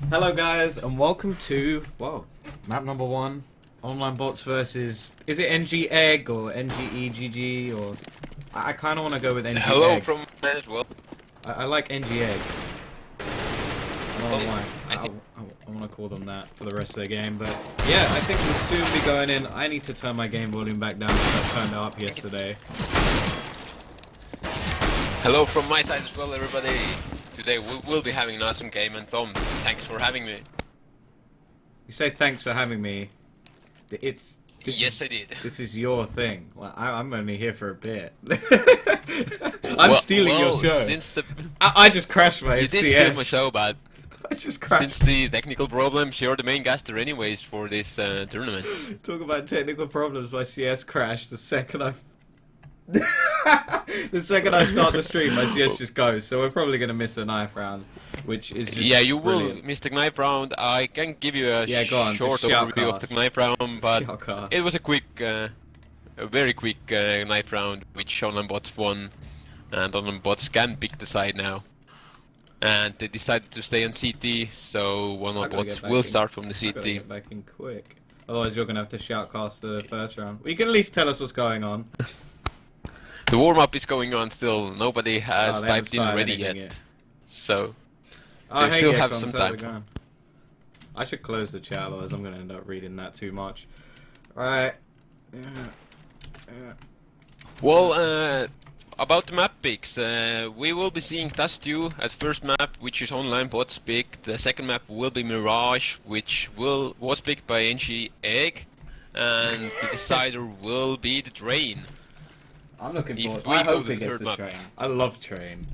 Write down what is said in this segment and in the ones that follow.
Hello guys and welcome to, map number 1, OnlineBots versus, is it NGEgg or NGEgg or, I kind of want to go with NGEgg. Hello from me as well. I like NGEgg. I don't know why. I want to call them that for the rest of the game, but yeah, I think we'll soon be going in. I need to turn my game volume back down because I turned it up yesterday. Hello from my side as well, everybody. Today we will be having an awesome game, and Tom, thanks for having me. You say thanks for having me. Yes, I did. This is your thing. Well, I'm only here for a bit. I'm stealing your show. Since the I just crashed my CS. You did steal my show, but I just crashed. Since the technical problems, you're the main caster anyways for this tournament. Talk about technical problems. My CS crashed the second I start the stream. My CS just goes. So we're probably gonna miss the knife round, which is just you brilliant. will miss the knife round. I can give you a short overview of the knife round, but it was a quick, a very quick knife round, which OnlineBots won, and OnlineBots can pick the side now. And they decided to stay on CT, so OnlineBots will start from the CT. I gotta get back in quick. Otherwise, you're gonna have to shoutcast the first round. Well, you can at least tell us what's going on. The warm-up is going on still. Nobody has typed in ready yet. So, they still have some time. I should close the chat, otherwise I'm going to end up reading that too much. Right. Well, about the map picks, we will be seeing Dust2 as first map, which is OnlineBots pick. The second map will be Mirage, which was picked by NGEgg, and the decider will be the Train. I'm looking forward. I hope it gets the Train. I love Train.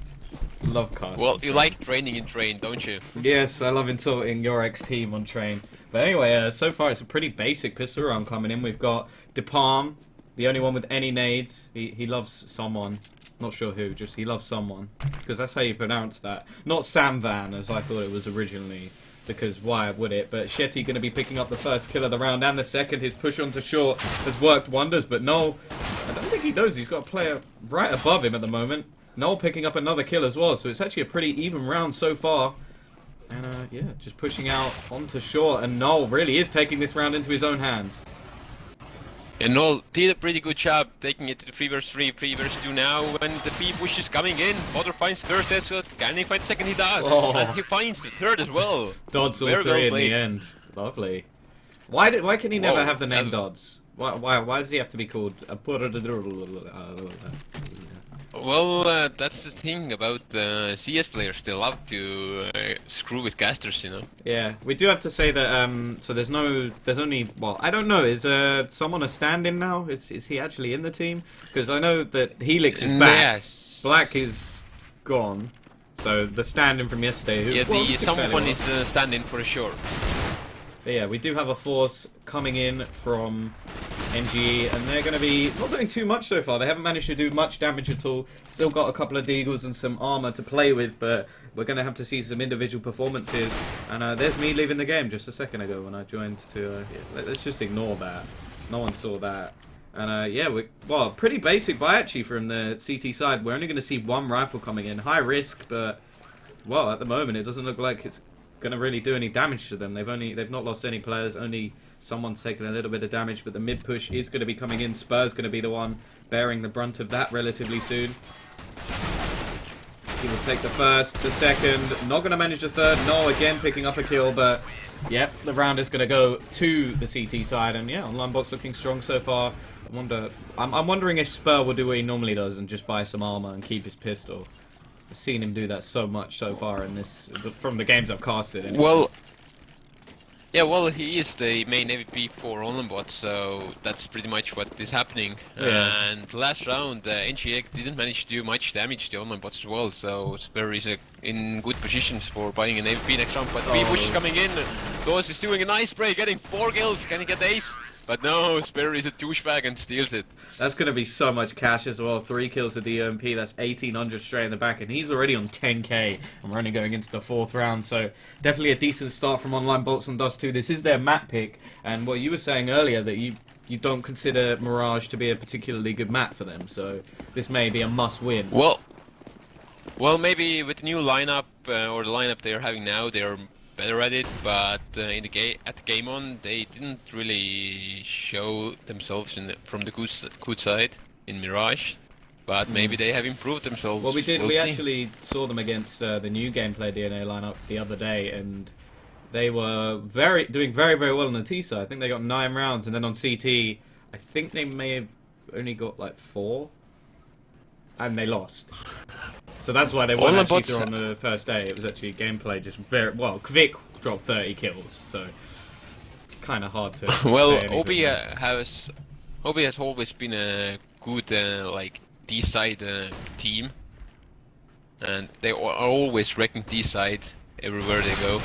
Love cars. Well, you like training in Train, don't you? Yes, I love insulting your ex-team on Train. But anyway, so far it's a pretty basic pistol round coming in. We've got DePalm, the only one with any nades. He loves someone. Not sure who, just he loves someone. Because that's how you pronounce that. Not Sam Van, as I thought it was originally. Because why would it? But Shetty going to be picking up the first kill of the round and the second. His push onto short has worked wonders, but no, I don't think he knows. He's got a player right above him at the moment. Noel picking up another kill as well, so it's actually a pretty even round so far. And yeah, just pushing out onto short, and Noel really is taking this round into his own hands. And Noel did a pretty good job taking it to the 3 vs 3, 3 vs 2 now. When the B push is coming in, Potter finds third headshot. Can he find second? He does. Oh. And he finds the third as well. Dodds all three in the end. Lovely. Why can he never have the name Dodds? Why does he have to be called a Well, that's the thing about CS players. They love to screw with casters, you know. Yeah, we do have to say that. So there's only. Well, I don't know. Is someone a stand-in now? Is he actually in the team? Because I know that Helix is back. Yes. Black is gone. So the stand-in from yesterday. Yeah, someone is stand-in for sure. But yeah, we do have a force coming in from NGE, and they're going to be not doing too much so far. They haven't managed to do much damage at all. Still got a couple of deagles and some armor to play with, but we're going to have to see some individual performances. And there's me leaving the game just a second ago when I joined to... yeah, let's just ignore that. No one saw that. And yeah, pretty basic buy actually from the CT side. We're only going to see one rifle coming in. High risk, but well, at the moment it doesn't look like it's going to really do any damage to them. They've not lost any players, only someone's taken a little bit of damage, but the mid push is going to be coming in. Spur's going to be the one bearing the brunt of that relatively soon. He will take the first, the second, not going to manage the third. No, again picking up a kill, but yep, the round is going to go to the CT side, and yeah, OnlineBots looking strong so far. I'm wondering if Spur will do what he normally does and just buy some armor and keep his pistol. I've seen him do that so much so far in this, from the games I've casted. Anyway. Well, yeah, well, he is the main MVP for OnlineBots, so that's pretty much what is happening. Yeah. And last round, NGEgg didn't manage to do much damage to OnlineBots as well, so Spur is in good positions for buying an MVP next round. But B-push is coming in, Dawes is doing a nice spray, getting 4 kills, can he get ace? But no, Spur is a douchebag and steals it. That's going to be so much cash as well. 3 kills with the UMP, that's 1,800 straight in the back, and he's already on 10k, and we're only going into the 4th round, so definitely a decent start from OnlineBots and Dust2. This is their map pick, and what you were saying earlier, that you don't consider Mirage to be a particularly good map for them, so this may be a must-win. Well, maybe with the new lineup, or the lineup they're having now, they're better at it, but in the at the game on, they didn't really show themselves from the good side in Mirage. But maybe they have improved themselves. Well, we did. We actually saw them against the new gameplay DNA lineup the other day, and they were doing very well on the T side. I think they got 9 rounds, and then on CT, I think they may have only got like 4, and they lost. So that's why they weren't actually through on the first day. It was actually gameplay just very well. Kvik dropped 30 kills, so kind of hard to. Well, say Obi has always been a good like D-side team, and they are always wrecking D-side everywhere they go.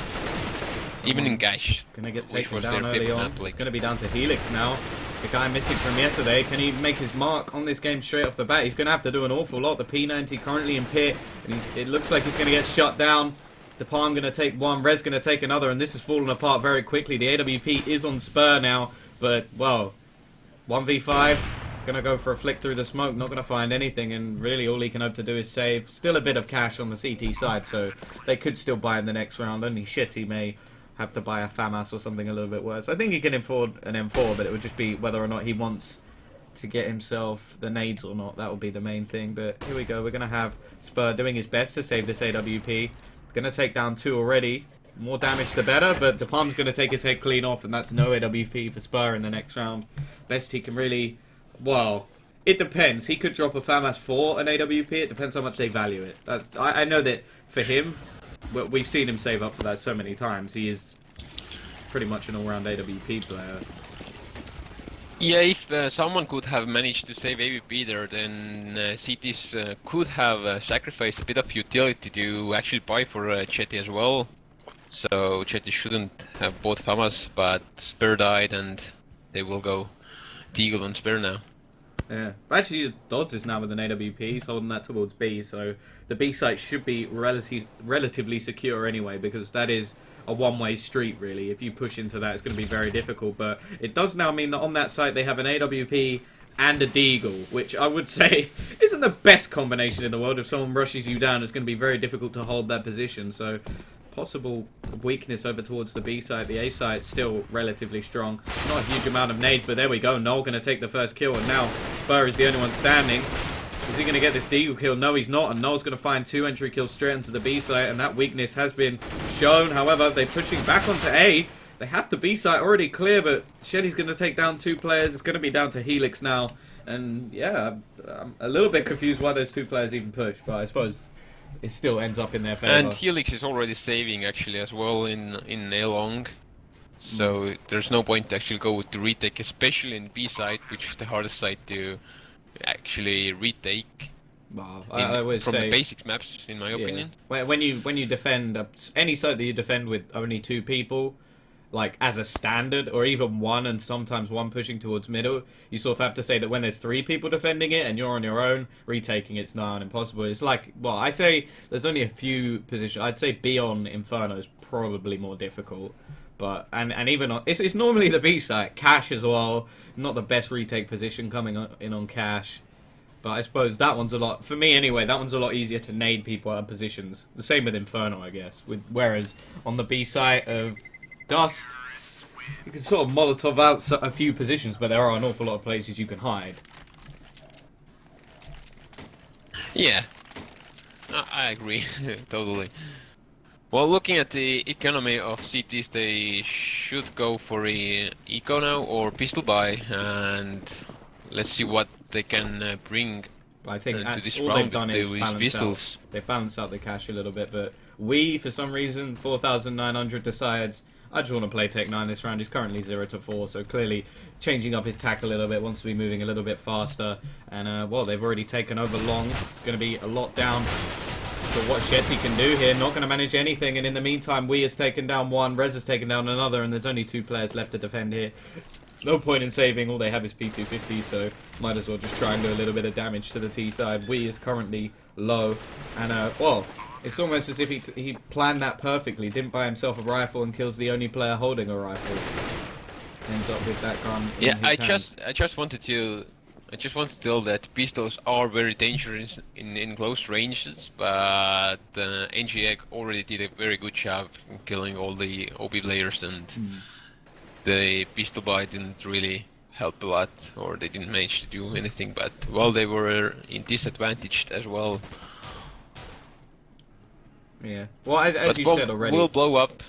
Even in Gash. Gonna get taken down early on. It's gonna be down to Helix now. The guy missing from yesterday, can he make his mark on this game straight off the bat? He's going to have to do an awful lot. The P90 currently in pit, and it looks like he's going to get shut down. The Palm going to take one, Rez going to take another, and this is falling apart very quickly. The AWP is on Spur now, but, well, 1v5, going to go for a flick through the smoke, not going to find anything, and really all he can hope to do is save. Still a bit of cash on the CT side, so they could still buy in the next round. Only shit he may have to buy a FAMAS or something a little bit worse. I think he can afford an M4, but it would just be whether or not he wants to get himself the nades or not. That will be the main thing. But here we go. We're going to have Spur doing his best to save this AWP. Going to take down 2 already. More damage the better, but the Palm's going to take his head clean off, and that's no AWP for Spur in the next round. Best he can really... Well, it depends. He could drop a FAMAS for an AWP. It depends how much they value it. I know that for him... Well, we've seen him save up for that so many times. He is pretty much an all-round AWP player. Yeah, if someone could have managed to save AWP there, then CTs could have sacrificed a bit of utility to actually buy for Chetty as well. So Chetty shouldn't have bought FAMAS, but Spur died, and they will go Deagle on Spur now. Yeah, but actually Dodds is now with an AWP, he's holding that towards B, so the B site should be relatively secure anyway, because that is a one-way street really. If you push into that, it's going to be very difficult, but it does now mean that on that site they have an AWP and a Deagle, which I would say isn't the best combination in the world. If someone rushes you down, it's going to be very difficult to hold that position, so possible weakness over towards the B site. The A site still relatively strong. Not a huge amount of nades, but there we go. Noel going to take the first kill, and now Spur is the only one standing. Is he going to get this Deagle kill? No, he's not, and Noel's going to find 2 entry kills straight into the B site, and that weakness has been shown. However, they're pushing back onto A. They have the B site already clear, but Shelly's going to take down 2 players. It's going to be down to Helix now, and yeah, I'm a little bit confused why those 2 players even push, but I suppose it still ends up in their favor. And Helix is already saving actually as well in A long, so there's no point to actually go with the retake, especially in B side, which is the hardest side to actually retake. Well, I always from say, the basics maps, in my opinion. When you defend any site that you defend with only 2 people, like as a standard, or even 1 and sometimes 1 pushing towards middle, you sort of have to say that when there's 3 people defending it and you're on your own, retaking it's nigh on impossible. It's like, well, I say there's only a few positions. I'd say B on Inferno is probably more difficult. But and even on, it's normally the B site. Cash as well, not the best retake position coming in on Cash. But I suppose that one's a lot, for me anyway, that one's a lot easier to nade people out of positions. The same with Inferno, I guess. Whereas on the B site of Dust, you can sort of Molotov out a few positions, but there are an awful lot of places you can hide. Yeah, I agree, totally. Well, looking at the economy of CTs, they should go for a eco now or pistol buy, and let's see what they can bring. I think to this all round they've done is balance pistols. out. They've balanced out the cash a little bit, but we, for some reason, 4,900 decides, I just want to play Tech 9 this round. He's currently 0-4, so clearly changing up his tack a little bit, wants to be moving a little bit faster. And, well, they've already taken over long. It's going to be a lot down to what Shetty can do here. Not going to manage anything, and in the meantime, Wee has taken down 1, Rez has taken down another, and there's only 2 players left to defend here. No point in saving, all they have is P250, so might as well just try and do a little bit of damage to the T side. Wee is currently low, and, well, it's almost as if he planned that perfectly. Didn't buy himself a rifle and kills the only player holding a rifle. Ends up with that gun. Yeah, I just wanted to I just want to tell that pistols are very dangerous in close ranges, but NGEgg already did a very good job in killing all the OB players, and the pistol buy didn't really help a lot, or they didn't manage to do anything, but well, they were disadvantaged as well. Yeah. Well, as you said already, will blow up.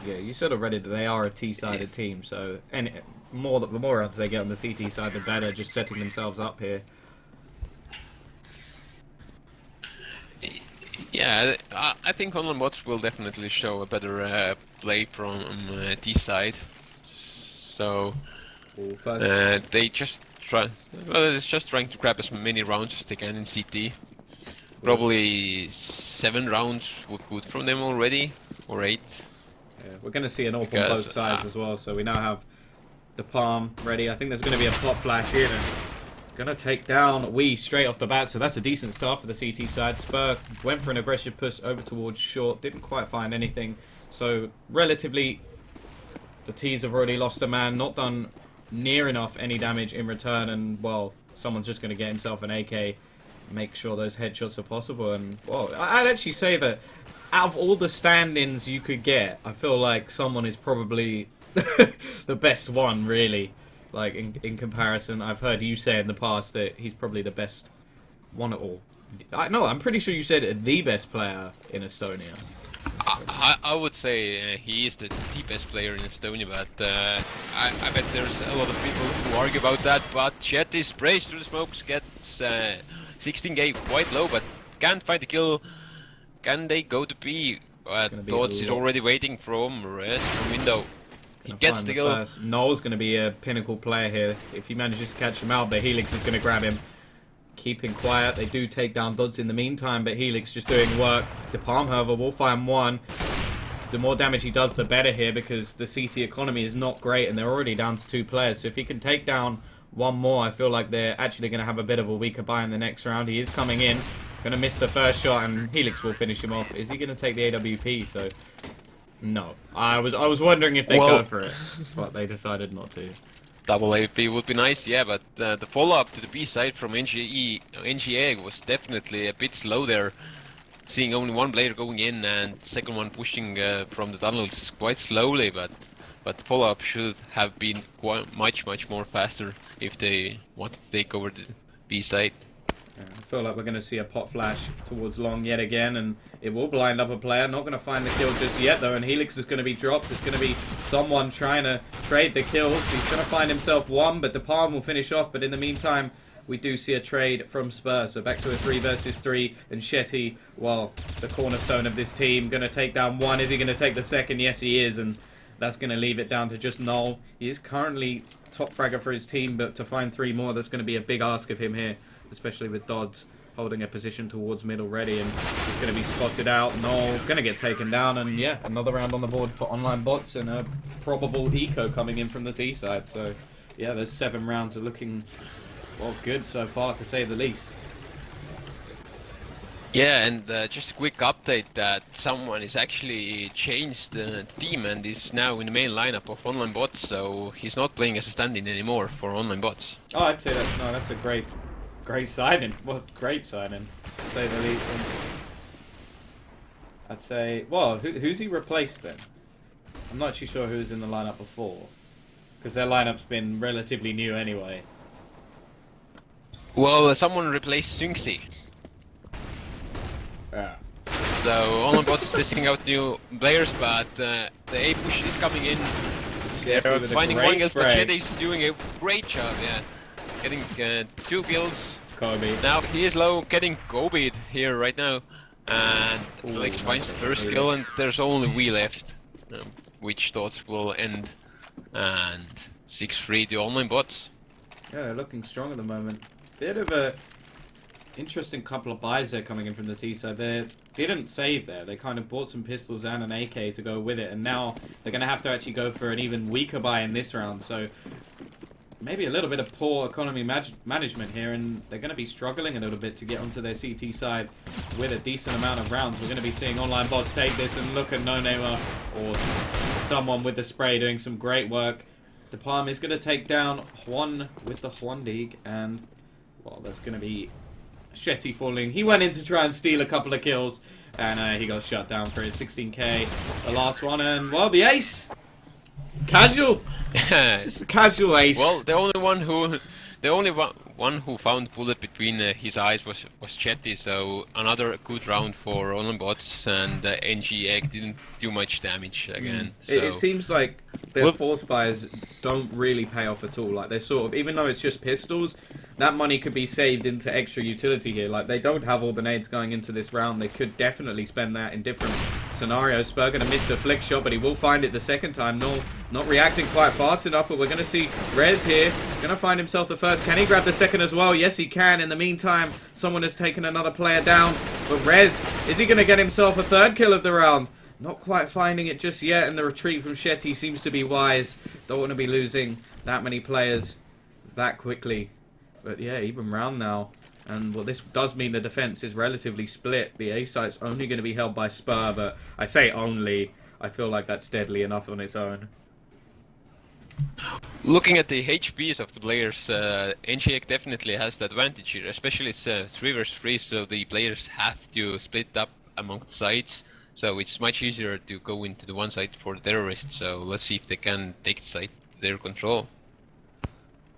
Yeah, you said already that they are a T-sided team, so the more rounds they get on the CT side, the better. Just setting themselves up here. Yeah, I think OnlineBots will definitely show a better play from T side. So they just it's just trying to grab as many rounds as they can in CT. Probably 7 rounds were good from them already, or 8. Yeah, we're going to see an AWP on both sides as well, so we now have the Palm ready. I think there's going to be a pop flash in and going to take down Wee straight off the bat, so that's a decent start for the CT side. Spur went for an aggressive push over towards short, didn't quite find anything, so relatively the T's have already lost a man, not done near enough any damage in return, and well, someone's just going to get himself an AK, make sure those headshots are possible. And well, I'd actually say that out of all the stand-ins you could get, I feel like someone is probably the best one, really. Like in comparison, I've heard you say in the past that he's probably the best one at all. I'm pretty sure you said the best player in Estonia. I would say he is the best player in Estonia, but I bet there's a lot of people who argue about that. But Jet is sprays through the smokes, gets 16k quite low, but can't find the kill. Can they go to B? Dodge is already waiting from red from window. He gets the kill. Noel's going to be a pinnacle player here if he manages to catch him out, but Helix is going to grab him. Keeping quiet, they do take down Dodds in the meantime, but Helix just doing work. The Palm, however, will find one. The more damage he does, the better here, because the CT economy is not great, and they're already down to 2 players. So if he can take down one more, I feel like they're actually going to have a bit of a weaker buy in the next round. He is coming in, going to miss the first shot, and Helix will finish him off. Is he going to take the AWP? So, no. I was wondering if they'd go for it, but they decided not to. Double AWP would be nice, yeah, but the follow-up to the B side from NGEgg was definitely a bit slow there. Seeing only one player going in and second one pushing from the tunnels quite slowly, but the follow-up should have been much more faster if they wanted to take over the B side. I feel like we're going to see a pot flash towards long yet again, and it will blind up a player. Not going to find the kill just yet, though, and Helix is going to be dropped. There's going to be someone trying to trade the kills. He's going to find himself one, but the Palm will finish off. But in the meantime, we do see a trade from Spurs. So back to a 3 versus 3, and Shetty, well, the cornerstone of this team, going to take down one. Is he going to take the second? Yes, he is, and that's going to leave it down to just Noel. He is currently top fragger for his team, but to find 3 more, that's going to be a big ask of him here, especially with Dodds holding a position towards mid already, and he's going to be spotted out. Noel going to get taken down, and yeah, another round on the board for OnlineBots, and a probable eco coming in from the T side. So yeah, those 7 rounds are looking, well, good so far, to say the least. Yeah, and just a quick update that someone is actually changed the team and is now in the main lineup of OnlineBots, so he's not playing as a stand-in anymore for OnlineBots. Oh, I'd say that's a great signing. Well, great signing, to say the least. And I'd say, well, who's he replaced then? I'm not actually sure who's in the lineup before, because their lineup's been relatively new anyway. Well, someone replaced Synxi. Yeah. So OnlineBots is testing out new players, but the A push is coming in. They're finding one kill, but Shetty is doing a great job, yeah. Getting 2 kills. Kobe. Now he is low, getting Kobe'd here right now. And Felix finds the first kill, and there's only we left. Which thoughts will end. And 6-3 to OnlineBots. Yeah, they're looking strong at the moment. Bit of a interesting couple of buys there coming in from the T side. They didn't save there. They kind of bought some pistols and an AK to go with it, and now they're going to have to actually go for an even weaker buy in this round. So maybe a little bit of poor economy management here, and they're going to be struggling a little bit to get onto their CT side with a decent amount of rounds. We're going to be seeing OnlineBots take this, and look at No Namer or someone with the spray doing some great work. De Palm is going to take down Juan with the Huandig, and, well, that's going to be Shetty falling. He went in to try and steal a couple of kills, and he got shut down for his 16k. The last one, and, well, the ace! Casual! Just a casual ace. Well, the only one who found bullet between his eyes was Chetty, so another good round for OnlineBots, and NGEgg didn't do much damage again. So. It seems like their force buys don't really pay off at all. Like, they're sort of, even though it's just pistols, that money could be saved into extra utility here. Like, they don't have all the nades going into this round. They could definitely spend that in different scenarios. Spur going to miss the flick shot, but he will find it the second time. No, not reacting quite fast enough, but we're going to see Rez here. Going to find himself the first. Can he grab the second as well? Yes, he can. In the meantime, someone has taken another player down. But Rez, is he going to get himself a third kill of the round? Not quite finding it just yet, and the retreat from Shetty seems to be wise. Don't want to be losing that many players that quickly. But yeah, even round now. And well, this does mean the defense is relatively split. The A site's only going to be held by Spur, but I say only. I feel like that's deadly enough on its own. Looking at the HPs of the players, NGEgg definitely has the advantage here, especially it's 3 vs 3, so the players have to split up among the sides, so it's much easier to go into the one side for the terrorists, so let's see if they can take the site to their control.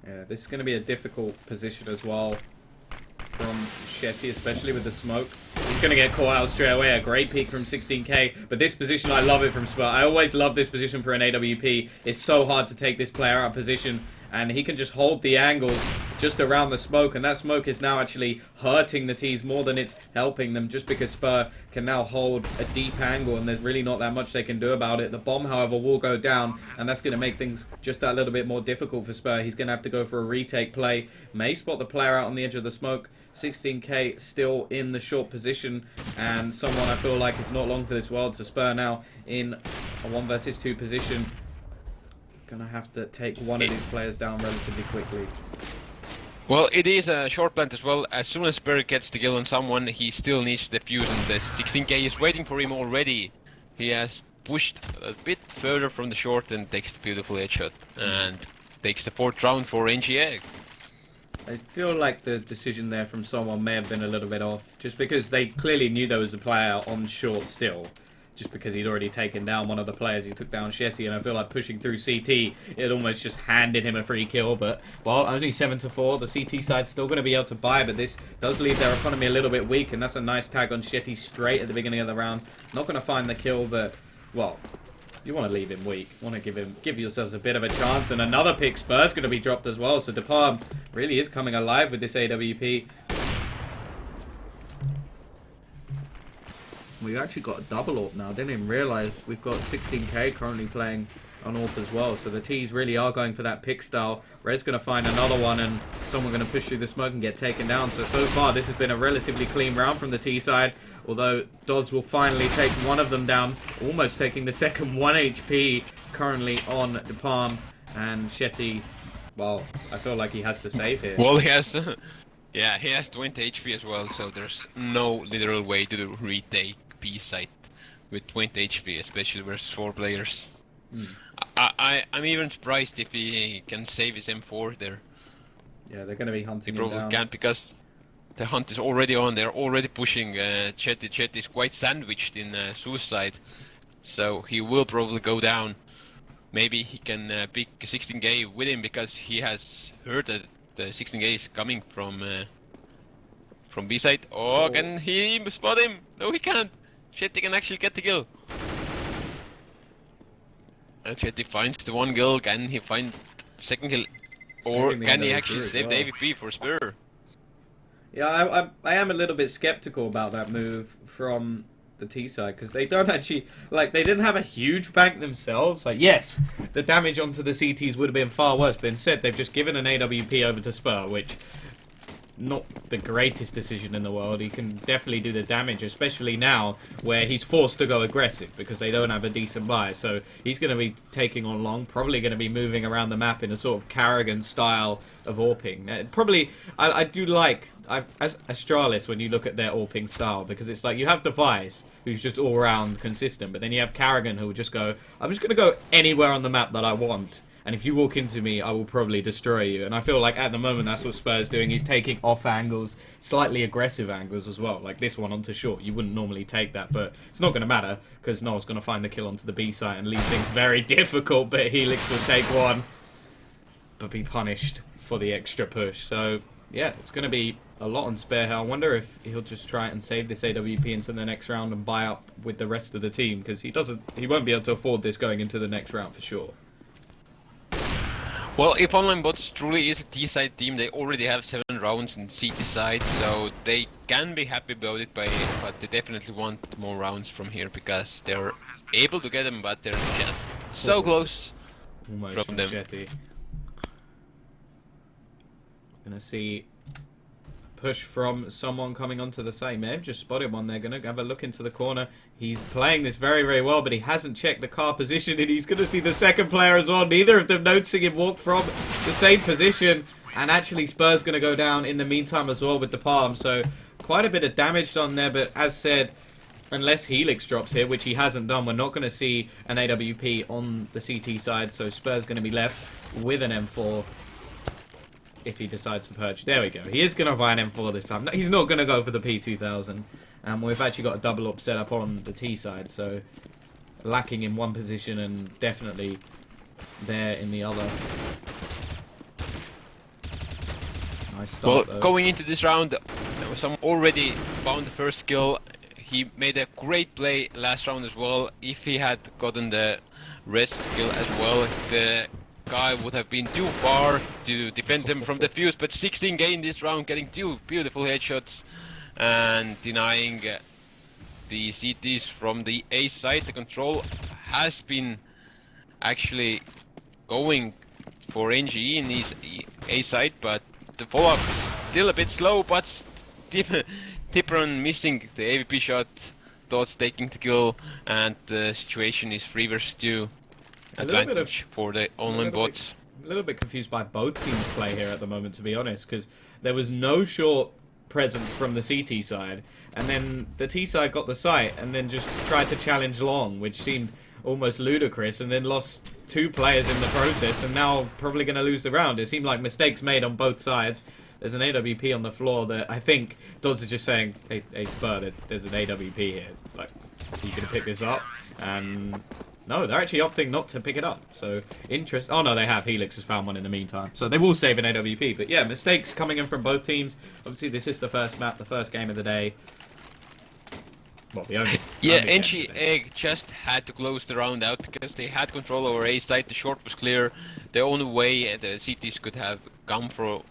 Yeah, this is going to be a difficult position as well from Shetty, especially with the smoke. He's going to get caught out straight away. A great peek from 16k. But this position, I love it from Spur. I always love this position for an AWP. It's so hard to take this player out of position. And he can just hold the angles just around the smoke. And that smoke is now actually hurting the T's more than it's helping them. Just because Spur can now hold a deep angle. And there's really not that much they can do about it. The bomb, however, will go down. And that's going to make things just that little bit more difficult for Spur. He's going to have to go for a retake play. May spot the player out on the edge of the smoke. 16k still in the short position, and someone I feel like is not long for this world. So Spur now in a 1 vs 2 position. Gonna have to take one of these players down relatively quickly. Well, it is a short plant as well. As soon as Spur gets the kill on someone, he still needs to defuse, and the 16k is waiting for him already. He has pushed a bit further from the short and takes the beautiful headshot, and takes the 4th round for NGEgg. I feel like the decision there from someone may have been a little bit off, just because they clearly knew there was a player on short still, just because he'd already taken down one of the players. He took down Shetty, and I feel like pushing through CT, it almost just handed him a free kill. But, well, only 7-4. The CT side's still going to be able to buy, but this does leave their economy a little bit weak, and that's a nice tag on Shetty straight at the beginning of the round. Not going to find the kill, but, well, you want to leave him weak. You want to give yourselves a bit of a chance. And another pick. Spur's going to be dropped as well. So De Palm really is coming alive with this AWP. We've actually got a double AWP now. Didn't even realise we've got 16k currently playing on AWP as well. So the T's really are going for that pick style. Red's going to find another one, and someone going to push through the smoke and get taken down. So far this has been a relatively clean round from the T side. Although Dodds will finally take one of them down, almost taking the second 1 HP currently on De Palm. And Shetty, well, I feel like he has to save here. Well, he has, yeah, he has 20 HP as well, so there's no literal way to retake B site with 20 HP, especially versus 4 players. I'm even surprised if he can save his M4 there. Yeah, they're going to be hunting him down. He probably can't, because the hunt is already on. They're already pushing Chetty. Chetty is quite sandwiched in suicide, so he will probably go down. Maybe he can pick 16k with him, because he has heard that the 16k is coming from B side. Oh, can he spot him? No, he can't. Chetty can actually get the kill. And Chetty finds the 1 kill. Can he find the 2nd kill? Or can he actually save the AWP for Spur? Yeah, I am a little bit skeptical about that move from the T side, because they don't actually, like, they didn't have a huge bank themselves. Like, yes, the damage onto the CTs would have been far worse, but instead they've just given an AWP over to Spur, which, not the greatest decision in the world. He can definitely do the damage, especially now where he's forced to go aggressive because they don't have a decent buy. So he's going to be taking on long, probably going to be moving around the map in a sort of Carrigan style of AWPing. Probably, I do like as Astralis when you look at their AWPing style, because it's like you have Device, who's just all around consistent, but then you have Carrigan who will just go, I'm just going to go anywhere on the map that I want. and if you walk into me, I will probably destroy you. And I feel like at the moment that's what Spur's doing. He's taking off angles, slightly aggressive angles as well, like this one onto short. You wouldn't normally take that, but it's not going to matter because Noel's going to find the kill onto the B site and leave things very difficult. But Helix will take one, but be punished for the extra push. So yeah, it's going to be a lot on Spare here. I wonder if he'll just try and save this AWP into the next round and buy up with the rest of the team, because he won't be able to afford this going into the next round for sure. Well, if OnlineBots truly is a T-side team, they already have 7 rounds in CT side, so they can be happy about it, but they definitely want more rounds from here, because they're able to get them, but they're just so close almost from them. Gonna see push from someone coming onto the site. May have just spotted one. They're going to have a look into the corner. He's playing this very, very well, but he hasn't checked the car position, and he's going to see the second player as well. Neither of them noticing him walk from the same position, and actually Spur's going to go down in the meantime as well with the palm. So quite a bit of damage done there, but as said, unless Helix drops here, which he hasn't done, we're not going to see an AWP on the CT side, so Spur's going to be left with an M4. If he decides to purge. There we go. He is going to buy an M4 this time. No, he's not going to go for the P2000. We've actually got a double up set up on the T side, so lacking in one position and definitely there in the other. Nice start, well, going into this round, someone already found the first kill. He made a great play last round as well. If he had gotten the rest kill as well, the guy would have been too far to defend him from the fuse, but 16k in this round, getting 2 beautiful headshots and denying the CTs from the A side. The control has been actually going for NGE in his A side, but the follow-up is still a bit slow, but Tipron missing the AVP shot, Dots taking the kill, and the situation is 3 vs 2. Advantage for the OnlineBots. A little bit confused by both teams' play here at the moment, to be honest, because there was no short presence from the CT side, and then the T side got the site and then just tried to challenge long, which seemed almost ludicrous, and then lost 2 players in the process, and now probably going to lose the round. It seemed like mistakes made on both sides. There's an AWP on the floor that I think Dodds is just saying, hey Spur, there's an AWP here. Like, are you going to pick this up? And no, they're actually opting not to pick it up. So, oh no, they have. Helix has found one in the meantime. So they will save an AWP. But yeah, mistakes coming in from both teams. Obviously, this is the first map, the first game of the day. Well, the only... Yeah, NGEgg just had to close the round out because they had control over A side. The short was clear. The only way the CTs could have come from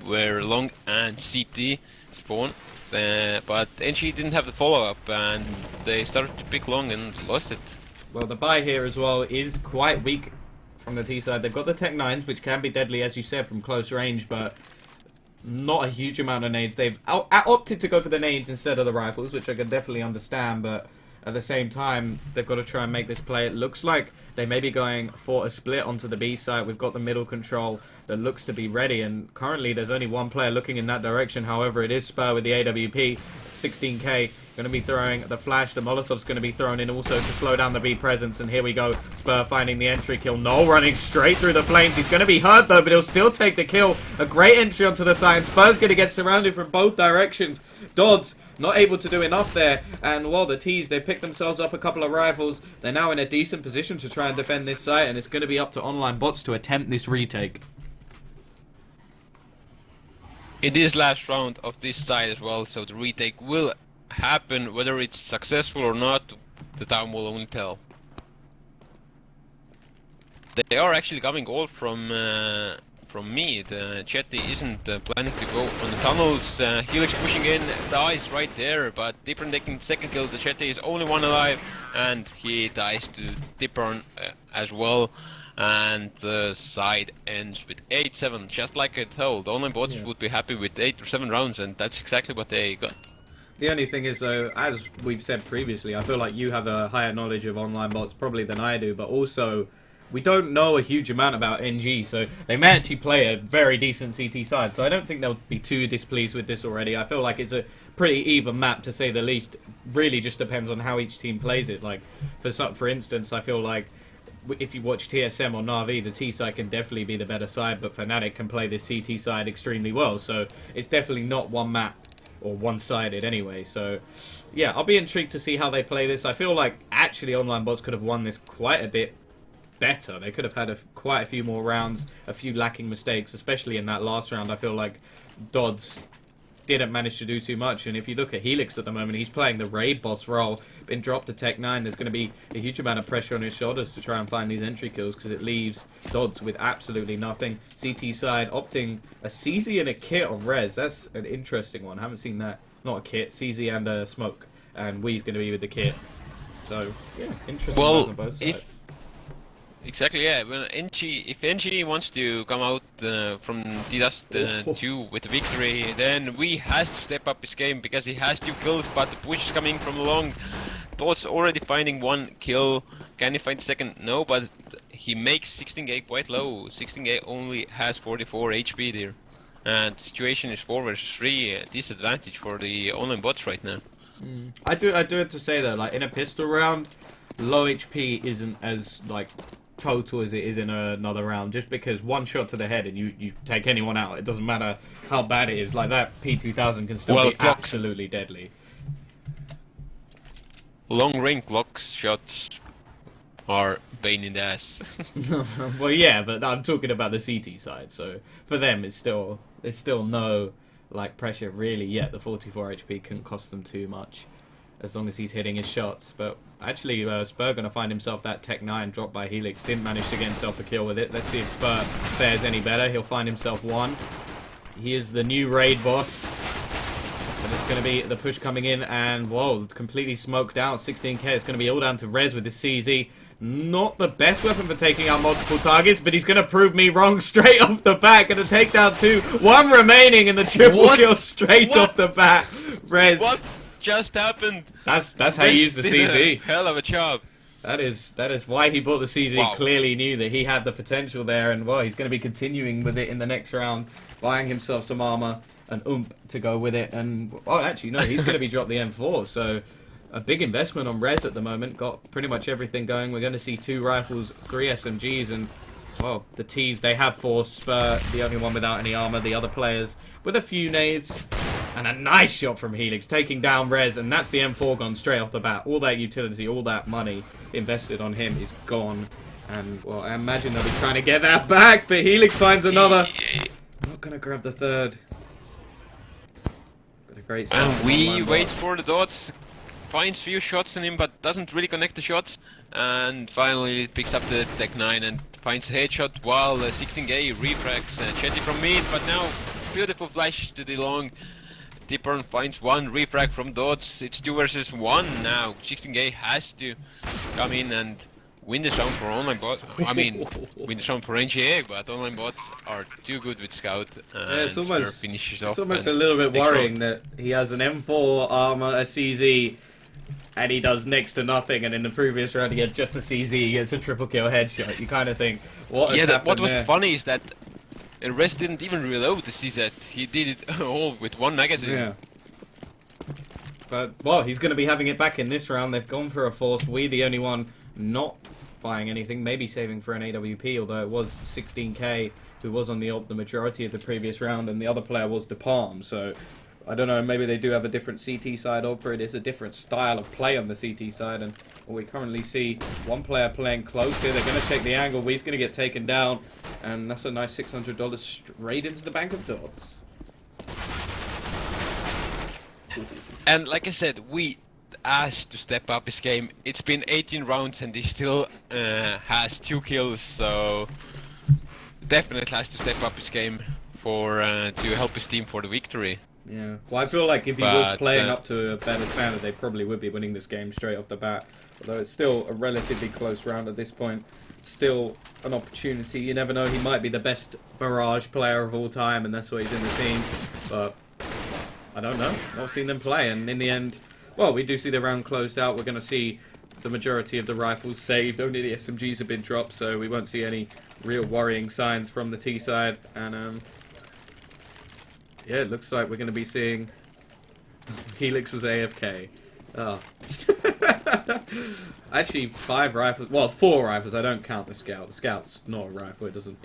were long and CT spawn. But NG didn't have the follow-up, and they started to pick long and lost it. Well, the buy here as well is quite weak from the T side. They've got the Tech 9s, which can be deadly, as you said, from close range, but not a huge amount of nades. They've opted to go for the nades instead of the rifles, which I can definitely understand, but at the same time, they've got to try and make this play. It looks like they may be going for a split onto the B side. We've got the middle control that looks to be ready, and currently there's only one player looking in that direction. However, it is Spur with the AWP, 16k. Going to be throwing the flash. The Molotov's going to be thrown in also to slow down the B presence. And here we go. Spur finding the entry kill. Noel running straight through the flames. He's going to be hurt though, but he'll still take the kill. A great entry onto the side. Spur's going to get surrounded from both directions. Dodds not able to do enough there. And while the T's, they picked themselves up a couple of rifles. They're now in a decent position to try and defend this site. And it's going to be up to OnlineBots to attempt this retake. It is last round of this side as well, so the retake will happen. Whether it's successful or not, the time will only tell. They are actually coming all from me. The Jetty isn't planning to go on the tunnels. Helix pushing in, dies right there, but Tipron taking the second kill. The Jetty is only one alive, and he dies to Tipron as well. And the side ends with 8-7, just like I told. OnlineBots would be happy with 8 or 7 rounds, and that's exactly what they got. The only thing is, though, as we've said previously, I feel like you have a higher knowledge of OnlineBots probably than I do, but also we don't know a huge amount about NG, so they may actually play a very decent CT side, so I don't think they'll be too displeased with this already. I feel like it's a pretty even map, to say the least. Really just depends on how each team plays it. Like, for instance, I feel like if you watch TSM or Na'Vi, the T side can definitely be the better side, but Fnatic can play this CT side extremely well. So it's definitely not one map or one-sided anyway. So yeah, I'll be intrigued to see how they play this. I feel like actually OnlineBots could have won this quite a bit better. They could have had quite a few more rounds, a few lacking mistakes, especially in that last round. I feel like Dodds didn't manage to do too much, and if you look at Helix at the moment, he's playing the raid boss role, been dropped to Tech 9. There's going to be a huge amount of pressure on his shoulders to try and find these entry kills, because it leaves Dodds with absolutely nothing. CT side opting a CZ and a kit on Rez. That's an interesting one. Haven't seen that. Not a kit, CZ and a smoke, and Wee's going to be with the kit. So yeah, interesting on both sides. Exactly, yeah. Well, if NG wants to come out from D-Dust 2 with a victory, then we has to step up his game, because he has 2 kills, but the push is coming from long. Dodds already finding 1 kill. Can he find second? No, but he makes 16K quite low. 16K only has 44 HP there. And the situation is 4 versus 3, disadvantage for the OnlineBots right now. I do have to say though, like in a pistol round, low HP isn't as like total as it is in another round, just because one shot to the head and you take anyone out. It doesn't matter how bad it is. Like that P2000 can still be absolutely deadly. Long range Glock shots are pain in the ass. Well, yeah, but I'm talking about the CT side. So for them, it's still no like pressure really yet. The 44 HP couldn't cost them too much, as long as he's hitting his shots. But actually, Spur going to find himself that Tech 9 dropped by Helix. Didn't manage to get himself a kill with it. Let's see if Spur fares any better. He'll find himself 1. He is the new raid boss. But it's going to be the push coming in, and whoa, completely smoked out. 16K. It's going to be all down to Rez with the CZ. Not the best weapon for taking out multiple targets, but he's going to prove me wrong straight off the bat. Going to take down 2. 1 remaining in the triple kill straight off the bat. Rez. What just happened? That's how you use the CZ. Hell of a job. That is why he bought the CZ. Wow. Clearly knew that he had the potential there, and well, he's going to be continuing with it in the next round, buying himself some armor and to go with it. And oh, actually no, he's going to be dropped the M4. So a big investment on Rez at the moment. Got pretty much everything going. We're going to see 2 rifles, 3 SMGs, and well, the T's, they have 4. Spur, the only one without any armor. The other players with a few nades. And a nice shot from Helix, taking down Rez, and that's the M4 gone straight off the bat. All that utility, all that money invested on him is gone. And, well, I imagine they'll be trying to get that back, but Helix finds another. Not going to grab the 3rd. But a great start. And we wait for the dots. Finds few shots on him, but doesn't really connect the shots. And finally picks up the Tech 9 and finds a headshot, while 16K refracts Chetty from mid. But now, beautiful flash to the long. Tipper finds 1 refrag from Dodds. It's 2 versus 1 now. 16K has to come in and win the round for OnlineBots. I mean, win the round for NGEgg, but OnlineBots are too good with Scout. And yeah, it's almost, finishes off. It's almost a little bit worrying that he has an M4 armor, a CZ, and he does next to nothing. And in the previous round, he had just a CZ, he gets a triple kill headshot. You kind of think, what? Yeah, what was funny is that Rez didn't even reload the CZ. He did it all with 1 magazine. Yeah. But, well, he's going to be having it back in this round. They've gone for a force. We, the only one not buying anything. Maybe saving for an AWP, although it was 16K who was on the majority of the previous round, and the other player was DePalm. So, I don't know, maybe they do have a different CT side op, or it is a different style of play on the CT side. And we currently see 1 player playing close here. They're going to check the angle. We's going to get taken down. And that's a nice $600 straight into the bank of Dodds. And like I said, we asked to step up his game. It's been 18 rounds and he still has 2 kills, so definitely has to step up his game for to help his team for the victory. Yeah, well, I feel like if he was playing up to a better standard, they probably would be winning this game straight off the bat. Although it's still a relatively close round at this point. Still an opportunity. You never know, he might be the best Mirage player of all time, and that's why he's in the team. But I don't know. Not seen them play, and in the end, well, we do see the round closed out. We're going to see the majority of the rifles saved. Only the SMGs have been dropped, so we won't see any real worrying signs from the T side. And yeah, it looks like we're going to be seeing Helix was AFK. Oh. actually 5 rifles. Well, 4 rifles. I don't count the scout. The scout's not a rifle. It doesn't.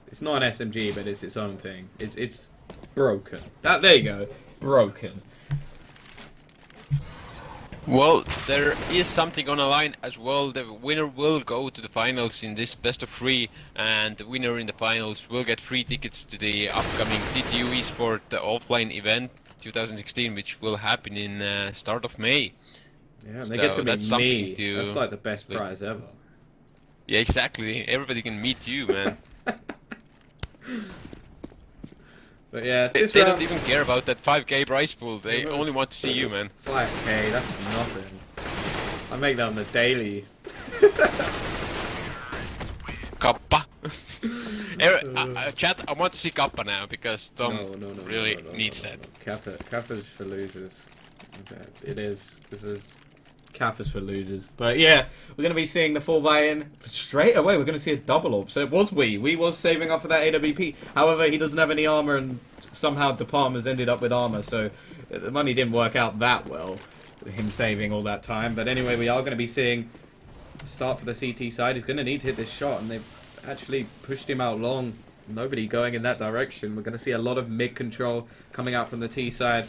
It's not an SMG, but it's its own thing. It's broken. There you go. Broken. Well, there is something on the line as well. The winner will go to the finals in this best of 3, and the winner in the finals will get free tickets to the upcoming DTU E-sport offline event 2016, which will happen in start of May. Yeah, they get to meet me. That's like the best prize ever. Yeah, exactly. Everybody can meet you, man. But yeah, they don't even care about that 5k prize pool. They only want to see you, man. 5k, that's nothing. I make that on the daily. Kappa. Chat, I want to see Kappa now because Tom really needs that. Kappa's for losers. It is. This is Kappa's for losers. But yeah, we're going to be seeing the 4 buy-in straight away. We're going to see a double orb. So it was We was saving up for that AWP. However, he doesn't have any armor, and somehow De Palma's ended up with armor. So the money didn't work out that well, him saving all that time. But anyway, we are going to be seeing the start for the CT side. He's going to need to hit this shot, and they've actually pushed him out long. Nobody going in that direction. We're going to see a lot of mid control coming out from the T side.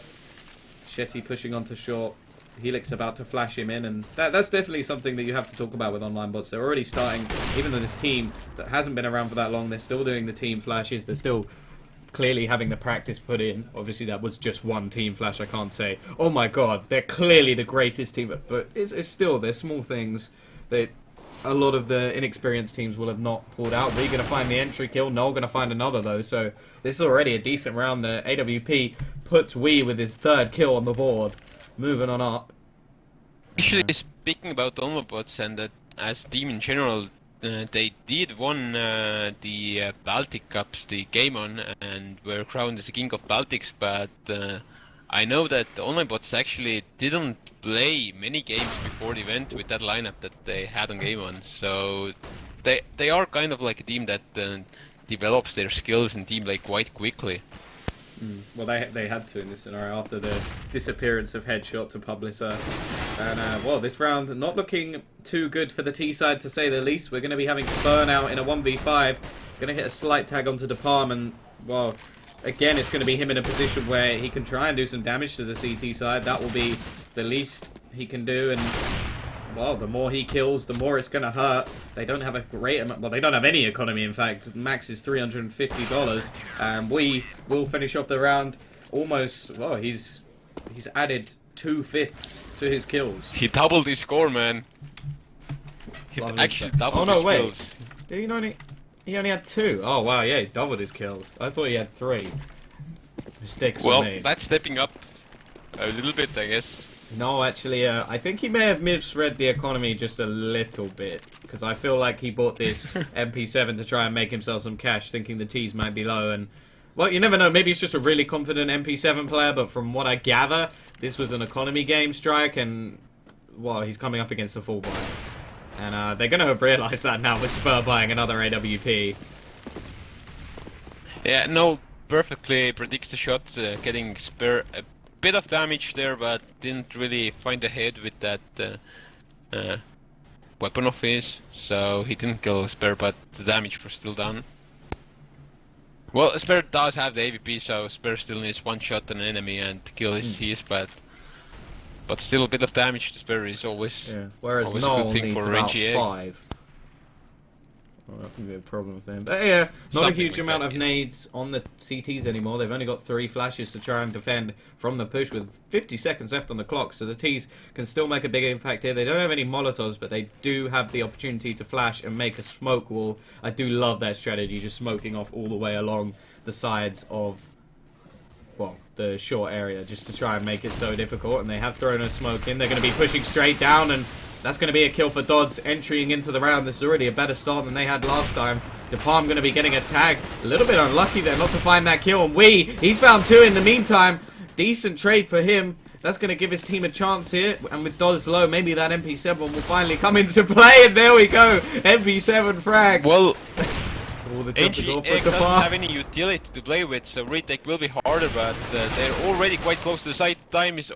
Shetty pushing onto short. Helix about to flash him in, and that's definitely something that you have to talk about with OnlineBots. They're already starting, even though this team that hasn't been around for that long, they're still doing the team flashes. They're still clearly having the practice put in. Obviously, that was just one team flash. I can't say, oh my god, they're clearly the greatest team, but it's still, there's small things that a lot of the inexperienced teams will have not pulled out. We're going to find the entry kill. Noel going to find another, though, so this is already a decent round. The AWP puts with his 3rd kill on the board. Moving on up. Actually, speaking about OnlineBots and that as team in general, they did won the Baltic Cups, the game on, and were crowned as the king of Baltics. But I know that the OnlineBots actually didn't play many games before the event with that lineup that they had on game on. So they are kind of like a team that develops their skills and team like quite quickly. Well, they had to in this scenario after the disappearance of Headshot to Publisher. And, well, this round not looking too good for the T side, to say the least. We're going to be having Spurn out in a 1v5. Going to hit a slight tag onto De Palma, and, well, again, it's going to be him in a position where he can try and do some damage to the CT side. That will be the least he can do, and, well, the more he kills, the more it's going to hurt. They don't have a great amount. Well, they don't have any economy, in fact. Max is $350. And we will finish off the round almost. Well, he's added 2/5 to his kills. He doubled his score, man. He actually doubled his kills. Did he only had 2? Oh, wow, yeah, he doubled his kills. I thought he had 3. Mistakes were made. Well, that's stepping up a little bit, I guess. No, actually, I think he may have misread the economy just a little bit, because I feel like he bought this MP7 to try and make himself some cash, thinking the T's might be low, and, well, you never know, maybe he's just a really confident MP7 player, but from what I gather, this was an economy game strike, and, well, he's coming up against a full buy. And they're going to have realised that now with Spur buying another AWP. Yeah, no, perfectly predicts the shot, getting Spur a bit of damage there, but didn't really find a head with that weapon of his, so he didn't kill Spur, but the damage was still done. Well, Spur does have the AWP, so Spur still needs one shot on an enemy and kill his but still a bit of damage to Spur is always, whereas always Noel a good thing needs for about NGEgg. 5. Well, that can be a problem with them. But yeah, not a huge amount of nades on the CTs anymore. They've only got 3 flashes to try and defend from the push with 50 seconds left on the clock. So the Ts can still make a big impact here. They don't have any Molotovs, but they do have the opportunity to flash and make a smoke wall. I do love that strategy, just smoking off all the way along the sides of, well, the short area, just to try and make it so difficult. And they have thrown a smoke in. They're going to be pushing straight down, and that's going to be a kill for Dodds entering into the round. This is already a better start than they had last time. De Palma going to be getting a tag. A little bit unlucky there not to find that kill. And he's found 2 in the meantime. Decent trade for him. That's going to give his team a chance here. And with Dodds low, maybe that MP7 will finally come into play. And there we go. MP7 frag. Well, NGEgg doesn't have any utility to play with, so retake will be harder, but they're already quite close to the site. Time is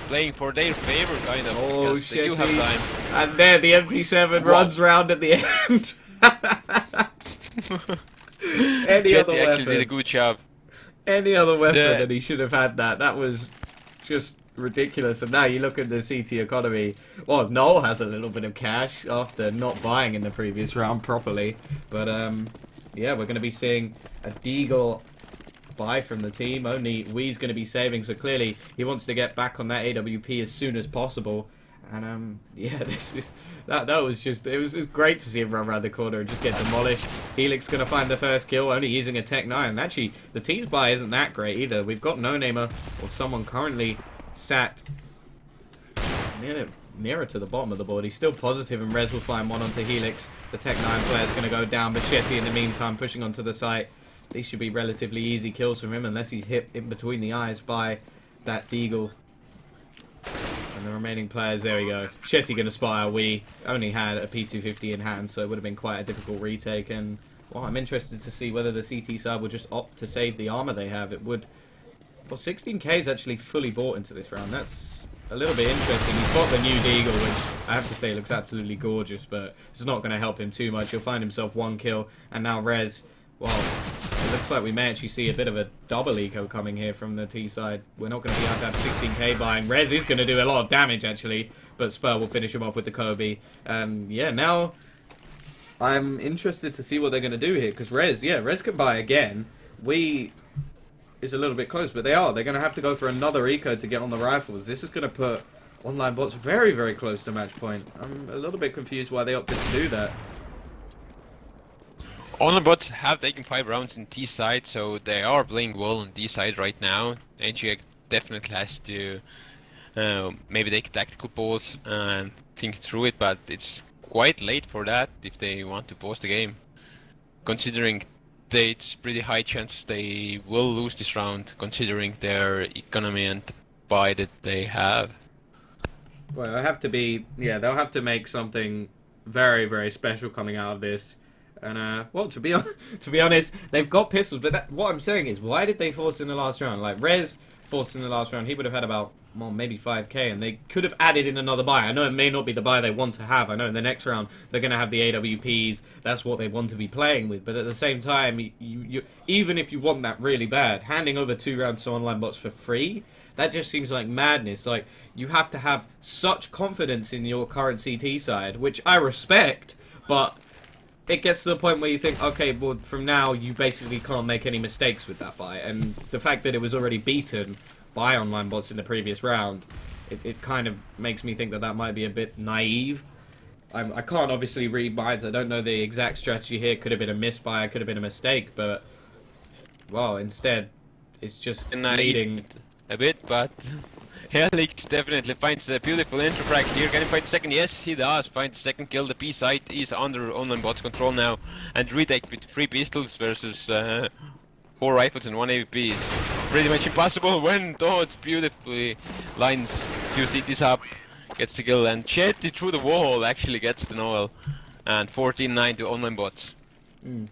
playing for their favor, kind of. Oh, shit. They do have time. And there the MP7 runs round at the end. Any other weapon. Actually did a good job. Any other weapon and he should have had that. That was just ridiculous. And now you look at the CT economy. Well, Noel has a little bit of cash after not buying in the previous round properly. But yeah, we're going to be seeing a Deagle buy from the team. Only Wee's going to be saving, so clearly he wants to get back on that AWP as soon as possible. And yeah, this is that was just it was great to see him run around the corner and just get demolished. Helix gonna find the first kill, only using a Tech 9. Actually, the team's buy isn't that great either. We've got No Namer or someone currently sat nearer to the bottom of the board. He's still positive, and Rez will find one onto Helix. The Tech 9 player's gonna go down. Machete in the meantime pushing onto the site. These should be relatively easy kills from him unless he's hit in between the eyes by that Deagle. And the remaining players, there we go. Shetty gonna spy. We only had a P250 in hand, so it would have been quite a difficult retake. And well, I'm interested to see whether the CT side will just opt to save the armor they have. It would. Well, 16k is actually fully bought into this round. That's a little bit interesting. He's got the new Deagle, which I have to say looks absolutely gorgeous, but it's not going to help him too much. He'll find himself one kill, and now Rez. Well, it looks like we may actually see a bit of a double eco coming here from the T side. We're not going to be able to have 16k buy, and Rez is going to do a lot of damage actually, but Spur will finish him off with the Kobe. Yeah, now I'm interested to see what they're going to do here, because Rez can buy again. We is a little bit close, but they're going to have to go for another eco to get on the rifles. This is going to put OnlineBots very, very close to match point. I'm a little bit confused why they opted to do that. OnlineBots have taken 5 rounds in T side, so they are playing well on D side right now. NGEgg definitely has to maybe take a tactical pause and think through it, but it's quite late for that if they want to pause the game. Considering it's pretty high chance they will lose this round, considering their economy and the buy that they have. Well, they'll have to make something very, very special coming out of this. And well, to be honest, they've got pistols. But what I'm saying is, why did they force in the last round? Like Rez forced in the last round, he would have had about maybe 5k, and they could have added in another buy. I know it may not be the buy they want to have. I know in the next round they're going to have the AWPs. That's what they want to be playing with. But at the same time, you even if you want that really bad, handing over 2 rounds to OnlineBots for free, that just seems like madness. Like, you have to have such confidence in your current CT side, which I respect, but it gets to the point where you think, okay, well, from now, you basically can't make any mistakes with that buy. And the fact that it was already beaten by OnlineBots in the previous round, it kind of makes me think that that might be a bit naive. I can't obviously read minds. I don't know the exact strategy here. Could have been a misbuy, could have been a mistake, but, well, instead, it's just leading a bit, but Helix definitely finds a beautiful intro frag here. Can he find the second? Yes, he does find the second kill. The B side is under OnlineBots control now, and retake with 3 pistols versus 4 rifles and 1 AWP is pretty much impossible when Dodge beautifully lines 2 CTs up, gets the kill, and Chetty through the wall actually gets the Noel, and 14-9 to OnlineBots.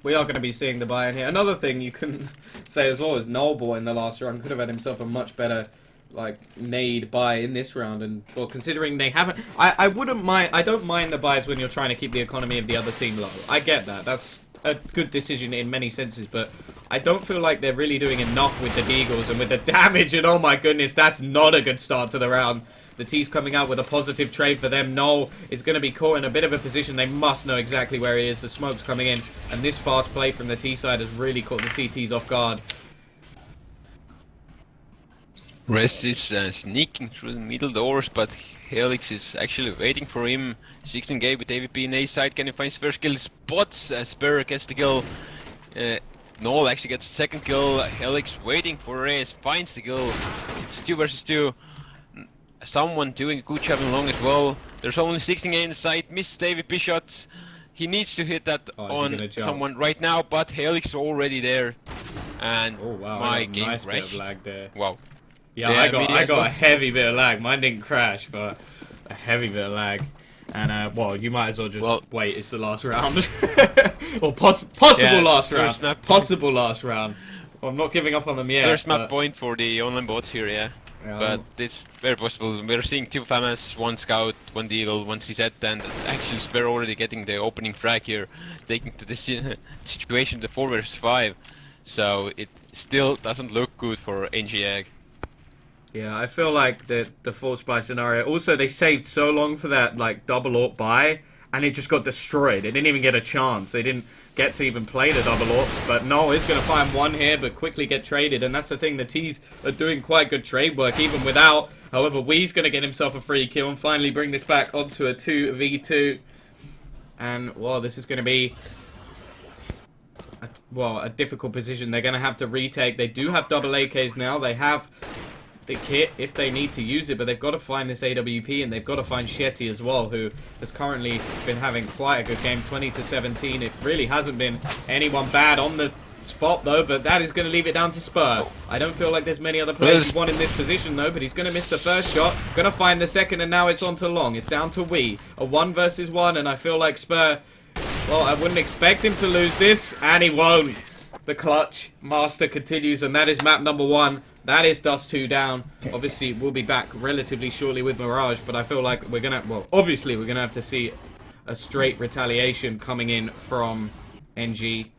We are going to be seeing the buy in here. Another thing you can say as well is Noble in the last round could have had himself a much better nade buy in this round, and well, considering they haven't, I wouldn't mind. I don't mind the buys when you're trying to keep the economy of the other team low. I get that. That's a good decision in many senses, but I don't feel like they're really doing enough with the Deagles and with the damage. And oh my goodness, that's not a good start to the round. The T's coming out with a positive trade for them. Noel is going to be caught in a bit of a position. They must know exactly where he is. The smoke's coming in, and this fast play from the T side has really caught the CTs off guard. Rez is sneaking through the middle doors, but Helix is actually waiting for him. 16k with AVP in A side. Can he find his first kill? Spots Spur gets the kill. Noel actually gets the second kill. Helix waiting for Rez, finds the kill. It's 2 versus 2. Someone doing a good job in long as well. There's only 16k in the side. Missed AVP shots. He needs to hit that on someone right now, but Helix is already there. And oh wow, my game nice crashed. Bit of lag there. Wow. Yeah, I got a heavy bit of lag. Mine didn't crash, but a heavy bit of lag. And well, you might as well just wait. It's the last round, or possible last round. Possible last round. Well, I'm not giving up on them yet. There's my point for the OnlineBots here, yeah. but it's very possible. We're seeing 2 FAMAS, 1 Scout, 1 Deagle, 1 CZ, and actually we're already getting the opening frag here, taking to this situation the 4 versus 5. So it still doesn't look good for NGEgg. Yeah, I feel like the force buy scenario. Also, they saved so long for that like double AWP buy, and it just got destroyed. They didn't even get a chance. They didn't get to even play the double AWP. But no, he's going to find one here, but quickly get traded. And that's the thing. The T's are doing quite good trade work, even without. However, Wee's going to get himself a free kill and finally bring this back onto a 2v2. And well, this is going to be a difficult position. They're going to have to retake. They do have double AKs now. They have the kit if they need to use it, but they've got to find this AWP, and they've got to find Shetty as well, who has currently been having quite a good game, 20-17. It really hasn't been anyone bad on the spot though, but that is going to leave it down to Spur. I don't feel like there's many other players who won in this position though, but he's going to miss the first shot, going to find the second, and now it's on to Long. It's down to Wee, a 1 versus 1, and I feel like Spur, well, I wouldn't expect him to lose this, and he won't. The clutch master continues, and that is map number 1. That is Dust 2 down. Obviously, we'll be back relatively shortly with Mirage, but I feel like we're going to, well, obviously, we're going to have to see a straight retaliation coming in from NG.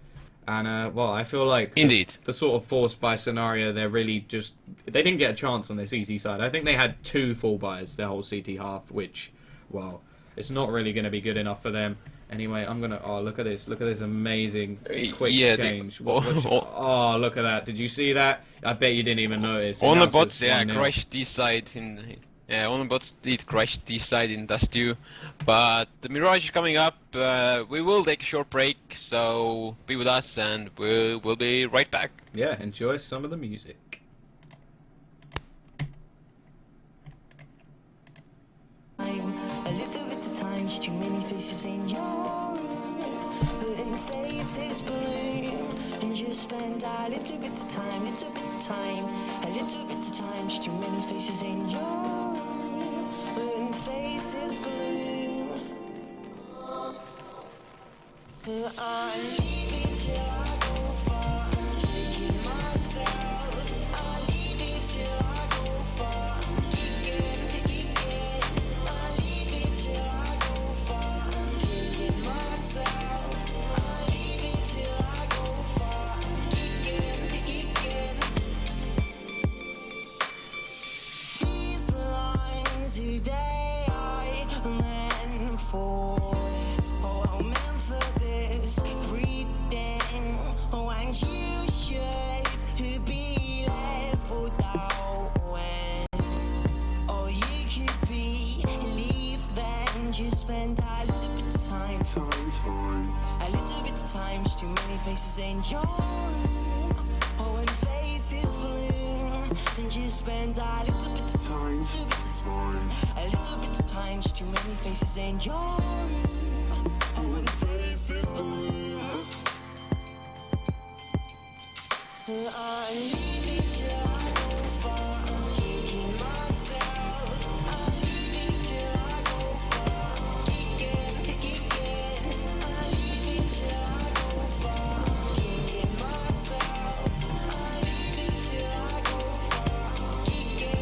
And, well, I feel like indeed the sort of force buy scenario, they're really just, they didn't get a chance on their CT side. I think they had 2 full buys their whole CT half, which, well, it's not really going to be good enough for them. Anyway, I'm gonna. Oh, look at this! Look at this amazing quick change. Oh, look at that! Did you see that? I bet you didn't even notice. OnlineBots, yeah, crashed this side in. Yeah, OnlineBots did crash this side in Dust 2, but the Mirage is coming up. We will take a short break, so be with us, and we'll be right back. Yeah, enjoy some of the music. Too many faces in your room, but in the faces bloom, and just spend a little bit of time, a little bit of time, just too many faces in your room, but in the faces bloom. I'm leaving till I go far, I'm kicking myself. I'm leaving till I go far, I'm kicking. I'm leaving till I go far, I'm kicking myself. I'm leaving till I go far, I'm kicking. These lines, who they are meant for. Oh, I'm meant for this, breathing. Oh, and you should be left without when. Oh, you could be leave then, just spend a little bit of time. A little bit of time, just too many faces in your room. Oh, and faces bloom, and just spend a little bit of time. A little bit of time, just too many faces in your room. Oh, and faces bloom. I'm leaving till I go far, I'm kicking myself. I'm leaving till I go far, I'm kicking. I'm leaving till I go far, I'm kicking myself. I'm leaving till I go far, I'm kicking.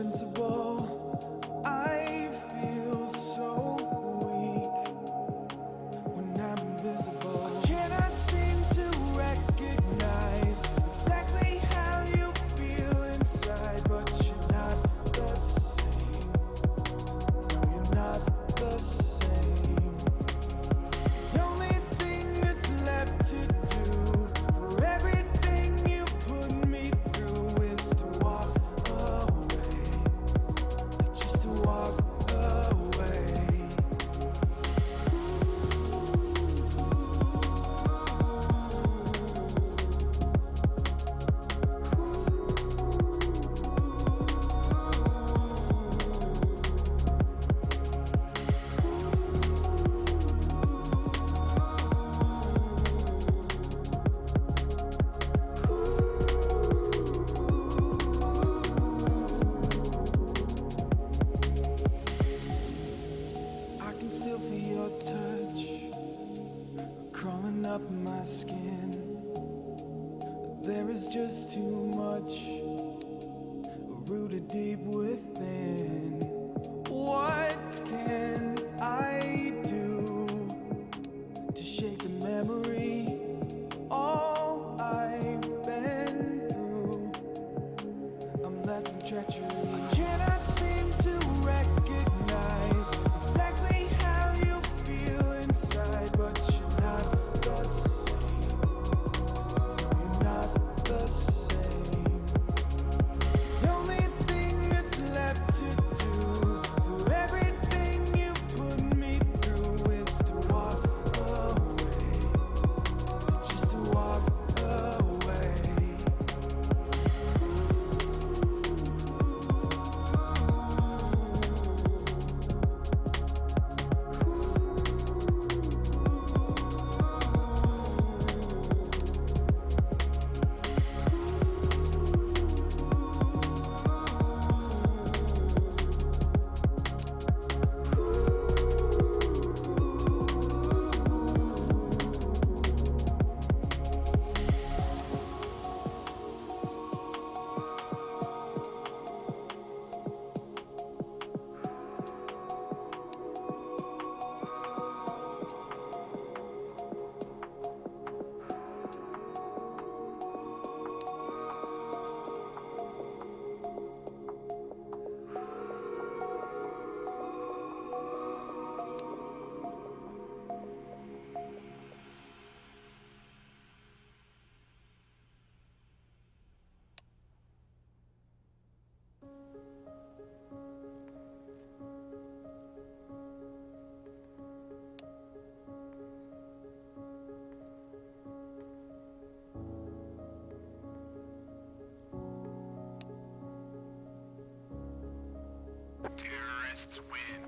invincible. I feel so weak when I'm invisible. I cannot seem to recognize exactly how you feel inside, but you're not the same. No, you're not the same. The only thing that's left to do for everything you put me through is to walk away, just to walk away. I can still feel your touch crawling up my skin. There is just too much rooted deep within. What can I do to shake the memory? All I've been through, I'm left in treachery. I cannot seem to recognize exactly how you feel inside, but you're not the same. No, you're not the same. The only thing that's left to do for everything you put me through is to walk away, just to walk away. Terrorists win.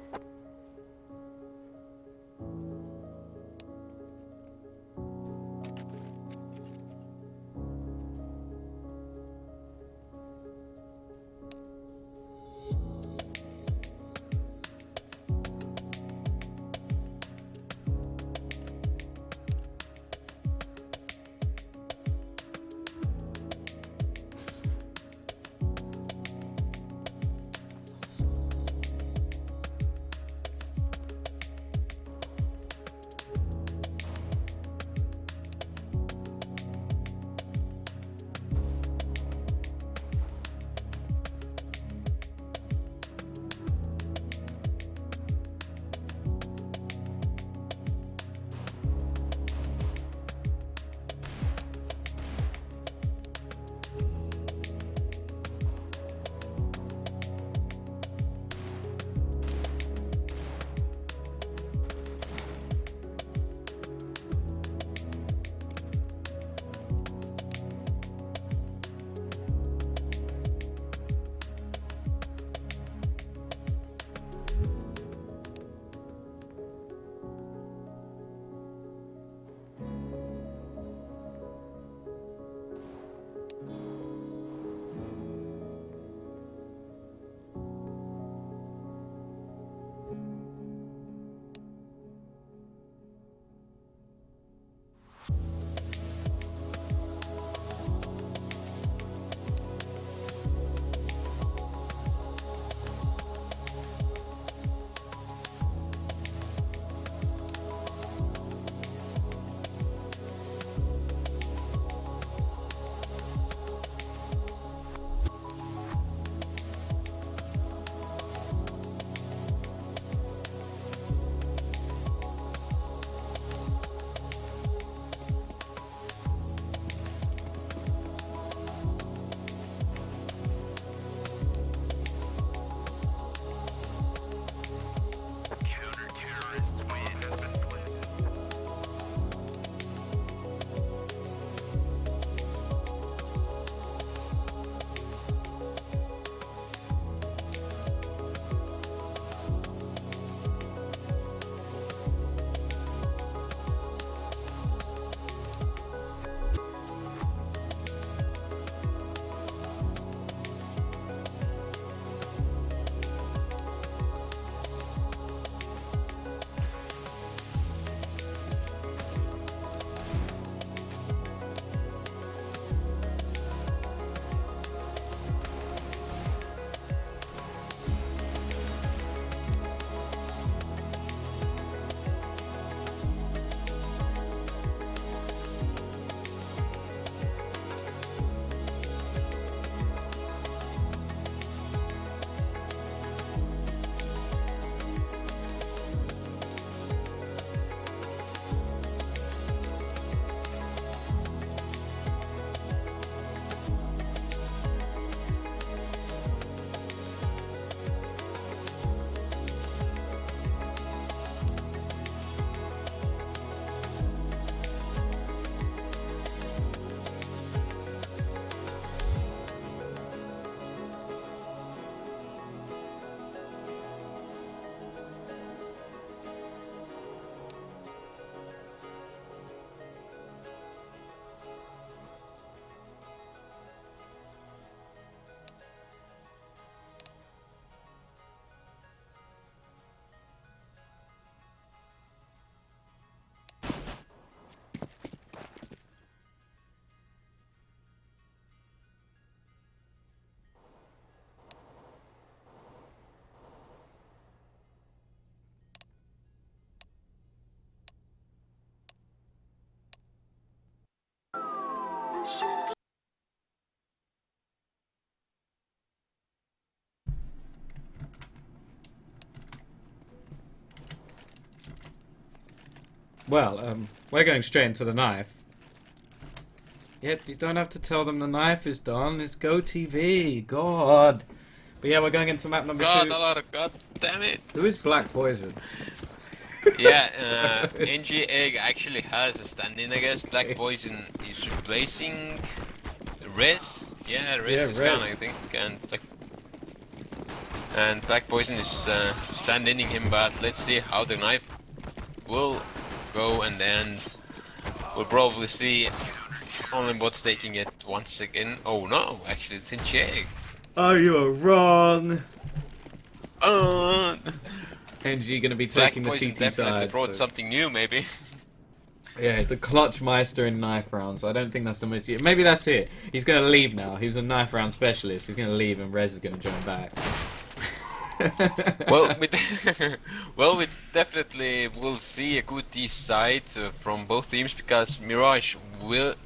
Well, we're going straight into the knife. Yep, you don't have to tell them the knife is done. It's Go TV. God. But yeah, we're going into map number 2. God damn it. Who is Black Poison? Yeah, NGEgg actually has a stand-in, I guess. Black Poison is replacing Rez. Yeah, Rez is gone, I think. And Black Poison is stand-inning him, but let's see how the knife will go, and then we'll probably see OnlineBots taking it once again. Oh no, actually it's NGEgg. Oh, you are wrong. NG gonna be taking Black the Poison CT definitely side. brought something new, maybe. Yeah, the clutch meister in knife rounds. I don't think that's the most. Maybe that's it. He's gonna leave now. He was a knife round specialist. He's gonna leave, and Rez is gonna join back. well, we definitely will see a good D side from both teams, because Mirage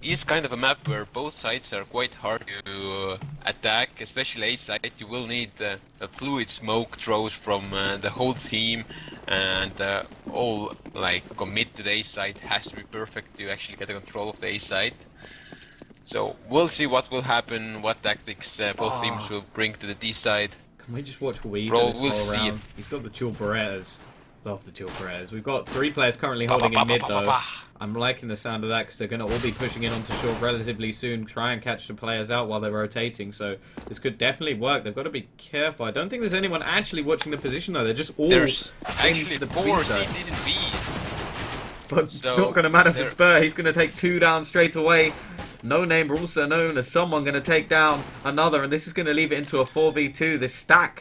is kind of a map where both sides are quite hard to attack, especially A side. You will need a fluid smoke throws from the whole team, and all commit to the A side has to be perfect to actually get a control of the A side. So we'll see what will happen, what tactics both teams will bring to the D side. Can we just watch Weed Bro, this we'll whole see round? He's got the dual Berettas. Love the dual Berettas. We've got 3 players currently holding in mid though. I'm liking the sound of that because they're going to all be pushing in onto short relatively soon, try and catch the players out while they're rotating. So this could definitely work. They've got to be careful. I don't think there's anyone actually watching the position though. They're just all There's actually the 4 B-side. CTs in B. But So, it's not going to matter for Spur. He's going to take 2 down straight away. No Name, also known as someone, going to take down another, and this is going to leave it into a 4v2. This stack,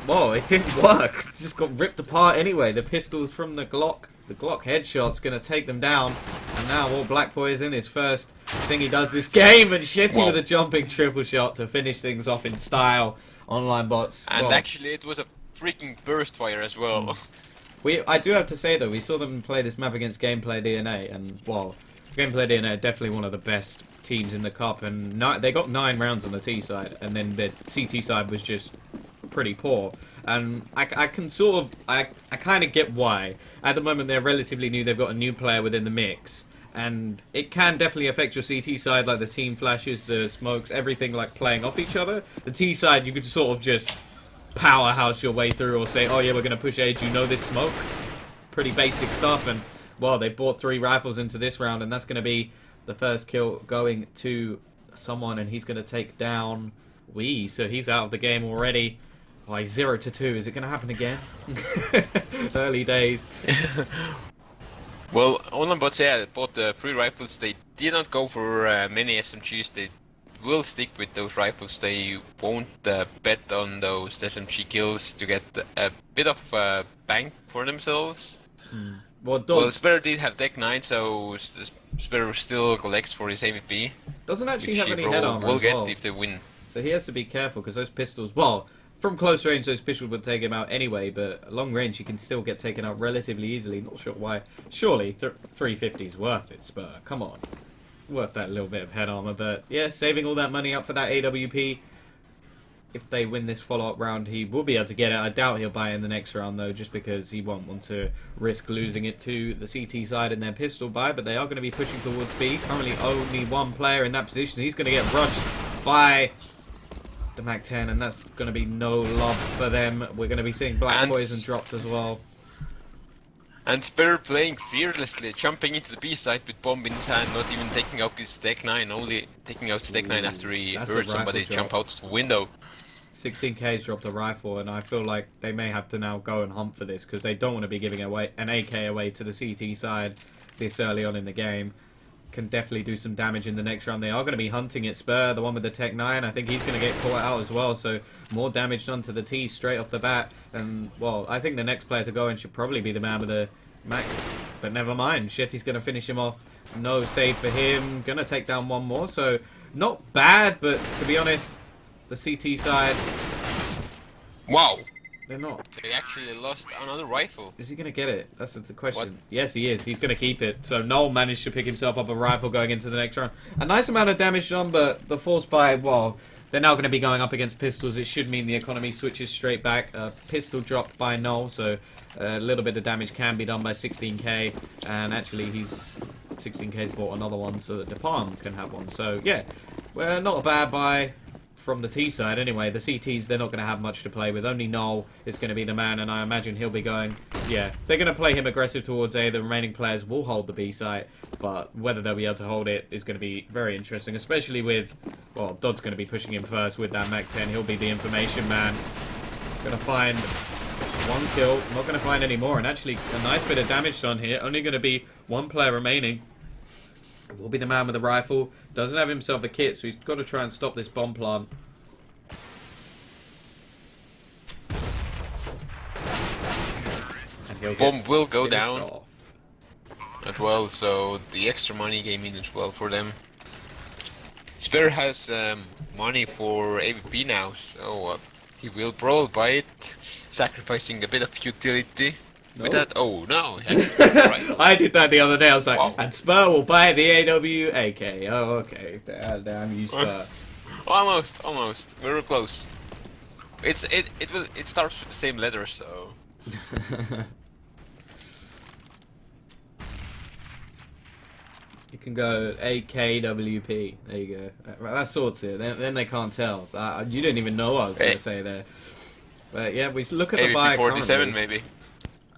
whoa, it didn't work. It just got ripped apart anyway. The pistols from the Glock headshot's going to take them down. And now all Black Poison, his first thing he does this game, and Shitty with a jumping triple shot to finish things off in style. OnlineBots. And actually it was a freaking burst fire as well. I do have to say though, we saw them play this map against Gameplay DNA, and well, Gameplay DNA are definitely one of the best teams in the cup, and they got 9 rounds on the T side, and then the CT side was just pretty poor. And I can sort of, I kind of get why. At the moment they're relatively new, they've got a new player within the mix, and it can definitely affect your CT side, like the team flashes, the smokes, everything like playing off each other. The T side you could sort of just powerhouse your way through, or say, oh yeah, we're going to push Age, you know this smoke. Pretty basic stuff, and well, they brought 3 rifles into this round, and that's going to be the first kill going to someone, and he's going to take down Wee, so he's out of the game already. Oh, he's 0-2. Is it going to happen again? Early days. Well, OnlineBots, yeah, bought 3 rifles. They did not go for many SMGs. They will stick with those rifles. They won't bet on those SMG kills to get a bit of bank for themselves. Well, Sparrow did have Deck 9, so Sparrow still collects for his AVP. Doesn't actually have any head armor will as get well. if they win. So he has to be careful, because those pistols, well, from close range those pistols would take him out anyway, but long range he can still get taken out relatively easily. Not sure why. Surely 350 is worth it, Spur. Come on. Worth that little bit of head armor, but yeah, saving all that money up for that AWP. If they win this follow-up round, he will be able to get it. I doubt he'll buy it in the next round, though, just because he won't want to risk losing it to the CT side in their pistol buy, but they are going to be pushing towards B. Currently only 1 player in that position. He's going to get rushed by the MAC-10, and that's going to be no love for them. We're going to be seeing Black Poison dropped as well. And Sparrow playing fearlessly, jumping into the B side with bomb in his hand, not even taking out his Deck 9, only taking out his Deck 9 after he heard somebody jump out the window. 16K's dropped a rifle, and I feel like they may have to now go and hunt for this, because they don't want to be giving away an AK away to the CT side this early on in the game. Can definitely do some damage in the next round. They are going to be hunting at Spur, the one with the Tech 9. I think he's going to get caught out as well, so more damage done to the T straight off the bat. And, well, I think the next player to go in should probably be the man with the Mac, but never mind. Shetty's going to finish him off. No save for him. Going to take down 1 more, so not bad, but to be honest, the CT side... Wow! They're not. They actually lost another rifle. Is he going to get it? That's the question. What? Yes, he is. He's going to keep it. So Noel managed to pick himself up a rifle going into the next round. A nice amount of damage done, but the force by, well, they're now going to be going up against pistols. It should mean the economy switches straight back. Pistol dropped by Null, so a little bit of damage can be done by 16k. And actually, he's 16k's bought another one so that the Palm can have one. So yeah, well, not a bad buy from the T side anyway. The CTs, they're not going to have much to play with. Only Null is going to be the man, and I imagine he'll be going... Yeah, they're going to play him aggressive towards A. The remaining players will hold the B site, but whether they'll be able to hold it is going to be very interesting, especially with... Well, Dodd's going to be pushing him first with that Mac 10. He'll be the information man. Going to find one kill. Not going to find any more, and actually a nice bit of damage done here. Only going to be one player remaining. Will be the man with the rifle. Doesn't have himself a kit, so he's got to try and stop this bomb plant. Bomb will go down as well, so the extra money came in as well for them. Spare has money for AVP now, so he will probably buy it, sacrificing a bit of utility. With that, oh no, right. I did that the other day. I was like, wow. And Spur will buy the AW AK. Oh, okay. Damn you, Spur. Almost. We were close. It starts with the same letter, so. You can go AKWP. There you go. That sorts it. Then they can't tell. You didn't even know what I was going to say there. But yeah, we look at the buy. 47 maybe.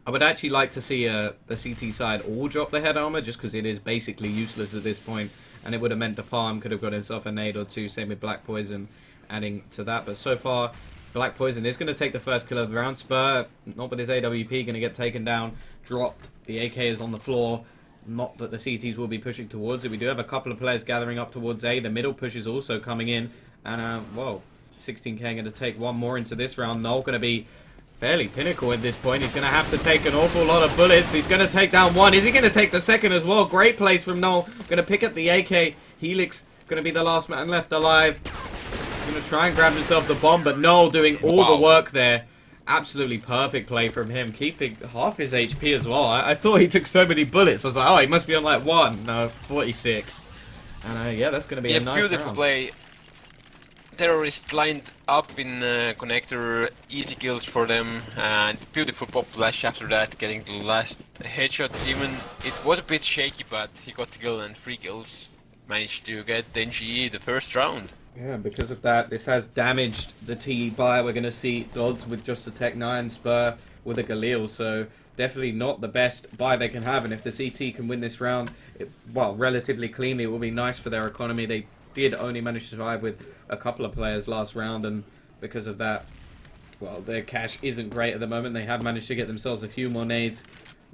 I would actually like to see the CT side all drop the head armor, just because it is basically useless at this point, and it would have meant the Palm could have got himself a nade or two. Same with Black Poison, adding to that. But so far, Black Poison is going to take the first kill of the round. Spur, not with his AWP, going to get taken down, dropped. The AK is on the floor. Not that the CTs will be pushing towards it. We do have a couple of players gathering up towards A. The middle push is also coming in, and well, 16k going to take one more into this round. Null going to be fairly pinnacle at this point. He's going to have to take an awful lot of bullets. He's going to take down one. Is he going to take the second as well? Great place from Null. Going to pick up the AK. Helix going to be the last man left alive. Going to try and grab himself the bomb, but Null doing all the work there. Absolutely perfect play from him. Keeping half his HP as well. I thought he took so many bullets. I was like, oh, he must be on like 1. No, 46. And yeah, that's going to be a nice beautiful round. Play. Terrorists lined up in connector, easy kills for them, and beautiful pop flash after that, getting the last headshot. Even it was a bit shaky, but he got the kill and 3 kills. Managed to get the NGE the first round. Yeah, because of that, this has damaged the T buy. We're going to see Dodds with just a Tech 9, Spur with a Galil, so definitely not the best buy they can have. And if the CT can win this round, well, relatively cleanly, it will be nice for their economy. They did only manage to survive with a couple of players last round, and because of that, well, their cash isn't great at the moment. They have managed to get themselves a few more nades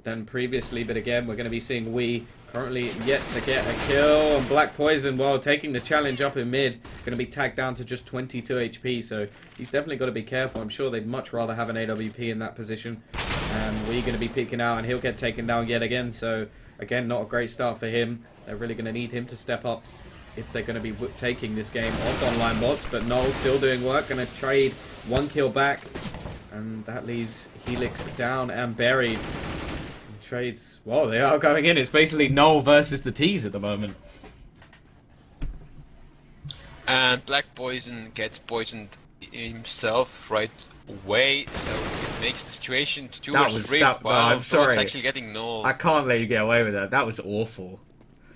than previously, but again, we're going to be seeing Wee currently yet to get a kill, and Black Poison, well, taking the challenge up in mid, going to be tagged down to just 22 HP, so he's definitely got to be careful. I'm sure they'd much rather have an AWP in that position, and Wee going to be peeking out, and he'll get taken down yet again, so again, not a great start for him. They're really going to need him to step up if they're going to be taking this game off OnlineBots, but Noel still doing work, going to trade 1 kill back, and that leaves Helix down and buried. And trades, well, they are going in. It's basically Noel versus the T's at the moment. And Black Poison gets poisoned himself right away, so it makes the situation 2 versus 3. Wow, I'm sorry. It's actually getting Noel. I can't let you get away with that. That was awful.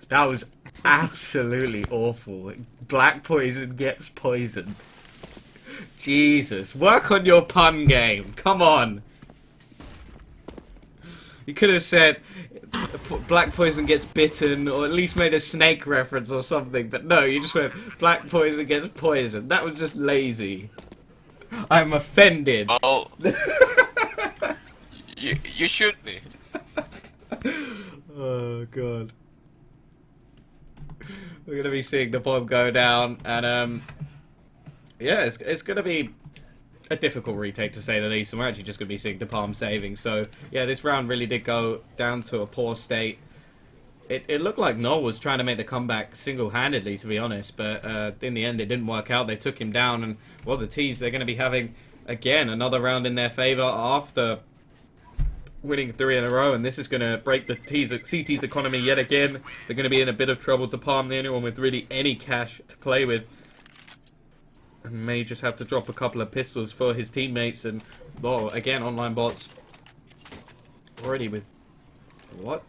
That was absolutely awful. Black Poison gets poisoned. Jesus. Work on your pun game. Come on. You could have said Black Poison gets bitten, or at least made a snake reference or something. But no, you just went Black Poison gets poisoned. That was just lazy. I'm offended. Oh. you should be. Oh, God. We're going to be seeing the bomb go down, and yeah, it's going to be a difficult retake to say the least, and we're actually just going to be seeing the Palm saving. So yeah, this round really did go down to a poor state. It looked like Noel was trying to make the comeback single-handedly, to be honest, but in the end it didn't work out. They took him down, and well, the T's, they're going to be having again another round in their favor after winning 3 in a row, and this is going to break the CT's economy yet again. They're going to be in a bit of trouble. To Palm, the only one with really any cash to play with. and may just have to drop a couple of pistols for his teammates. And, well, again, OnlineBots already with... What?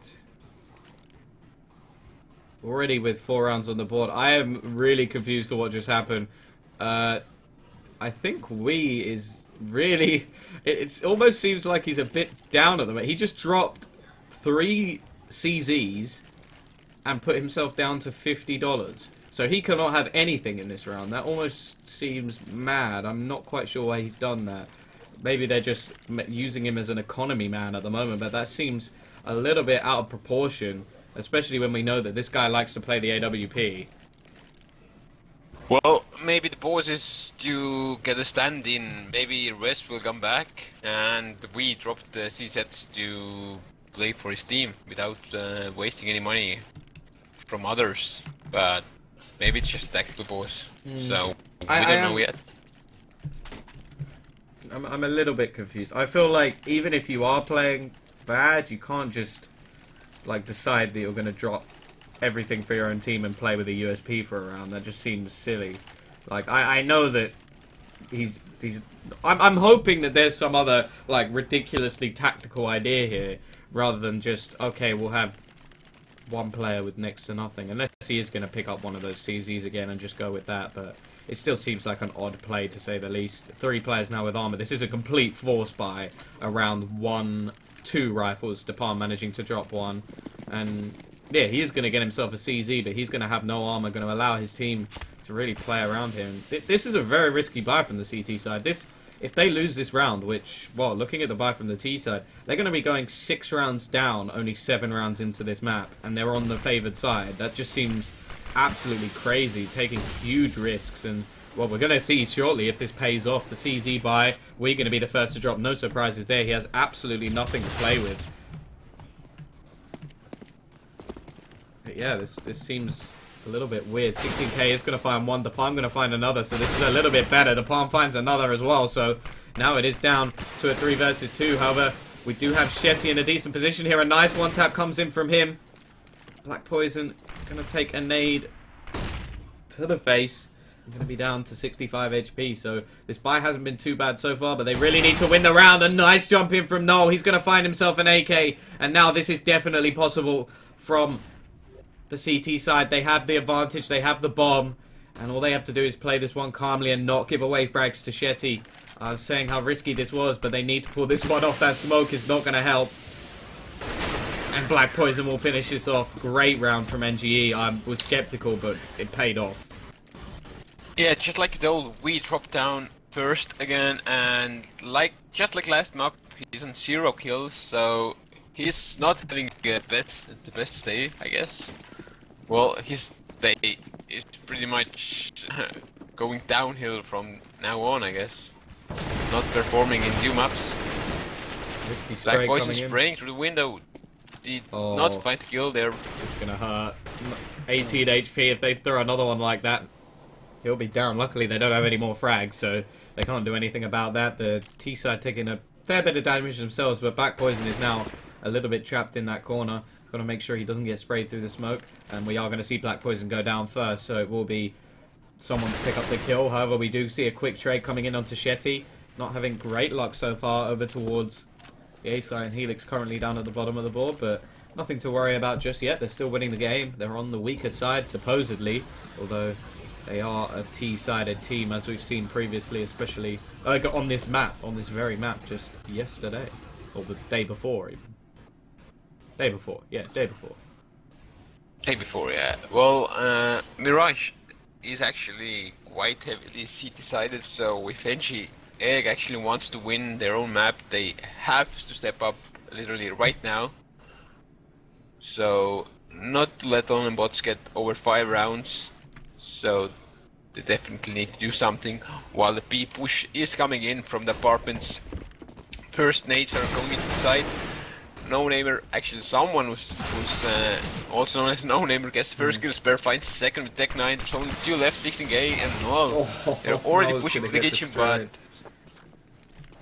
Already with 4 rounds on the board. I am really confused to what just happened. I think Wee is really... It almost seems like he's a bit down at the moment. He just dropped 3 CZs and put himself down to $50. So he cannot have anything in this round. That almost seems mad. I'm not quite sure why he's done that. Maybe they're just using him as an economy man at the moment, but that seems a little bit out of proportion, especially when we know that this guy likes to play the AWP. Well, maybe the bosses do get a stand-in. Maybe Rest will come back, and we drop the CZs to play for his team without wasting any money from others. But maybe it's just a tactical boss, so we don't know yet. I'm a little bit confused. I feel like even if you are playing bad, you can't just like decide that you're going to drop everything for your own team and play with a USP for a round. That just seems silly. Like I know that I'm hoping that there's some other like ridiculously tactical idea here, rather than just okay, we'll have one player with next to nothing, unless he is going to pick up one of those CZs again and just go with that. But it still seems like an odd play, to say the least. 3 players now with armor. This is a complete force buy around 1-2 rifles. DePalm managing to drop one, and yeah, he is going to get himself a CZ, but he's going to have no armor, going to allow his team to really play around him. This is a very risky buy from the CT side. If they lose this round, which, well, looking at the buy from the T side, they're going to be going 6 rounds down, only 7 rounds into this map, and they're on the favoured side. That just seems absolutely crazy, taking huge risks, and, well, we're going to see shortly if this pays off. The CZ buy, we're going to be the first to drop. No surprises there. He has absolutely nothing to play with. But yeah, this seems a little bit weird. 16k is going to find one. DePalm going to find another, so this is a little bit better. DePalm finds another as well, so now it is down to a 3 versus 2. However, we do have Shetty in a decent position here. A nice one-tap comes in from him. Black Poison going to take a nade to the face. Going to be down to 65 HP, so this buy hasn't been too bad so far, but they really need to win the round. A nice jump in from Noel. He's going to find himself an AK, and now this is definitely possible from the CT side. They have the advantage, they have the bomb, and all they have to do is play this one calmly and not give away frags to Shetty. I was saying how risky this was, but they need to pull this one off. That smoke is not going to help. And Black Poison will finish this off. Great round from NGE. I was skeptical, but it paid off. Yeah, just like though, we dropped down first again, and just like last map, he's on 0 kills, so he's not having the best day, I guess. Well, his day is pretty much going downhill from now on, I guess. Not performing in new maps. Risky spray. Black Poison spraying through the window. Did not find the kill there. It's gonna hurt. 18 HP. If they throw another one like that, he'll be down. Luckily, they don't have any more frags, so they can't do anything about that. The T side taking a fair bit of damage themselves, but Black Poison is now a little bit trapped in that corner. Got to make sure he doesn't get sprayed through the smoke, and we are going to see Black Poison go down first, so it will be someone to pick up the kill. However, we do see a quick trade coming in onto Shetty. Not having great luck so far over towards the A side, and Helix currently down at the bottom of the board, but nothing to worry about just yet. They're still winning the game. They're on the weaker side, supposedly, although they are a T-sided team, as we've seen previously, especially on this map, on this very map, just yesterday, or the day before even. Day before, yeah, day before. Day before, yeah. Well, Mirage is actually quite heavily C-decided, so if NGEgg actually wants to win their own map, they have to step up literally right now. So, not to let OnlineBots get over 5 rounds. So, they definitely need to do something, while the B push is coming in from the apartments. First nades are going into the side. No-namer, actually someone who's also known as No-namer, gets the first kill, Spare finds the second with Tech 9, there's only 2 left, 16k, and well, they're already pushing to the kitchen, but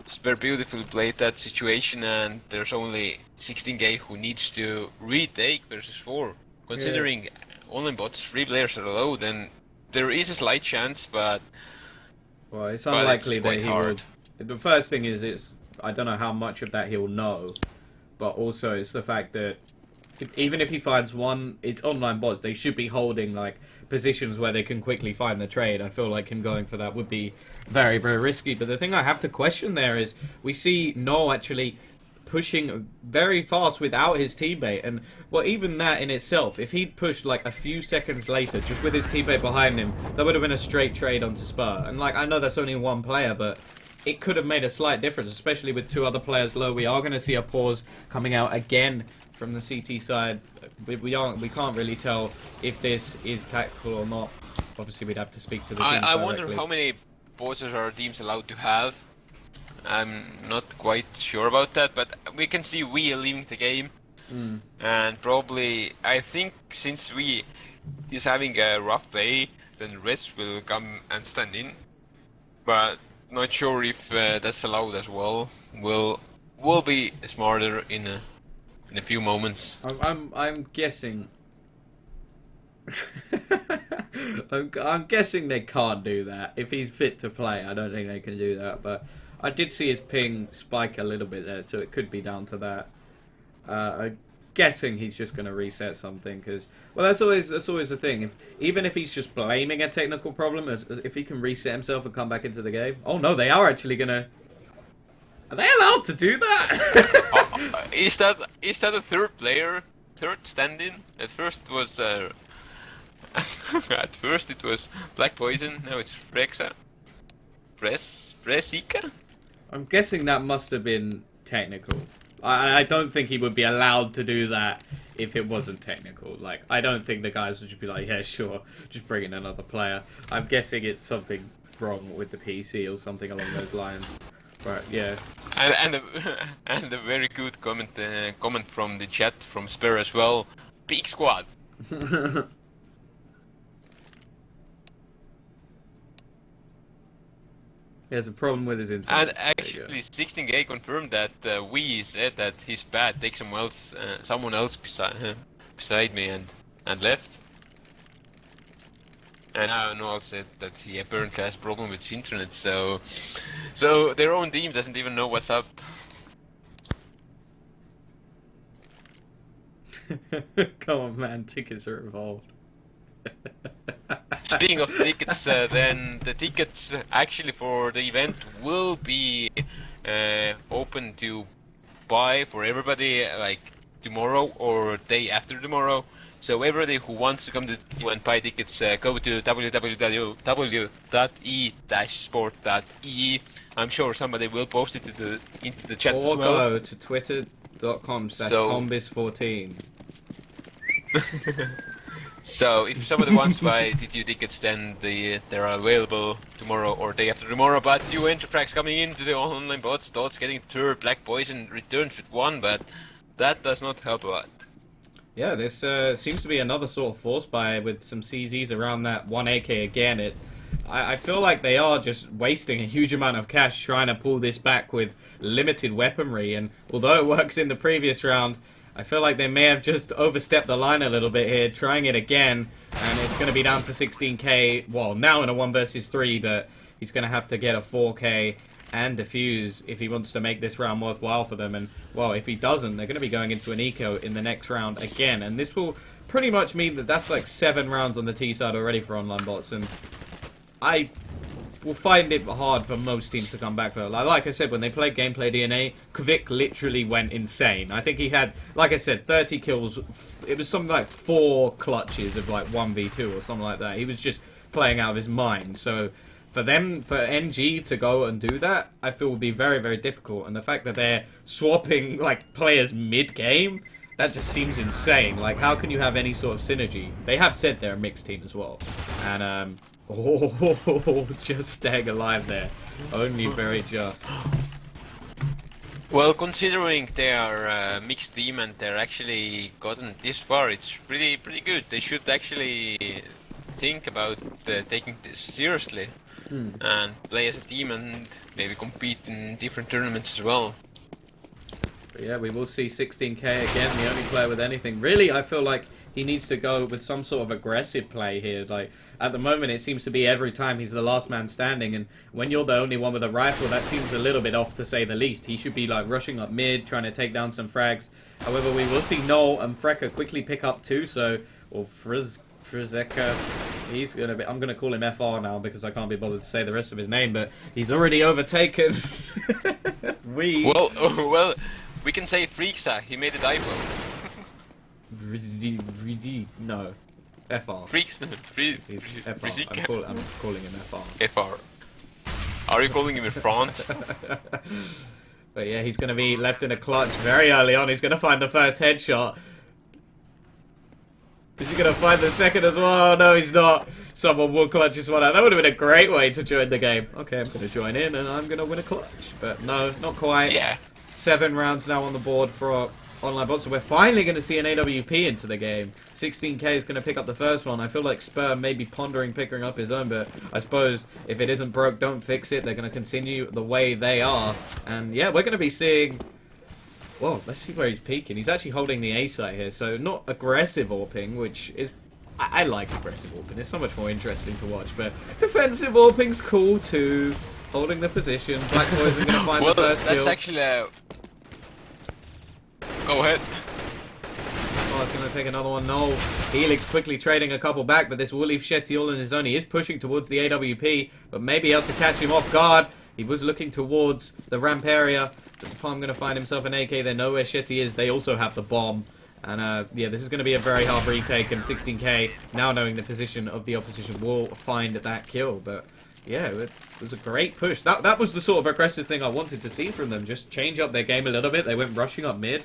Spare beautifully played that situation, and there's only 16k who needs to retake versus 4. Considering OnlineBots, 3 players are low, then there is a slight chance, but Well, it's unlikely that he will. The first thing is, I don't know how much of that he'll know, but also it's the fact that even if he finds one, it's online bots. They should be holding like positions where they can quickly find the trade. I feel like him going for that would be very, very risky. But the thing I have to question there is we see No actually pushing very fast without his teammate, and well, even that in itself, if he'd pushed like a few seconds later just with his teammate behind him, that would have been a straight trade onto Spur. And like, I know that's only one player, but it could have made a slight difference, especially with 2 other players low. We are going to see a pause coming out again from the CT side. We can't really tell if this is tactical or not. Obviously, we'd have to speak to the team. I wonder how many pauses are teams allowed to have. I'm not quite sure about that, but we can see we leaving the game. And probably, I think, since we is having a rough day, then rest will come and stand in. But not sure if that's allowed as well. We'll be smarter in a few moments. I'm guessing. I'm guessing they can't do that. If he's fit to play, I don't think they can do that. But I did see his ping spike a little bit there, so it could be down to that. I'm guessing he's just going to reset something, because well, that's always the thing. Even if he's just blaming a technical problem, as if he can reset himself and come back into the game. Oh no, they are actually going to. Are they allowed to do that? Is that a third player, third stand-in? At first it was it was Black Poison. Now it's Rexa. Presika. I'm guessing that must have been technical. I don't think he would be allowed to do that if it wasn't technical. Like, I don't think the guys would just be like, yeah, sure, just bring in another player. I'm guessing it's something wrong with the PC or something along those lines. But yeah. And a very good comment from the chat from Spur as well. Big squad. He has a problem with his internet. And actually, 16K confirmed that we said that he's bad. Take someone else beside me, and left. And now Noel said that he apparently has a problem with his internet. So their own team doesn't even know what's up. Come on, man! Tickets are involved. Speaking of tickets, then the tickets actually for the event will be open to buy for everybody, like tomorrow or day after tomorrow. So everybody who wants to come to and buy tickets, go to www.e-sport.ee. I'm sure somebody will post it into the chat or as well. Go to twitter.com/tombis14. So if somebody wants to buy TTU tickets, then they are available tomorrow or day after tomorrow. But two Enterfrags coming into the online bots, Dots getting third, Black Poison returns with 1, but that does not help a lot. Yeah, this seems to be another sort of force buy with some CZs around that 1 AK again. I feel like they are just wasting a huge amount of cash trying to pull this back with limited weaponry, and although it worked in the previous round, I feel like they may have just overstepped the line a little bit here, trying it again, and it's going to be down to 16k, well, now in a 1 versus 3, but he's going to have to get a 4k and defuse if he wants to make this round worthwhile for them, and, well, if he doesn't, they're going to be going into an eco in the next round again, and this will pretty much mean that that's like 7 rounds on the T side already for OnlineBots, and I will find it hard for most teams to come back for it. Like I said, when they played Gameplay DNA, Kvik literally went insane. I think he had, like I said, 30 kills. It was something like 4 clutches of like 1v2 or something like that. He was just playing out of his mind. So for NG to go and do that, I feel would be very, very difficult. And the fact that they're swapping like players mid-game, that just seems insane. Like, how can you have any sort of synergy? They have said they're a mixed team as well. And, oh, just staying alive there. Only very just. Well, considering they are a mixed team and they're actually gotten this far, it's pretty good. They should actually think about taking this seriously and play as a team and maybe compete in different tournaments as well. But yeah, we will see 16k again, the only player with anything. Really, I feel like he needs to go with some sort of aggressive play here. Like, at the moment, it seems to be every time he's the last man standing, and when you're the only one with a rifle, that seems a little bit off, to say the least. He should be, like, rushing up mid, trying to take down some frags. However, we will see Noel and Freka quickly pick up too, so... Or Frizeka, he's gonna be... I'm gonna call him FR now because I can't be bothered to say the rest of his name, but he's already overtaken. Well, we can say Freaksa. He made a typo. No. FR. Freaks. FR. I'm calling him FR. FR. Are you calling him in France? But yeah, he's gonna be left in a clutch very early on. He's gonna find the first headshot. Is he going to find the second as well? No, he's not. Someone will clutch this one out. That would have been a great way to join the game. Okay, I'm going to join in and I'm going to win a clutch. But no, not quite. Yeah. 7 rounds now on the board for OnlineBots. So we're finally going to see an AWP into the game. 16k is going to pick up the first one. I feel like Spur may be pondering picking up his own, but I suppose if it isn't broke, don't fix it. They're going to continue the way they are. And yeah, we're going to be seeing... Well, let's see where he's peeking. He's actually holding the A site here, so not aggressive AWPing, which is... I like aggressive AWPing. It's so much more interesting to watch, but defensive AWPing's cool too. Holding the position. Black Boys are going to find the first kill. That's actually... Go ahead. Oh, it's going to take another one. No. Helix quickly trading a couple back, but this will leave Shetty all on his own. He is pushing towards the AWP, but maybe able to catch him off guard. He was looking towards the ramp area. Palm going to find himself an AK. They know where Shetty is. They also have the bomb. And yeah, this is going to be a very hard retake. And 16k, now knowing the position of the opposition, will find that kill. But yeah, it was a great push. That was the sort of aggressive thing I wanted to see from them. Just change up their game a little bit. They went rushing up mid.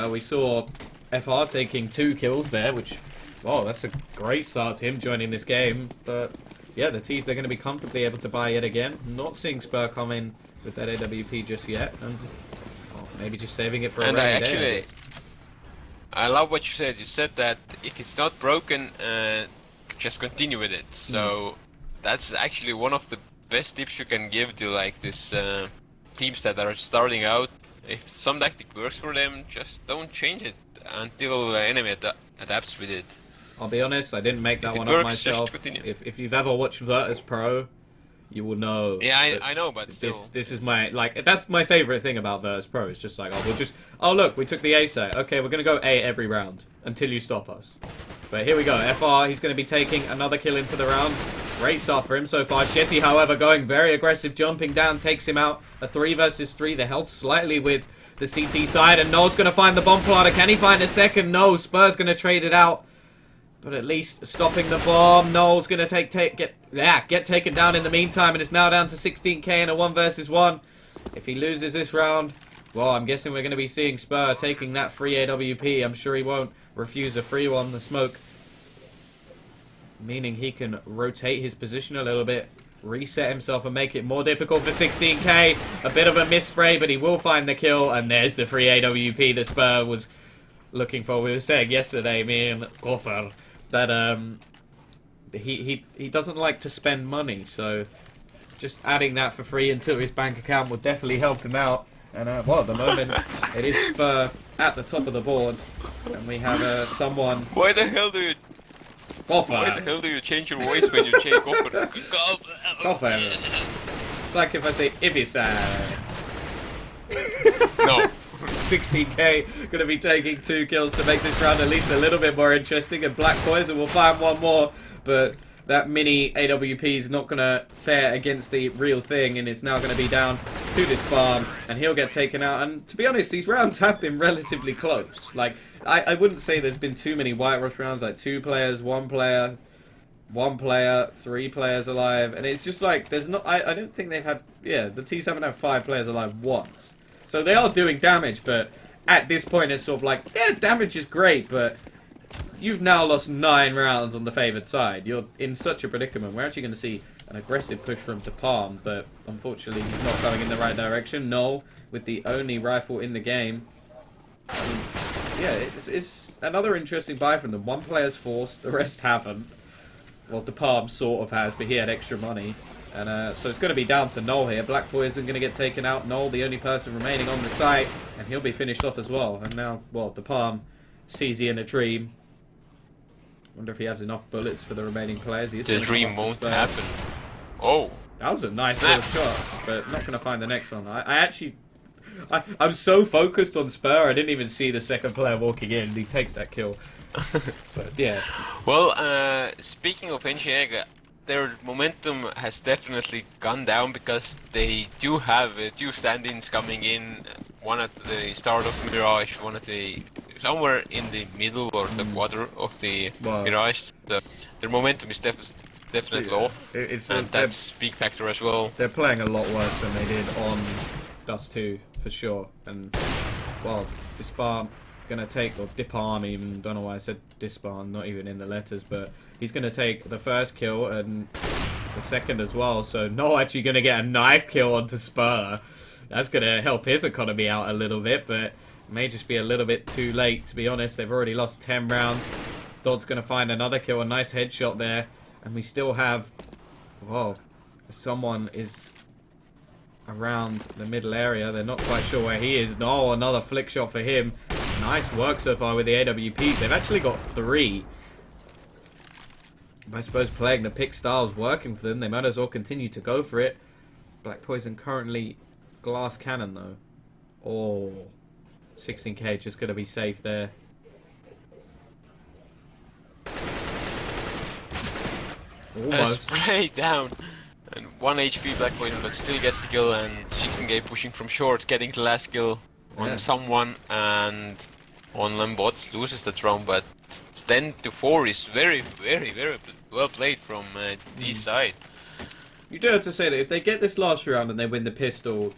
We saw FR taking 2 kills there, which, oh, that's a great start to him joining this game. But yeah, the T's, they're going to be comfortably able to buy yet again. Not seeing Spur come in with that AWP just yet, and maybe just saving it for a rainy day. I love what you said. You said that if it's not broken, just continue with it. So that's actually one of the best tips you can give to like this teams that are starting out. If some tactic works for them, just don't change it until the enemy adapts with it. I'll be honest, I didn't make that one up myself. If you've ever watched Virtus Pro, you will know. Yeah, I know, but still. This is my, like, that's my favorite thing about Virtus Pro. It's just like, oh look, we took the A site. Okay, we're gonna go A every round until you stop us. But here we go. FR, he's gonna be taking another kill into the round. Great start for him so far. Shetty, however, going very aggressive, jumping down, takes him out. A 3 versus 3. They're held slightly with the CT side, and Noel's gonna find the bomb planter. Can he find a second? No. Spur's gonna trade it out. But at least stopping the bomb. Noel's going to get taken down in the meantime. And it's now down to 16k in a 1 versus 1. If he loses this round, well, I'm guessing we're going to be seeing Spur taking that free AWP. I'm sure he won't refuse a free one. The smoke, meaning he can rotate his position a little bit, reset himself and make it more difficult for 16k. A bit of a misspray, but he will find the kill. And there's the free AWP that Spur was looking for. We were saying yesterday, me and Goffer, that he doesn't like to spend money, so just adding that for free into his bank account would definitely help him out. And well, at the moment it is Spur at the top of the board, and we have someone. Why the hell do you? Goffer. Why the hell do you change your voice when you change Goffer? Goffer. It's like if I say Ibiza. No. 16k, going to be taking 2 kills to make this round at least a little bit more interesting, and Black Poison will find one more, but that mini AWP is not going to fare against the real thing, and it's now going to be down to this farm, and he'll get taken out. And to be honest, these rounds have been relatively close. Like, I wouldn't say there's been too many White Rush rounds, like 2 players, 1 player, 1 player, 3 players alive, and it's just like, there's not, I don't think they've had, yeah, the T's haven't had 5 players alive once. So they are doing damage, but at this point it's sort of like, yeah, damage is great, but you've now lost 9 rounds on the favoured side. You're in such a predicament. We're actually going to see an aggressive push from to Palm, but unfortunately he's not going in the right direction. Noel, with the only rifle in the game. I mean, yeah, it's another interesting buy from them. 1 player's forced, the rest haven't. Well, the Palm sort of has, but he had extra money. And so it's going to be down to Noel here. Black Boy isn't going to get taken out. Noel, the only person remaining on the site, and he'll be finished off as well. And now, well, the Palm sees he in a dream. Wonder if he has enough bullets for the remaining players. The dream won't happen. Oh! That was a nice little shot, but not going to find the next one. I'm so focused on Spur, I didn't even see the second player walking in. He takes that kill. But yeah. Well, speaking of NGEgg, their momentum has definitely gone down because they do have two stand-ins coming in. One at the start of Mirage, one at the somewhere in the middle or the quarter of the Mirage. So their momentum is definitely off, and that's a big factor as well. They're playing a lot worse than they did on Dust 2 for sure. And well, Dispar gonna take, or Diparm even, don't know why I said Dispar, not even in the letters, but he's gonna take the first kill and the second as well. So not actually gonna get a knife kill onto Spur. That's gonna help his economy out a little bit, but may just be a little bit too late, to be honest. They've already lost 10 rounds. Dodd's gonna find another kill, a nice headshot there, and we still have, whoa, someone is around the middle area. They're not quite sure where he is. No, another flick shot for him. Nice work so far with the AWPs. They've actually got 3. I suppose playing the pick style's working for them. They might as well continue to go for it. Black Poison currently glass cannon though. Oh, 16k just going to be safe there. Almost. Spray down. And 1 HP Black Poison, but still gets the kill, and 16k pushing from short, getting the last kill on someone, and OnlineBots loses that round, but 10-4 is very well played from D side. You do have to say that if they get this last round and they win the pistol,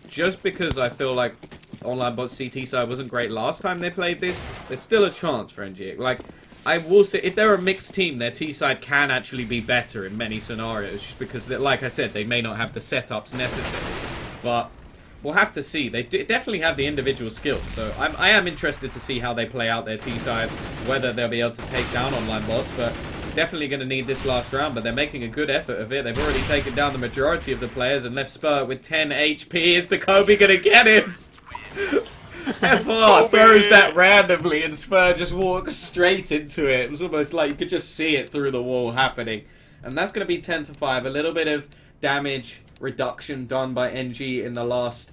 just because I feel like OnlineBots CT side wasn't great last time they played this, there's still a chance for NGEgg. Like, I will say, if they're a mixed team, their T side can actually be better in many scenarios, just because, like I said, they may not have the setups necessary. But we'll have to see. They definitely have the individual skills, so I am interested to see how they play out their T side, whether they'll be able to take down OnlineBots, but definitely going to need this last round. But they're making a good effort of it. They've already taken down the majority of the players and left Spur with 10 HP. Is the Kobe going to get him? FR throws that randomly and Spur just walks straight into it. It was almost like you could just see it through the wall happening. And that's going to be 10-5. A little bit of damage reduction done by NG in the last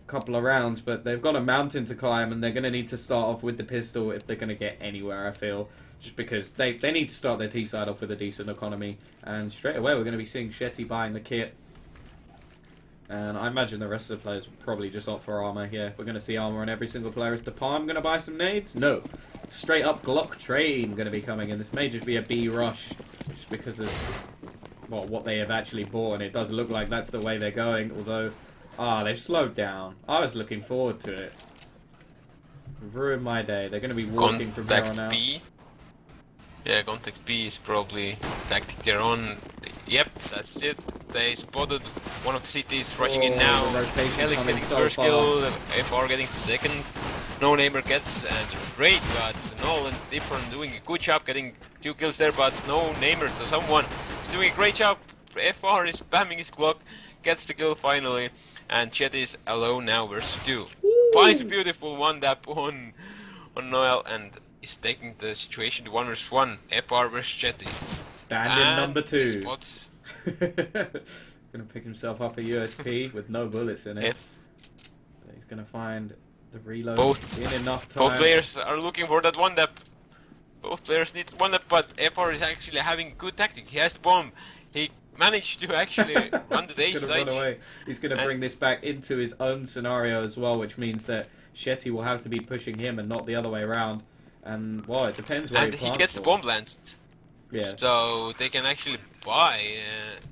couple of rounds, but they've got a mountain to climb and they're going to need to start off with the pistol if they're going to get anywhere, I feel. Just because they need to start their T-side off with a decent economy. And straight away we're going to be seeing Shetty buying the kit. And I imagine the rest of the players will probably just opt for armor. Yeah, we're going to see armor on every single player. Is Diparm going to buy some nades? No. Straight up Glock train going to be coming in. This may just be a B rush, just because of what they have actually bought. And it does look like that's the way they're going. Although, they've slowed down. I was looking forward to it. Ruined my day. They're going to be walking from here on out. B. Yeah, contact B is probably tactic they're on. Yep, that's it. They spotted one of the CTs rushing in now. Helix getting first kill, FR getting second. No neighbor gets, and great, but Null and Different doing a good job getting 2 kills there, but no neighbor, so someone is doing a great job. FR is spamming his Glock, gets the kill finally, and Chet is alone now versus 2. Finds a beautiful 1-tap on Noel, and is taking the situation to 1 versus 1. FR versus Chetty. Stand-in number 2. Spots. Gonna pick himself up a USP with no bullets in it. But he's gonna find the reload in enough time. Both players are looking for that 1-tap. Both players need 1-tap, but FR is actually having good tactic. He has the bomb. He managed to actually run to the A side. Run away. He's gonna bring this back into his own scenario as well, which means that Shetty will have to be pushing him and not the other way around. And well, it depends where he gets the bomb launched. Yeah. So they can actually buy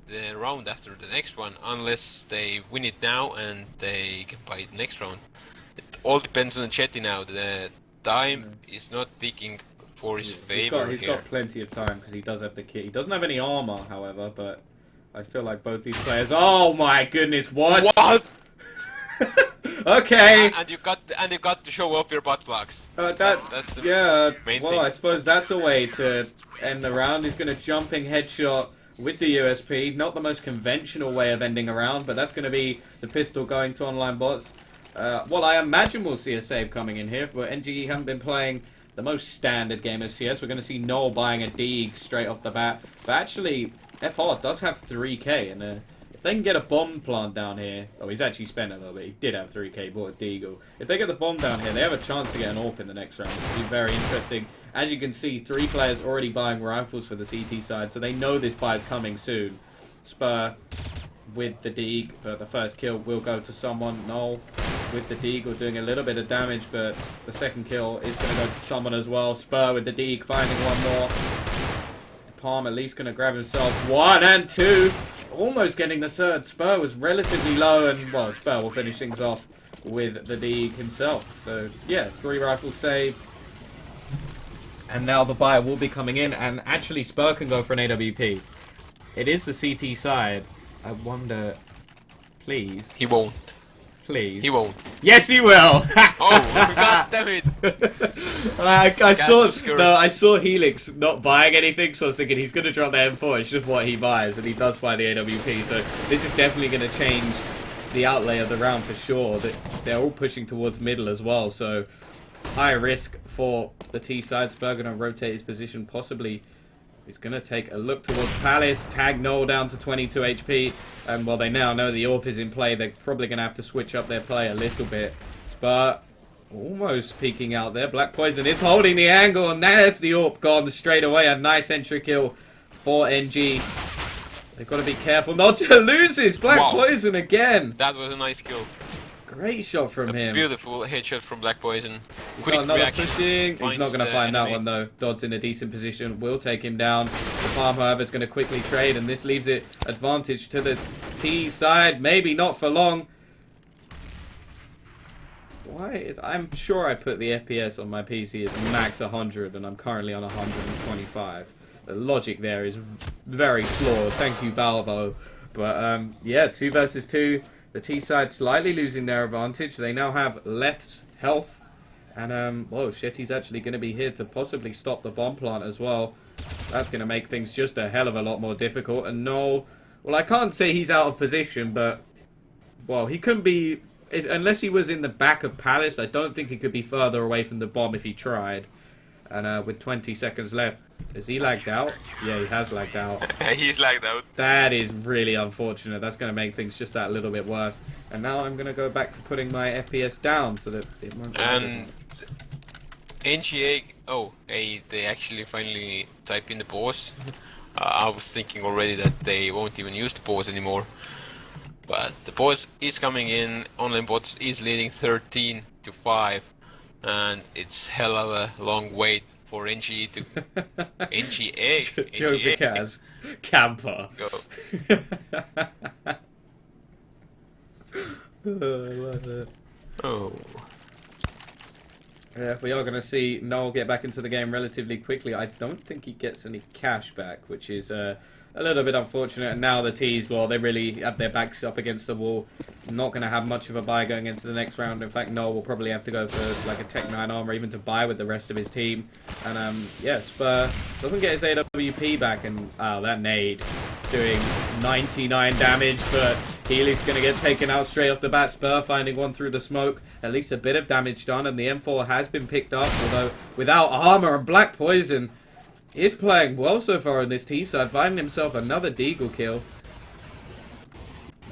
the round after the next one, unless they win it now and they can buy it next round. It all depends on Chetty now. The time is not ticking for his favor. He's got plenty of time because he does have the kit. He doesn't have any armor, however, but I feel like both these players. Oh my goodness! What? What? Okay. And you got to show off your butt plugs. That's the main thing. I suppose that's a way to end the round. He's going to jumping headshot with the USP. Not the most conventional way of ending a round, but that's going to be the pistol going to OnlineBots. Well, I imagine we'll see a save coming in here, but NGE haven't been playing the most standard game of CS. We're going to see Noel buying a Deeg straight off the bat. But actually, FR does have 3k, and if they can get a bomb plant down here... Oh, he's actually spent a little bit. He did have 3k, bought a Deagle. If they get the bomb down here, they have a chance to get an AWP in the next round. It's be very interesting. As you can see, 3 players already buying rifles for the CT side, so they know this buy is coming soon. Spur with the Deeg, but the first kill will go to someone. Noel with the Deagle doing a little bit of damage, but the second kill is going to go to someone as well. Spur with the Deeg finding one more. Palm at least going to grab himself 1 and 2. Almost getting the third. Spur was relatively low, and well, Spur will finish things off with the Deeg himself. So yeah, 3 rifles saved. And now the buy will be coming in, and actually Spur can go for an AWP. It is the CT side. I wonder, please. He won't. Please. He won't. Yes, he will. Oh, god damn it! I saw Helix not buying anything, so I was thinking he's going to drop the M4. It's just what he buys, and he does buy the AWP. So this is definitely going to change the outlay of the round for sure. They're all pushing towards middle as well, so high risk for the T side. Spur going to rotate his position, possibly. He's going to take a look towards Palace, tag Noel down to 22 HP, and while they now know the AWP is in play, they're probably going to have to switch up their play a little bit. Spur almost peeking out there. Black Poison is holding the angle, and there's the AWP gone straight away. A nice entry kill for NG. They've got to be careful not to lose this. Black Poison again. That was a nice kill. Great shot from him. Beautiful headshot from Black Poison. Quick another pushing. He's not going to find that one though. Dodd's in a decent position. Will take him down. The farm, however, is going to quickly trade, and this leaves it advantage to the T side. Maybe not for long. Why? I'm sure I put the FPS on my PC as max 100, and I'm currently on 125. The logic there is very flawed. Thank you, Valvo. But yeah, 2 versus 2. The T side slightly losing their advantage. They now have less health. And, whoa, Shetty's actually going to be here to possibly stop the bomb plant as well. That's going to make things just a hell of a lot more difficult. And Noel, well, I can't say he's out of position, but, well, he couldn't be, unless he was in the back of Palace, I don't think he could be further away from the bomb if he tried. And with 20 seconds left, is he lagged out? Yeah, he has lagged out. He's lagged out. That is really unfortunate. That's going to make things just that little bit worse. And now I'm going to go back to putting my FPS down so that it won't be... And NGEgg, oh, they actually finally type in the pause. I was thinking already that they won't even use the pause anymore. But the pause is coming in. OnlineBots is leading 13-5. And it's hell of a long wait for NGE to... NGEgg. Joe Picaz. Camper. Go. Oh, I love that. Oh. Yeah, we are going to see Noel get back into the game relatively quickly. I don't think he gets any cash back, which is a little bit unfortunate. And now the T's, well, they really have their backs up against the wall. Not going to have much of a buy going into the next round. In fact, Noel will probably have to go for like a Tech 9 armor, even to buy with the rest of his team. And yeah, Spur doesn't get his AWP back, and that nade doing 99 damage, but Healy's going to get taken out straight off the bat. Spur finding one through the smoke. At least a bit of damage done, and the M4 has been picked up, although without armor, and Black Poison is playing well so far in this T side, finding himself another Deagle kill.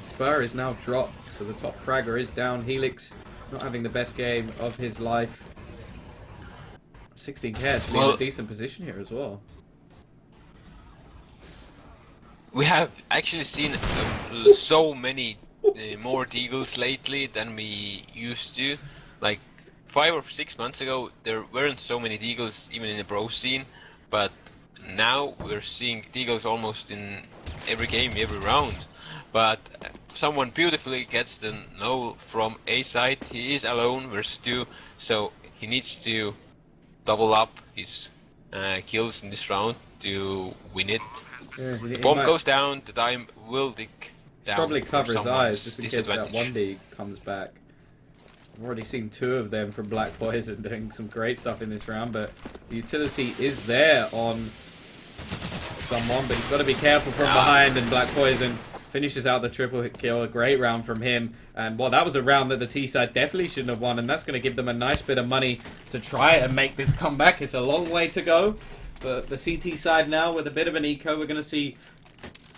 Spur is now dropped, so the top fragger is down. Helix not having the best game of his life. 16k actually in a decent position here as well. We have actually seen so many more Deagles lately than we used to. Like 5 or 6 months ago, there weren't so many Deagles even in the pro scene, but now we're seeing Deagles almost in every game, every round. But someone beautifully gets the Noel from A side. He is alone versus 2, so he needs to double up his kills in this round to win it. Yeah, the bomb goes down, the dime will dig down. Probably cover his eyes just in case that one D comes back. I've already seen 2 of them from Black Poison doing some great stuff in this round, but the utility is there on someone, but he's got to be careful from behind, and Black Poison finishes out the triple kill. A great round from him. And, well, that was a round that the T-side definitely shouldn't have won. And that's going to give them a nice bit of money to try and make this comeback. It's a long way to go. But the CT side now, with a bit of an eco, we're going to see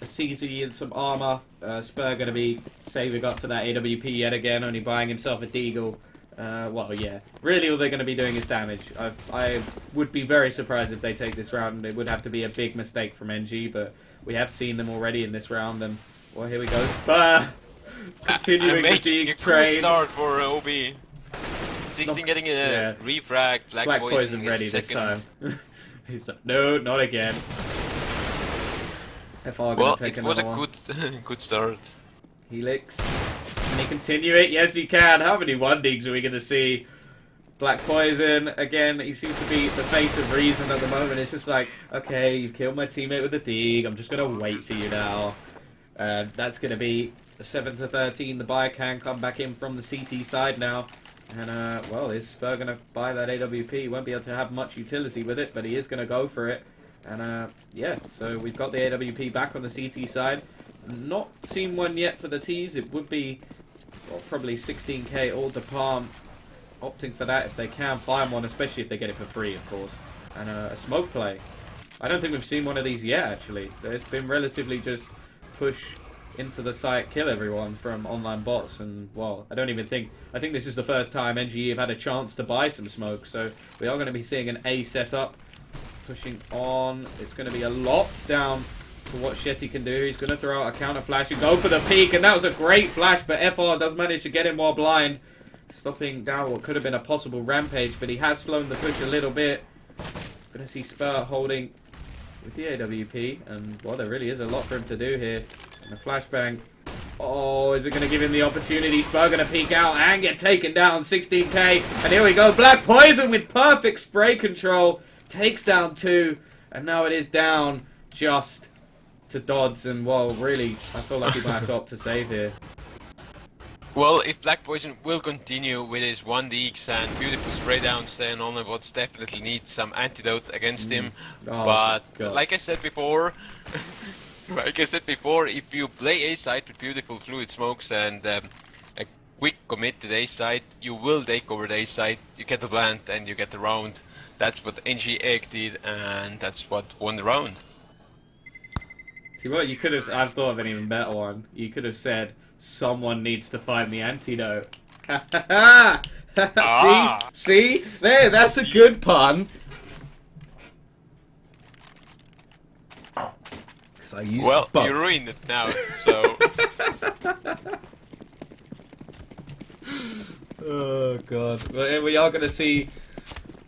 a CZ and some armor. Spur going to be saving up for that AWP yet again, only buying himself a deagle. Well, yeah. Really, all they're going to be doing is damage. I would be very surprised if they take this round. It would have to be a big mistake from NG, but we have seen them already in this round. And, well, here we go. Spur! Continuing the Deeg train. Good start for OB. 16 getting a refrag. Black Poison ready this time. He's like, no, not again. FR going to take another one. It was a good start. Helix. Can he continue it? Yes, he can. How many 1-digs are we going to see? Black Poison, again, he seems to be the face of reason at the moment. It's just like, okay, you've killed my teammate with a dig. I'm just going to wait for you now. That's going to be a 7-13. The buy can come back in from the CT side now. And, well, is Spur going to buy that AWP? He won't be able to have much utility with it, but he is going to go for it. And, yeah, so we've got the AWP back on the CT side. Not seen one yet for the T's. It would be, well, probably 16k all to palm. Opting for that if they can find one, especially if they get it for free, of course. And a smoke play. I don't think we've seen one of these yet, actually. There's been relatively just push into the site, kill everyone from OnlineBots, and, well, I think this is the first time NGE have had a chance to buy some smoke, so we are going to be seeing an A setup. Pushing on, it's going to be a lot down to what Shetty can do. He's going to throw out a counter flash and go for the peek, and that was a great flash, but FR does manage to get him while blind, stopping down what could have been a possible rampage, but he has slowed the push a little bit. Going to see Spur holding with the AWP, and, well, there really is a lot for him to do here. And a flashbang. Oh, is it going to give him the opportunity? Spur going to peek out and get taken down. 16k. And here we go. Black Poison with perfect spray control. Takes down 2. And now it is down just to Dodds. And, well, really, I feel like he might have to opt to save here. Well, if Black Poison will continue with his 1-digs and beautiful spray downs, then OnlineBots definitely need some antidote against him. Oh, but, gosh. like I said before... if you play A side with beautiful fluid smokes and a quick commit to the A side, you will take over the A side. You get the plant and you get the round. That's what NGEgg did, and that's what won the round. See what you could have? I've thought of an even better one. You could have said, "Someone needs to find the antidote." See, there. That's a good pun. Well, you ruined it now, so... Oh, God. Well, we are going to see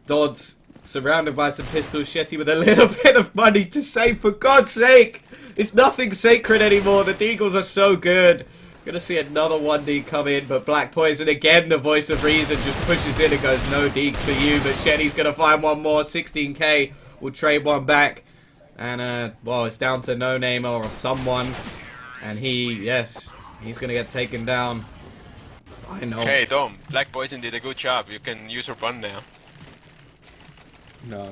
Dodds surrounded by some pistols, Shetty with a little bit of money to save, for God's sake! It's nothing sacred anymore, the Deagles are so good. Going to see another 1-dig come in, but Black Poison, again, the voice of reason, just pushes in and goes, no digs for you, but Shetty's going to find one more, 16k, we'll trade one back. And, well, it's down to No Name or someone. And he's going to get taken down. I know. Hey, Dom, Black Poison did a good job. You can use your pun now. No.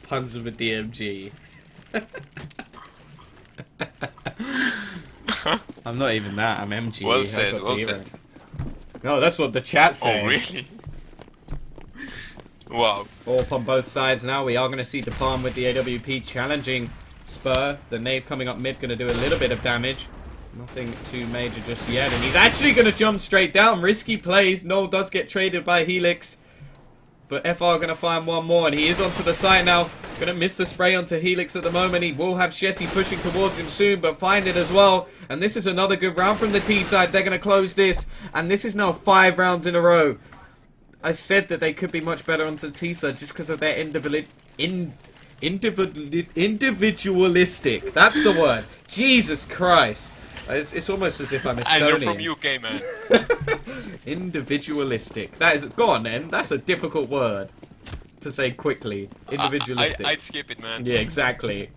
Puns of a DMG. I'm not even that, I'm MG. Well said, well said. No, that's what the chat's saying. Oh, really? Wow. All up on both sides now. We are going to see DePalm with the AWP challenging Spur. The nade coming up mid going to do a little bit of damage. Nothing too major just yet. And he's actually going to jump straight down. Risky plays. Noel does get traded by Helix. But FR going to find one more. And he is onto the side now. Going to miss the spray onto Helix at the moment. He will have Shetty pushing towards him soon. But find it as well. And this is another good round from the T side. They're going to close this. And this is now 5 rounds in a row. I said that they could be much better on the T side just because of their individualistic. That's the word. Jesus Christ. It's almost as if I'm Estonian. And you're from UK, man. Individualistic. That is. Go on, then. That's a difficult word to say quickly. Individualistic. I'd skip it, man. Yeah, exactly.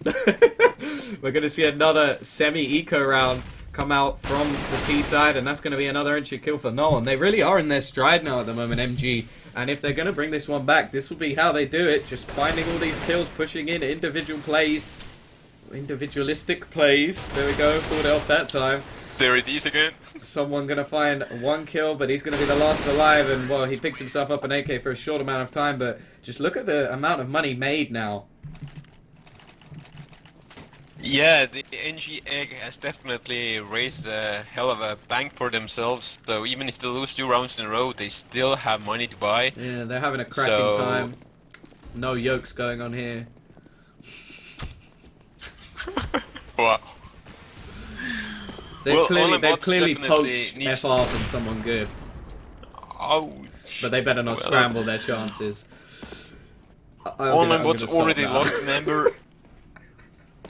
We're going to see another semi-eco round come out from the T side, and that's going to be another entry kill for Nolan. They really are in their stride now at the moment, MG. And if they're going to bring this one back, this will be how they do it. Just finding all these kills, pushing in individual plays. Individualistic plays. There we go. Pulled it off that time. There it is again. Someone gonna find 1 kill, but he's gonna be the last alive, and well, he picks himself up an AK for a short amount of time, but just look at the amount of money made now. Yeah, the NGEgg has definitely raised a hell of a bank for themselves, so even if they lose 2 rounds in a row, they still have money to buy. Yeah, they're having a cracking time. No yokes going on here. Wow. They've clearly poached FR from someone good. Ouch. But they better not scramble their chances. OnlineBots already lost a member.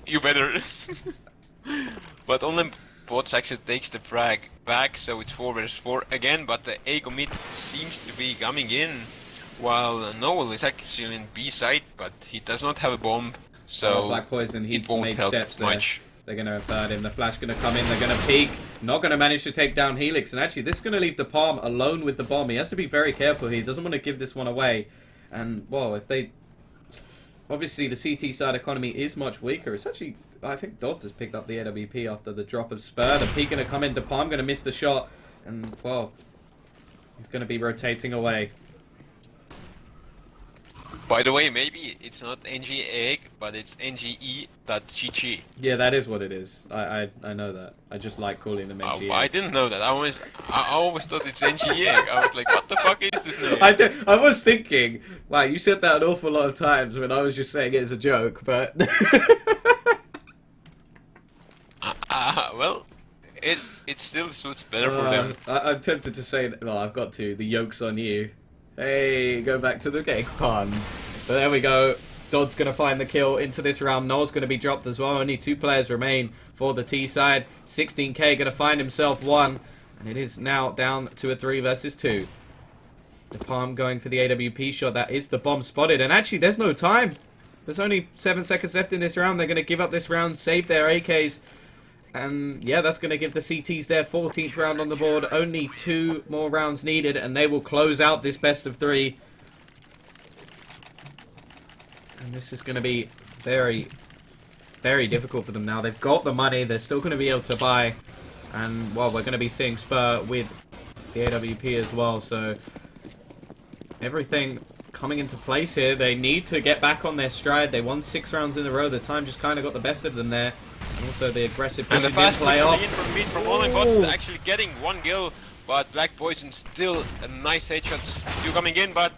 You better. But OnlineBots actually takes the frag back, so it's 4 vs 4 again, but the A commit seems to be coming in, while Noel is actually in B side, but he does not have a bomb, so Black Poison, he won't made help steps there. much. They're going to third him. The flash going to come in. They're going to peek. Not going to manage to take down Helix. And actually, this is going to leave the Palm alone with the bomb. He has to be very careful here. He doesn't want to give this one away. And, well, if they... Obviously, the CT side economy is much weaker. It's actually... I think Dodds has picked up the AWP after the drop of Spur. The peek going to come into Palm. Going to miss the shot. And, well... He's going to be rotating away. By the way, maybe it's not NGEgg, but it's NGE.GG. Yeah, that is what it is. I know that. I just like calling them NGEgg. I didn't know that. I always thought it's NGEgg. I was like, what the fuck is this name? I was thinking, wow, you said that an awful lot of times when I was just saying it as a joke, but... Well, it still suits better for them. I'm tempted to say, well, I've got to. The yoke's on you. Hey, go back to the egg ponds. But there we go. Dodd's going to find the kill into this round. Noel's going to be dropped as well. Only 2 players remain for the T side. 16k going to find himself 1. And it is now down to a 3 vs 2. The Palm going for the AWP shot. That is the bomb spotted. And actually, there's no time. There's only 7 seconds left in this round. They're going to give up this round, save their AKs. And yeah, that's going to give the CTs their 14th round on the board. Only 2 more rounds needed, and they will close out this best of 3. And this is going to be very, very difficult for them now. They've got the money. They're still going to be able to buy. And, well, we're going to be seeing Spur with the AWP as well. So, everything coming into place here. They need to get back on their stride. They won 6 rounds in a row. The time just kind of got the best of them there. And also the aggressive push and the fast play off. From mid from OnlineBots actually getting 1 kill, but Black Poison still a nice headshot still coming in, but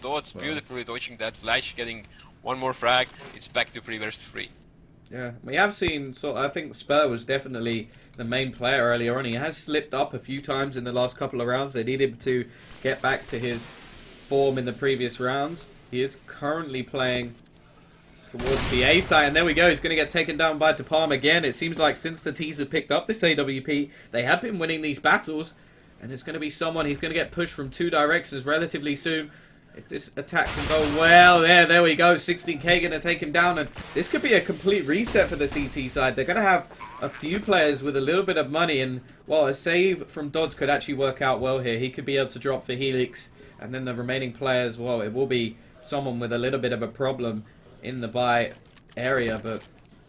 Dodds beautifully dodging that flash, getting 1 more frag. It's back to 3 vs 3. Yeah, we have seen, I think Spur was definitely the main player earlier on. He has slipped up a few times in the last couple of rounds. They need him to get back to his form in the previous rounds. He is currently playing towards the A side, and there we go. He's going to get taken down by DePalm again. It seems like since the T's have picked up this AWP, they have been winning these battles, and it's going to be someone. He's going to get pushed from 2 directions relatively soon. If this attack can go well, there we go. 16k going to take him down, and this could be a complete reset for the CT side. They're going to have a few players with a little bit of money, and well, a save from Dodds could actually work out well here. He could be able to drop for Helix, and then the remaining players, well, it will be someone with a little bit of a problem in the buy area, but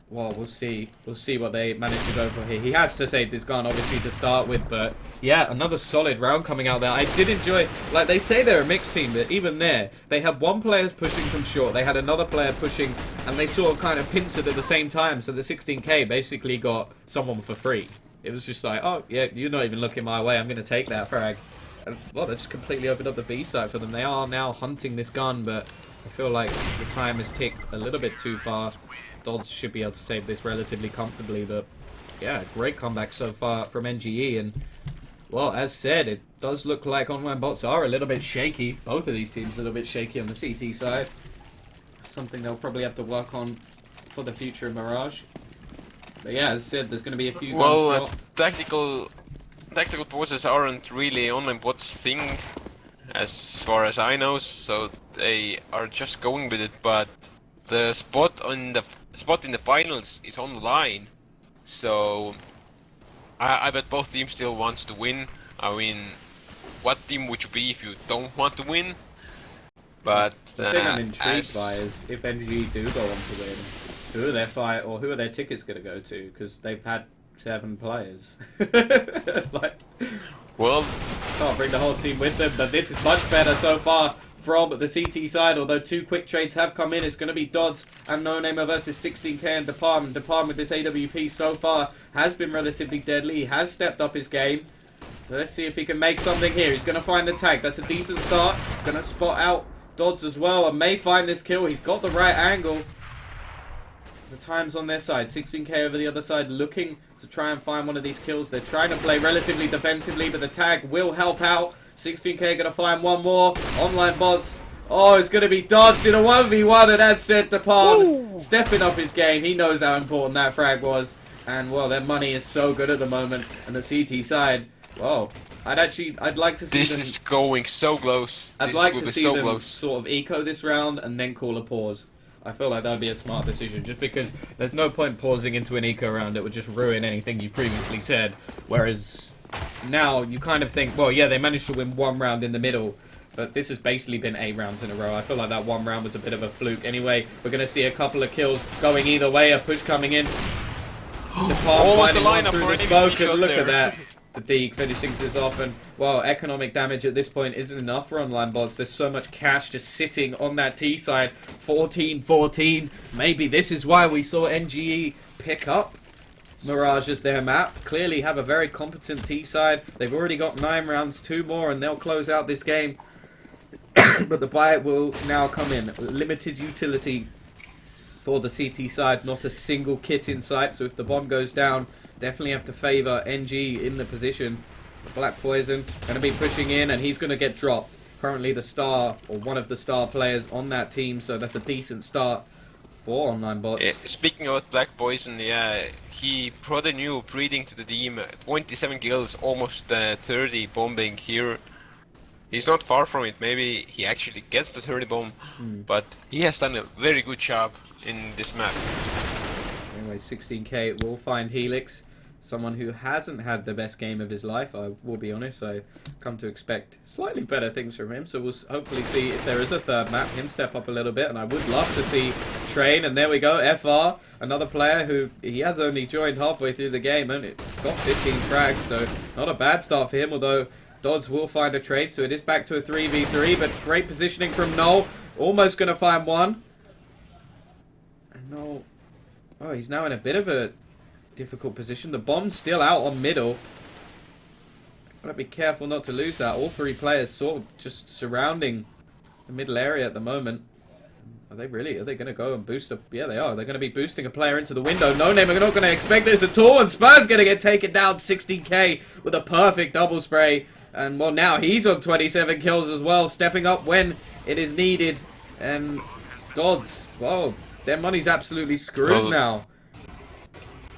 well, we'll see what they manage to go for here. He has to save this gun obviously to start with, but yeah, another solid round coming out there. I did enjoy, like they say they're a mixed team, but even there they had 1 player pushing from short, they had another player pushing, and they sort of kind of pincered at the same time, so the 16k basically got someone for free. It was just like, oh yeah, you're not even looking my way, I'm going to take that frag. And well, they just completely opened up the B side for them. They are now hunting this gun, but I feel like the time has ticked a little bit too far. Dodds should be able to save this relatively comfortably, but yeah, great comeback so far from NGE. And well, as said, it does look like OnlineBots are a little bit shaky. Both of these teams are a little bit shaky on the CT side. Something they'll probably have to work on for the future in Mirage. But yeah, as I said, there's going to be a few guns shot. Tactical forces aren't really OnlineBots thing, as far as I know, so they are just going with it. But the spot in the finals is on the line, so I bet both teams still wants to win. I mean, what team would you be if you don't want to win? But the thing I'm intrigued by is if NGE do go on to win, Who are their tickets going to go to? Because they've had 7 players. Like, well, can't bring the whole team with them, but this is much better so far from the CT side. Although 2 quick trades have come in, it's going to be Dodds and No Namer versus 16K and Depalm. Depalm with this AWP so far has been relatively deadly. He has stepped up his game. So let's see if he can make something here. He's going to find the tag. That's a decent start. Going to spot out Dodds as well and may find this kill. He's got the right angle. The time's on their side. 16K over the other side looking to try and find one of these kills. They're trying to play relatively defensively, but the tag will help out. 16K going to find one more. OnlineBots. Oh, it's going to be Dodds in a 1v1, and as said, Depalm stepping up his game. He knows how important that frag was. And, well, their money is so good at the moment. And the CT side, well, I'd like to see this is going so close. I'd like to see them sort of eco this round and then call a pause. I feel like that would be a smart decision, just because there's no point pausing into an eco round. It would just ruin anything you previously said. Whereas now you kind of think, well, yeah, they managed to win 1 round in the middle, but this has basically been 8 rounds in a row. I feel like that 1 round was a bit of a fluke. Anyway, we're going to see a couple of kills going either way. A push coming in. Almost the lineup through the smoke, and look at that. The Deke finishing this off, and well, economic damage at this point isn't enough for OnlineBots. There's so much cash just sitting on that T side. 14-14. Maybe this is why we saw NGE pick up Mirage as their map. Clearly have a very competent T side. They've already got 9 rounds, 2 more, and they'll close out this game. But the buy will now come in. Limited utility for the CT side. Not a single kit in sight, so if the bomb goes down, definitely have to favour NG in the position. Black Poison going to be pushing in, and he's going to get dropped. Currently the star, or one of the star players on that team, so that's a decent start for OnlineBots. Yeah, speaking of Black Poison, yeah, he brought a new breeding to the team. 27 kills, almost 30 bombing here. He's not far from it. Maybe he actually gets the 30 bomb, but he has done a very good job in this map. Anyway, 16K will find Helix. Someone who hasn't had the best game of his life, I will be honest. I come to expect slightly better things from him. So we'll hopefully see if there is a third map, him step up a little bit. And I would love to see Train. And there we go, FR, another player who he has only joined halfway through the game. Only got 15 frags, so not a bad start for him. Although Dodds will find a trade, so it is back to a 3v3. But great positioning from Noel. Almost going to find one. And Noel... oh, he's now in a bit of a difficult position. The bomb's still out on middle. Gotta be careful not to lose that. All 3 players sort of just surrounding the middle area at the moment. Are they going to go and boost up? Yeah, they are. They're going to be boosting a player into the window. No Name are not going to expect this at all. And Spur's going to get taken down 60k with a perfect double spray. And well, now he's on 27 kills as well, stepping up when it is needed. And Dodds, well, their money's absolutely screwed now.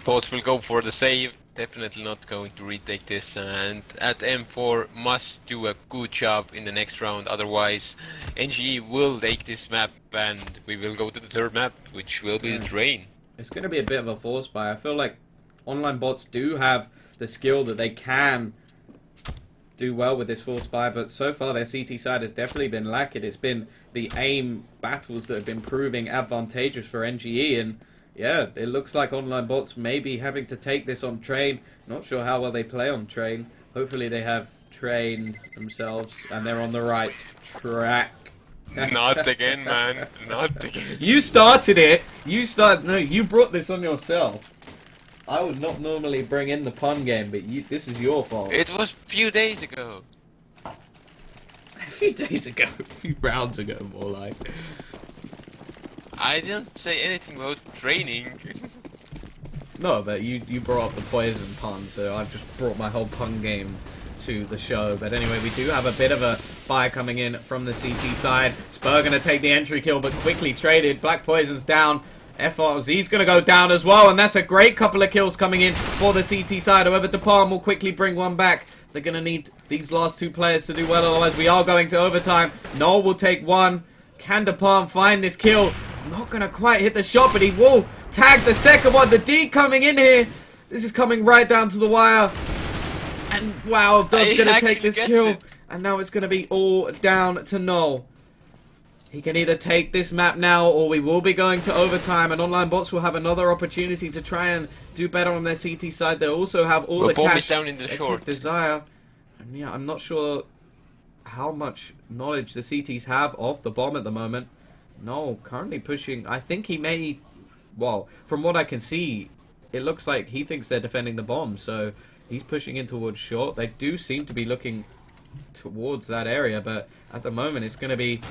Dodds will go for the save. Definitely not going to retake this. And at M4 must do a good job in the next round. Otherwise, NGE will take this map and we will go to the 3rd map, which will be the Drain. It's going to be a bit of a force buy. I feel like OnlineBots do have the skill that they can do well with this force buy, but so far their CT side has definitely been lacking. It's been the aim battles that have been proving advantageous for NGE, and yeah, it looks like OnlineBots may be having to take this on Train. Not sure how well they play on Train. Hopefully they have trained themselves and they're on the right track. Not again, man. Not again. You started it. No, you brought this on yourself. I would not normally bring in the pun game, but this is your fault. It was a few days ago. A few days ago. A few rounds ago, more like. I didn't say anything about training. No, but you brought up the poison pun, so I've just brought my whole pun game to the show. But anyway, we do have a bit of a fire coming in from the CT side. Spur going to take the entry kill, but quickly traded. Black Poison's down. FRZ's going to go down as well, and that's a great couple of kills coming in for the CT side. However, Depalm will quickly bring one back. They're going to need these last 2 players to do well, otherwise we are going to overtime. Noel will take one. Can Depalm find this kill? Not going to quite hit the shot, but he will tag the second one. The D coming in here. This is coming right down to the wire. And wow, Dodd's going to take this kill. And now it's going to be all down to Noel. He can either take this map now, or we will be going to overtime, and OnlineBots will have another opportunity to try and do better on their CT side. They also have all the bomb cash is down in the they short. could desire. And yeah, I'm not sure how much knowledge the CTs have of the bomb at the moment. No, currently pushing. I think he may... Well, from what I can see, it looks like he thinks they're defending the bomb, so he's pushing in towards short. They do seem to be looking towards that area, but at the moment it's going to be...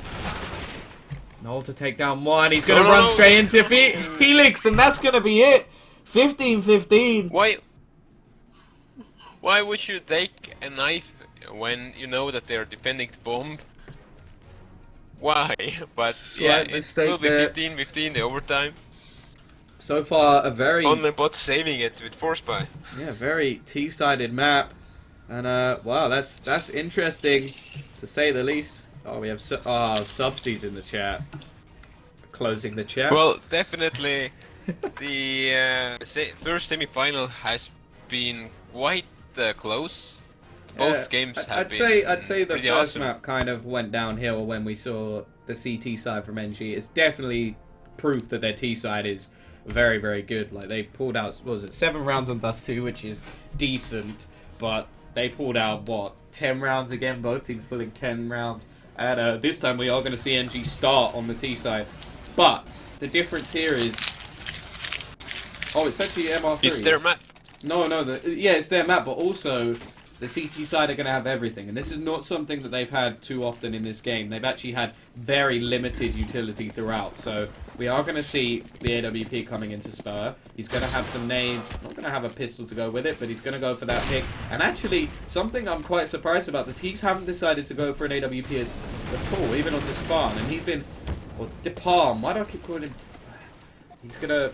Noel to take down one. He's going to run straight into Helix, and that's going to be it. 15-15. Why would you take a knife when you know that they are defending the bomb? Why? But yeah, it will be 15-15 the overtime. So far, a very... OnlineBots saving it with force buy. Yeah, very T-sided map. And wow, that's interesting to say the least. Oh, we have Subsies in the chat. Closing the chat. Well, definitely the first semi-final has been quite close. Both games have been I'd say the first awesome. map kind of went downhill when we saw the CT side from NG. It's definitely proof that their T side is very, very good. Like, they pulled out, what was it, 7 rounds on Dust 2, which is decent, but they pulled out, what, 10 rounds again? Both teams pulling 10 rounds. And this time we are going to see NG start on the T side. But the difference here is... Oh, it's actually MR3. It's their map. No, yeah, it's their map, but also the CT side are going to have everything. And this is not something that they've had too often in this game. They've actually had very limited utility throughout. So we are going to see the AWP coming into Spur. He's going to have some nades. Not going to have a pistol to go with it, but he's going to go for that pick. And actually, something I'm quite surprised about, the Teaks haven't decided to go for an AWP at all, even on this spawn. And he's been... Well, DePalm. Why do I keep calling him... He's going to...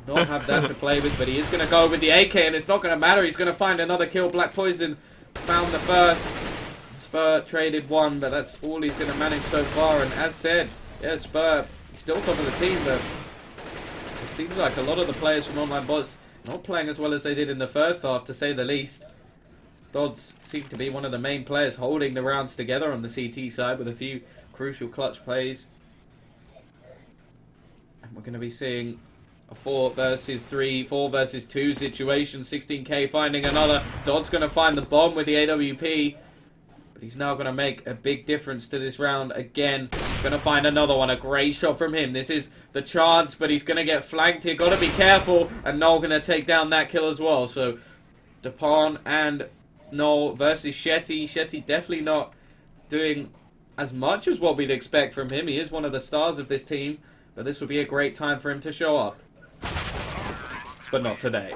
not have that to play with, but he is going to go with the AK, and it's not going to matter. He's going to find another kill. Black Poison found the first. Spur traded one, but that's all he's going to manage so far. And as said, yeah, Spur still top of the team, but it seems like a lot of the players from OnlineBots not playing as well as they did in the first half, to say the least. Dodds seemed to be one of the main players holding the rounds together on the CT side with a few crucial clutch plays. And we're going to be seeing a 4 versus 3, 4 versus 2 situation. 16k finding another. Dodd's going to find the bomb with the AWP. But he's now going to make a big difference to this round again. Going to find another one. A great shot from him. This is the chance, but he's going to get flanked here. Got to be careful. And Noel going to take down that kill as well. So, Dupont and Noel versus Shetty. Shetty definitely not doing as much as what we'd expect from him. He is one of the stars of this team. But this would be a great time for him to show up. But not today.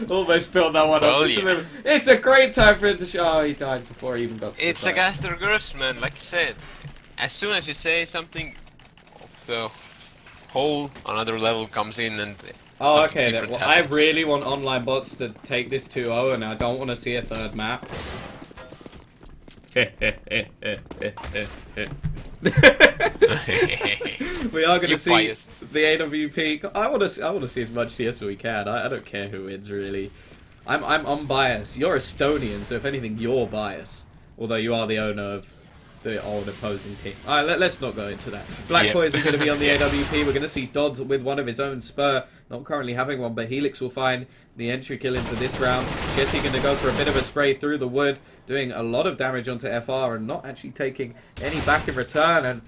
Almost spilled that one up. Yeah. It's a great time for him to show. Oh, he died before he even got to It's a Gaster Girls, man, like you said. As soon as you say something, the whole another level comes in and... Oh, okay then. Well, I really want OnlineBots to take this 2-0, and I don't want to see a third map. We are going to see biased. The AWP. I want to see as much CS as we can. I don't care who wins really. I'm unbiased. You're Estonian, so if anything, you're biased. Although you are the owner of the old opposing team. Alright, let's not go into that. Black Poison going to be on the AWP. We're going to see Dodds with one of his own Spur. Not currently having one, but Helix will find the entry kill into this round. Jetty going to go for a bit of a spray through the wood, doing a lot of damage onto FR and not actually taking any back in return. And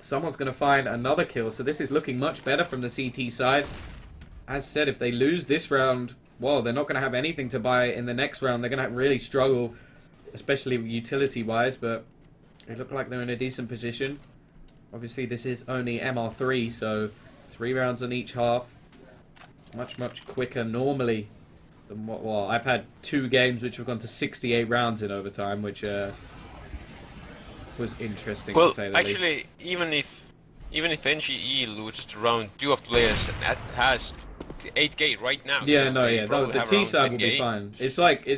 someone's going to find another kill. So this is looking much better from the CT side. As said, if they lose this round, well, they're not going to have anything to buy in the next round. They're going to really struggle, especially utility-wise, but they look like they're in a decent position. Obviously, this is only MR3, so 3 rounds on each half. Much quicker normally than what... Well, I've had 2 games which have gone to 68 rounds in overtime, which was interesting to say the least. Well, actually, even if NGE loses the round, 2 of the players has 8k right now. Yeah, so the T side will be fine. It's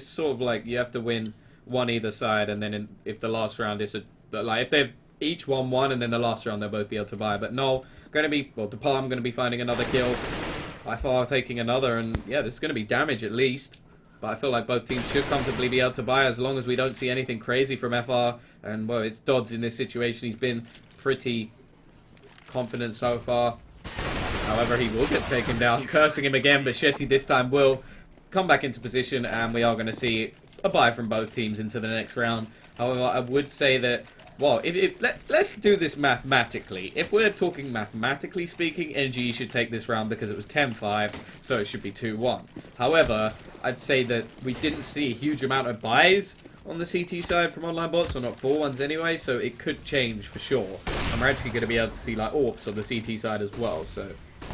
sort of like you have to win one either side, and then if the last round is if they've each won one, and then the last round they'll both be able to buy. But no, DePalm going to be finding another kill. By far taking another, and yeah, this is going to be damage at least. But I feel like both teams should comfortably be able to buy as long as we don't see anything crazy from FR. And, well, it's Dodds in this situation. He's been pretty confident so far. However, he will get taken down. Cursing him again, but Shetty this time will come back into position. And we are going to see a buy from both teams into the next round. However, I would say that, well, let's do this mathematically. If we're talking mathematically speaking, NGE should take this round because it was 10-5, so it should be 2-1. However, I'd say that we didn't see a huge amount of buys on the CT side from OnlineBots, or not full ones anyway, so it could change for sure. And we're actually going to be able to see like AWPs on the CT side as well, so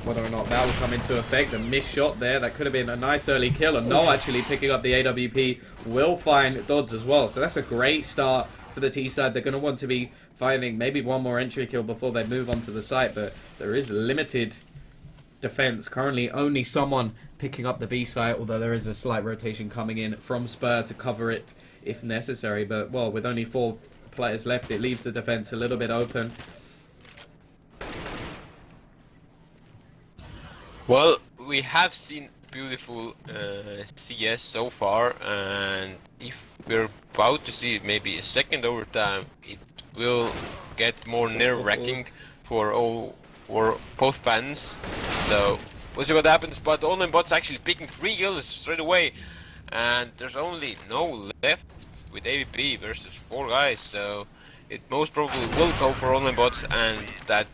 whether or not that will come into effect. A missed shot there, that could have been a nice early kill, and no, actually picking up the AWP will find Dodds as well, so that's a great start for the T side. They're going to want to be finding maybe one more entry kill before they move onto the site, but there is limited defense. Currently only someone picking up the B site, although there is a slight rotation coming in from Spur to cover it if necessary. But, well, with only 4 players left, it leaves the defense a little bit open. Well, we have seen beautiful CS so far, and if we're about to see maybe a second overtime, it will get more nerve-wracking for both fans. So we'll see what happens. But OnlineBots actually picking 3 kills straight away, and there's only no left with AVP versus 4 guys. So it most probably will go for OnlineBots, and that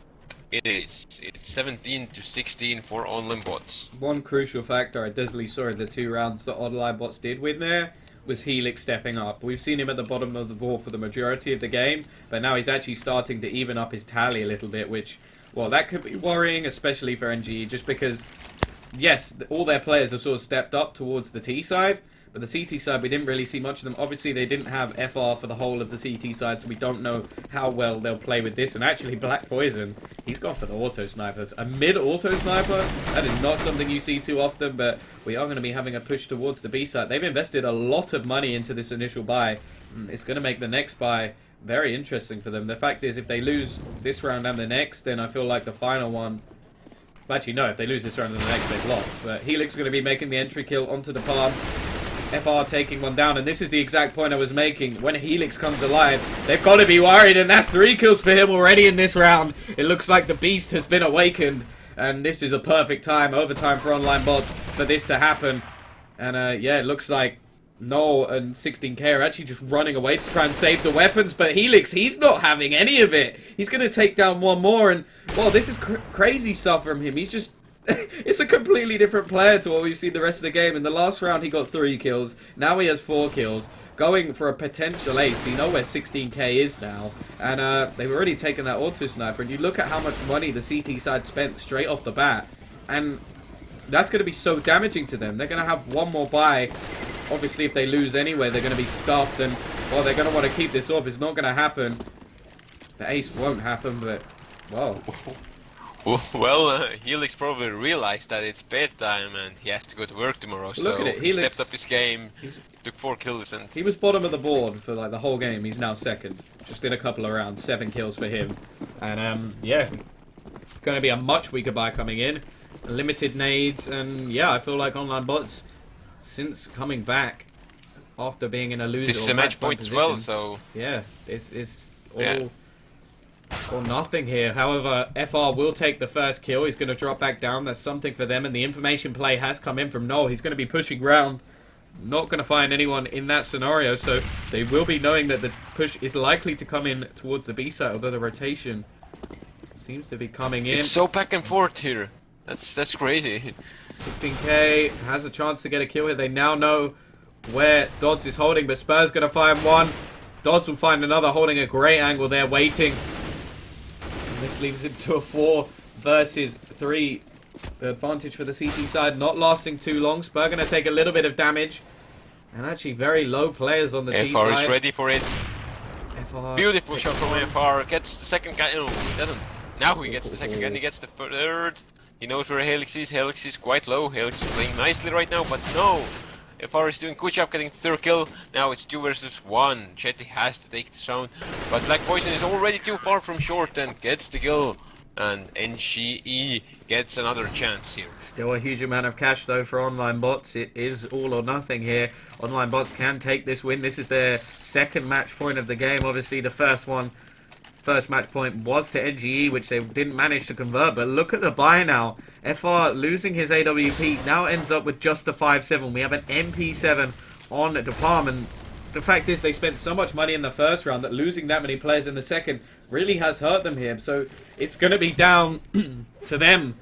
it is. It's 17-16 for OnlineBots. One crucial factor I definitely saw in the 2 rounds that OnlineBots did win there was Helix stepping up. We've seen him at the bottom of the board for the majority of the game, but now he's actually starting to even up his tally a little bit, which, well, that could be worrying, especially for NGE, just because, yes, all their players have sort of stepped up towards the T side, but the CT side, we didn't really see much of them. Obviously, they didn't have FR for the whole of the CT side, so we don't know how well they'll play with this. And actually, Black Poison, he's gone for the auto sniper. A mid-auto sniper? That is not something you see too often, but we are going to be having a push towards the B side. They've invested a lot of money into this initial buy. It's going to make the next buy very interesting for them. The fact is, if they lose this round and the next, then I feel like the final one... Well, actually, no, if they lose this round and the next, they've lost. But Helix is going to be making the entry kill onto the palm. FR taking one down, and this is the exact point I was making. When Helix comes alive, they've got to be worried, and that's 3 kills for him already in this round. It looks like the beast has been awakened, and this is a perfect time, overtime for OnlineBots, for this to happen. And yeah, it looks like Noel and 16k are actually just running away to try and save the weapons, but Helix, he's not having any of it. He's going to take down one more, and, well, this is crazy stuff from him. He's just... It's a completely different player to what we've seen the rest of the game. In the last round, he got 3 kills. Now he has 4 kills. Going for a potential ace. You know where 16k is now. And they've already taken that auto sniper. And you look at how much money the CT side spent straight off the bat. And that's going to be so damaging to them. They're going to have one more buy. Obviously, if they lose anyway, they're going to be stuffed. And, well, they're going to want to keep this up. It's not going to happen. The ace won't happen, but, well... Well, Helix probably realized that it's bedtime and he has to go to work tomorrow, Look at it. He stepped up his game, took 4 kills, and... He was bottom of the board for like the whole game. He's now second. Just in a couple of rounds. 7 kills for him. And, yeah, it's going to be a much weaker buy coming in. Limited nades, and, yeah, I feel like OnlineBots, since coming back after being in a loser... This is a match point as well, so... Yeah, it's all... Yeah. Or nothing here. However, FR will take the first kill. He's going to drop back down. That's something for them. And the information play has come in from Noel. He's going to be pushing round. Not going to find anyone in that scenario. So they will be knowing that the push is likely to come in towards the B side. Although the rotation seems to be coming in. It's so back and forth here. That's crazy. 16k has a chance to get a kill here. They now know where Dodds is holding. But Spur's going to find one. Dodds will find another, holding a great angle there, waiting. This leaves him to a 4 versus 3. The advantage for the CT side not lasting too long. Spur going to take a little bit of damage. And actually very low players on the T side. FR is ready for it. FR. Beautiful shot from FR. Gets the second guy. No, he doesn't. Now he gets the second guy and he gets the third. He knows where Helix is. Helix is quite low. Helix is playing nicely right now, but no. FR is doing good job getting the 3rd kill. Now it's 2 versus 1. Chetty has to take this round. But Black Poison is already too far from short and gets the kill. and NGE gets another chance here. Still a huge amount of cash though for OnlineBots. It is all or nothing here. OnlineBots can take this win. This is their second match point of the game. Obviously the first match point was to NGE, which they didn't manage to convert. But look at the buy now. FR losing his AWP now ends up with just a 5-7. We have an MP7 on Department. The fact is they spent so much money in the first round that losing that many players in the second really has hurt them here. So it's going to be down to them,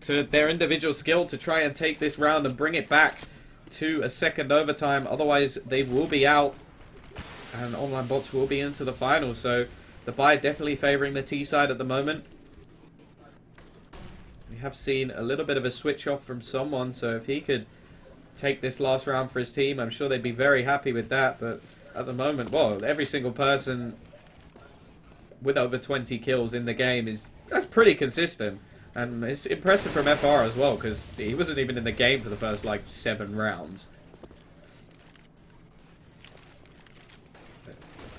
to their individual skill to try and take this round and bring it back to a second overtime. Otherwise they will be out and OnlineBots will be into the final. So the buy definitely favouring the T side at the moment. We have seen a little bit of a switch off from someone, so if he could take this last round for his team, I'm sure they'd be very happy with that. But at the moment, well, every single person with over 20 kills in the game that's pretty consistent, and it's impressive from FR as well, because he wasn't even in the game for the first like 7 rounds.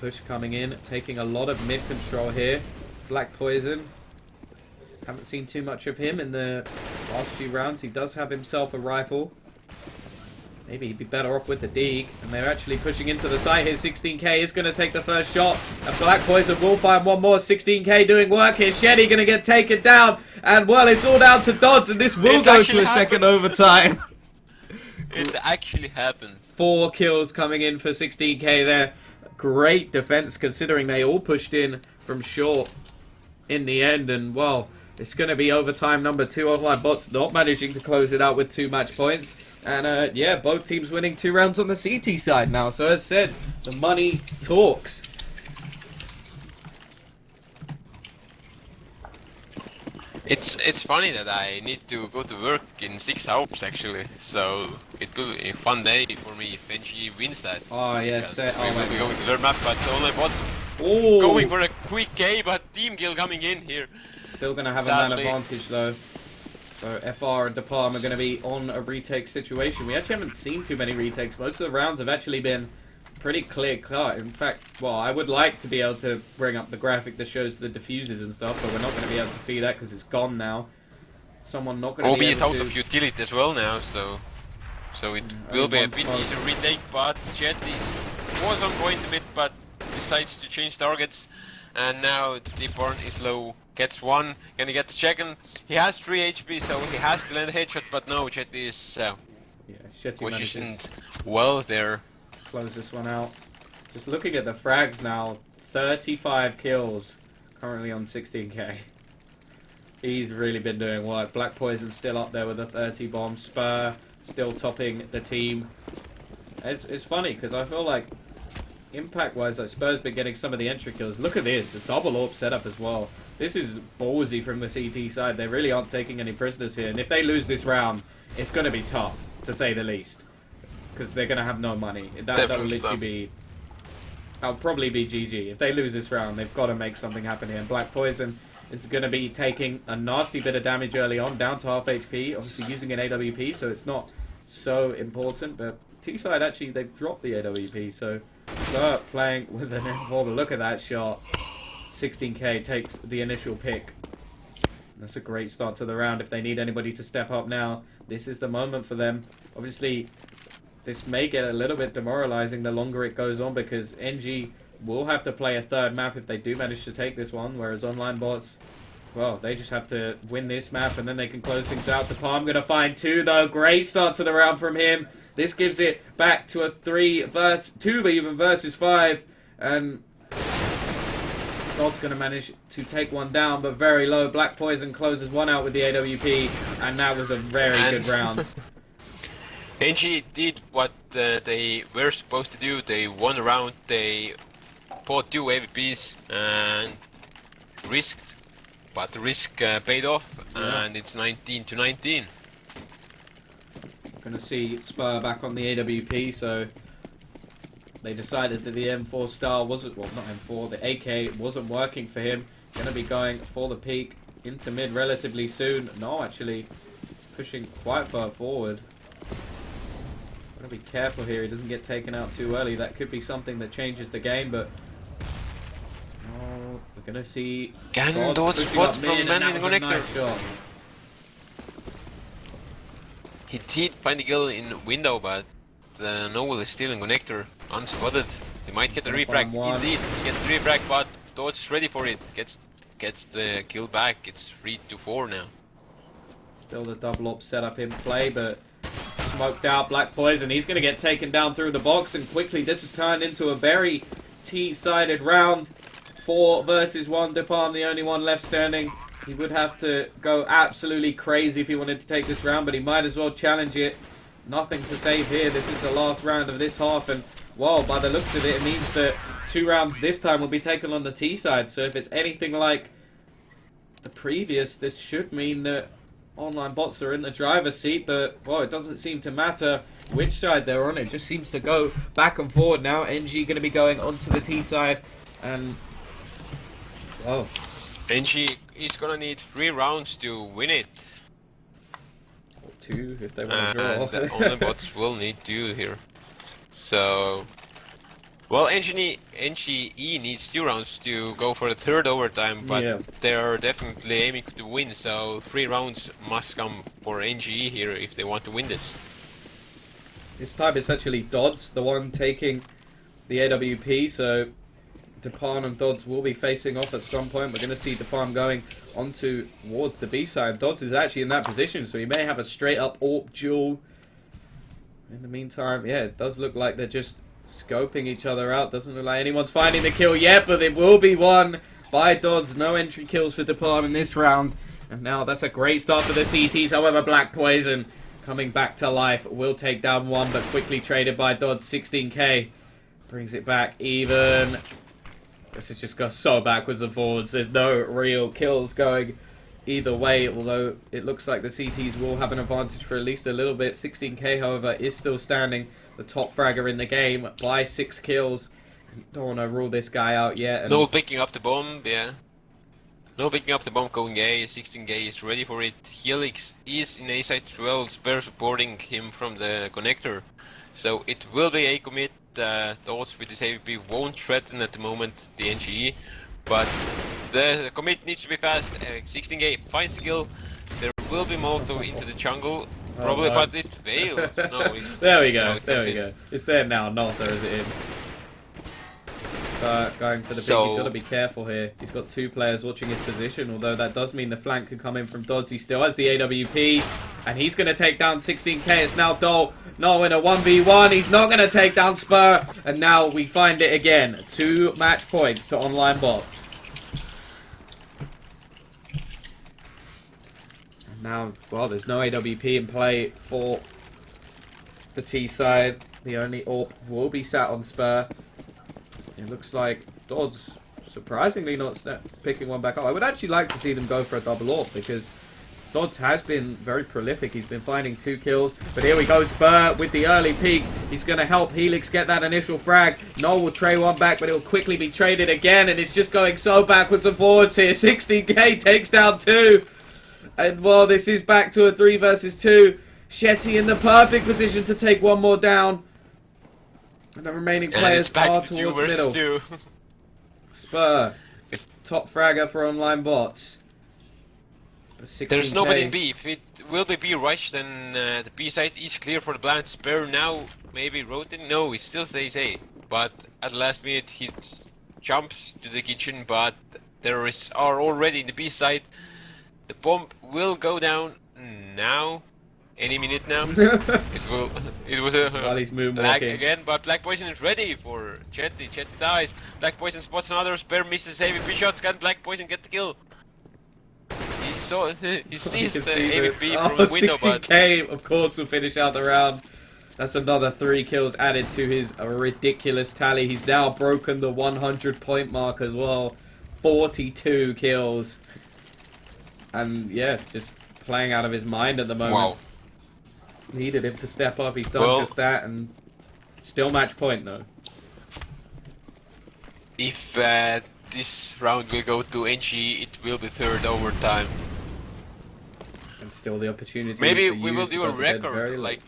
Push coming in, taking a lot of mid control here. Black Poison, haven't seen too much of him in the last few rounds. He does have himself a rifle. Maybe he'd be better off with the Deeg. And they're actually pushing into the site here. 16k is going to take the first shot. And Black Poison will find one more. 16k doing work here. Shetty going to get taken down. And, well, it's all down to Dodds. And this will go to a second overtime. It actually happened. 4 kills coming in for 16k there. Great defense considering they all pushed in from short in the end. And, well, it's going to be overtime number 2. OnlineBots not managing to close it out with 2 match points. And, yeah, both teams winning 2 rounds on the CT side now. So, as said, the money talks. It's funny that I need to go to work in 6 hours, actually. So, it will be a fun day for me if NG wins that. Oh, yes. We will be going to their map, but OnlineBots going for a quick K, but team kill coming in here. Still going to have a man advantage, though. So FR and Depalm are going to be on a retake situation. We actually haven't seen too many retakes. Most of the rounds have actually been pretty clear cut. In fact, well, I would like to be able to bring up the graphic that shows the diffusers and stuff, but we're not going to be able to see that because it's gone now. Someone not going to be able to... OB is out of utility as well now, so it will be a bit easier retake, but Jet was on point a bit, but decides to change targets. And now Deeporn is low, gets 1, gonna get the second. He has 3 HP, so he has to land a headshot, but no, Jet is positioned well there. Close this one out. Just looking at the frags now, 35 kills, currently on 16k. He's really been doing work. Black Poison still up there with a 30 bomb. Spur still topping the team. It's funny, because I feel like impact-wise, like Spur's been getting some of the entry kills. Look at this, a double AWP setup as well. This is ballsy from the CT side. They really aren't taking any prisoners here. And if they lose this round, it's going to be tough, to say the least. Because they're going to have no money. That'll literally be... That'll probably be GG. If they lose this round, they've got to make something happen here. And Black Poison is going to be taking a nasty bit of damage early on, down to half HP. Obviously using an AWP, so it's not so important. But T-side, actually, they've dropped the AWP, so... Start playing with an M4, look at that shot. 16k takes the initial pick. That's a great start to the round. If they need anybody to step up now, this is the moment for them. Obviously, this may get a little bit demoralizing the longer it goes on, because NG will have to play a 3rd map if they do manage to take this one, whereas OnlineBots, well, they just have to win this map and then they can close things out. Depalm going to find 2 though. Great start to the round from him. This gives it back to a 2 even versus 5, and Dod's going to manage to take one down, but very low. Black Poison closes one out with the AWP, and that was a very good round. NG did what they were supposed to do. They won a round, they bought 2 AWPs and risked, but the risk paid off, and it's 19-19. Going to see Spur back on the AWP, so they decided that the M4 style wasn't, well, not M4, the AK wasn't working for him. Going to be going for the peak into mid relatively soon. No, actually pushing quite far forward. Got to be careful here, he doesn't get taken out too early. That could be something that changes the game, but oh, we're gonna see. Can dodge spots from man in the connector. Nice shot. He did find the kill in window, but Noel is still in connector, unspotted. He might get the refrag. Indeed, he gets the refrag, but Dodge is ready for it. Gets the kill back. It's 3-4 now. Still the double op setup in play, but smoked out Black Poison. He's going to get taken down through the box, and quickly this has turned into a very T-sided round. 4 versus 1. DePalm, the only one left standing. He would have to go absolutely crazy if he wanted to take this round, but he might as well challenge it. Nothing to save here. This is the last round of this half, and well, by the looks of it, it means that 2 rounds this time will be taken on the T side. So if it's anything like the previous, this should mean that OnlineBots are in the driver's seat, but well, it doesn't seem to matter which side they're on. It just seems to go back and forward now. NG going to be going onto the T side, and well, NG is gonna need 3 rounds to win it. Or 2 if they want to draw. And the OnlineBots will need 2 here. So, well, NGE needs 2 rounds to go for the 3rd overtime, but yeah, they're definitely aiming to win, so 3 rounds must come for NGE here if they want to win this. This time it's actually Dodds, the one taking the AWP, so DePalm and Dodds will be facing off at some point. We're going to see DePalm going towards the B side. Dodds is actually in that position, so he may have a straight up AWP duel. In the meantime, yeah, it does look like they're just scoping each other out. Doesn't look like anyone's finding the kill yet, but it will be won by Dodds. No entry kills for DePalm in this round. And now that's a great start for the CTs. However, Black Poison coming back to life will take down 1, but quickly traded by Dodds. 16k brings it back even. This has just got so backwards and forwards. There's no real kills going either way, although it looks like the CTs will have an advantage for at least a little bit. 16k, however, is still standing. The top fragger in the game by 6 kills. Don't want to rule this guy out yet. No picking up the bomb, yeah. No picking up the bomb going A. 16k is ready for it. Helix is in A side as well. Spare supporting him from the connector. So it will be A commit. Thoughts with this AVP won't threaten at the moment the NGE, but the commit needs to be fast. 16k finds the kill. There will be Molotov into the jungle, probably, but it fails. No, there we go. There we go. It's there now. Not is it in? Going for the big. You've got to be careful here. He's got 2 players watching his position, although that does mean the flank could come in from Dodds. He still has the AWP, and he's going to take down 16k. It's now Dole. No, in a 1v1. He's not going to take down Spur, and now we find it again. 2 match points to OnlineBots. And now, well, there's no AWP in play for the T side. The only AWP will be sat on Spur. It looks like Dodds surprisingly not picking one back up. I would actually like to see them go for a double AWP, because Dodds has been very prolific. He's been finding 2 kills. But here we go, Spur with the early peek. He's going to help Helix get that initial frag. Noel will trade one back, but he'll quickly be traded again. And it's just going so backwards and forwards here. 16k takes down 2. And well, this is back to a 3 versus 2. Shetty in the perfect position to take one more down. And the remaining players are towards middle. Spur, top fragger for OnlineBots. There's nobody in B. If it will be B rush, then the B side is clear for the blind. Spur now maybe rotating. No, he still stays A. But at the last minute he jumps to the kitchen, but terrorists are already in the B side. The bomb will go down now. Any minute now. It was a lag again, but Black Poison is ready for Chetty. Chetty dies. Black Poison spots another. Spare misses AVP shots. Can Black Poison get the kill? He sees the AVP from the window, 16k, of course, will finish out the round. That's another 3 kills added to his ridiculous tally. He's now broken the 100 point mark as well. 42 kills. And yeah, just playing out of his mind at the moment. Wow. Needed him to step up. He's done just that, and still match point though. If this round will go to NG, it will be 3rd overtime. And still the opportunity. Maybe we will do a record, like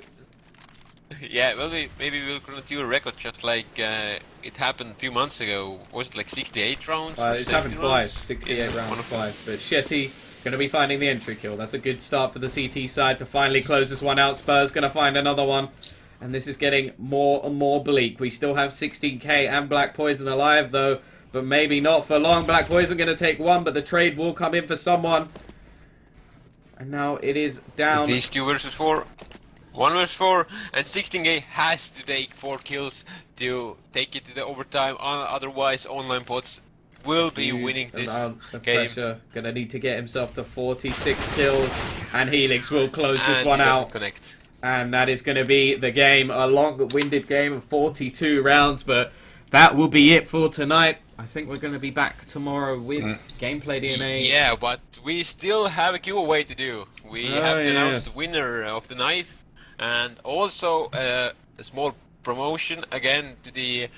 Yeah, well, maybe we'll gonna do a record just like it happened a few months ago. Was it like 68 rounds? It's happened twice, 68 rounds twice. But Shetty going to be finding the entry kill. That's a good start for the CT side to finally close this one out. Spurs going to find another one. And this is getting more and more bleak. We still have 16k and Black Poison alive, though. But maybe not for long. Black Poison going to take one, but the trade will come in for someone. And now it is down. These 2 versus 4. 1 versus 4. And 16k has to take 4 kills to take it to the overtime. Otherwise, OnlineBots will be winning this game. Pressure. Gonna need to get himself to 46 kills. And Helix will close this one out. Connect. And that is going to be the game. A long-winded game of 42 rounds. But that will be it for tonight. I think we're going to be back tomorrow with Gameplay DNA. Yeah, but we still have a giveaway to do. We have to announce the winner of the knife. And also a small promotion again to the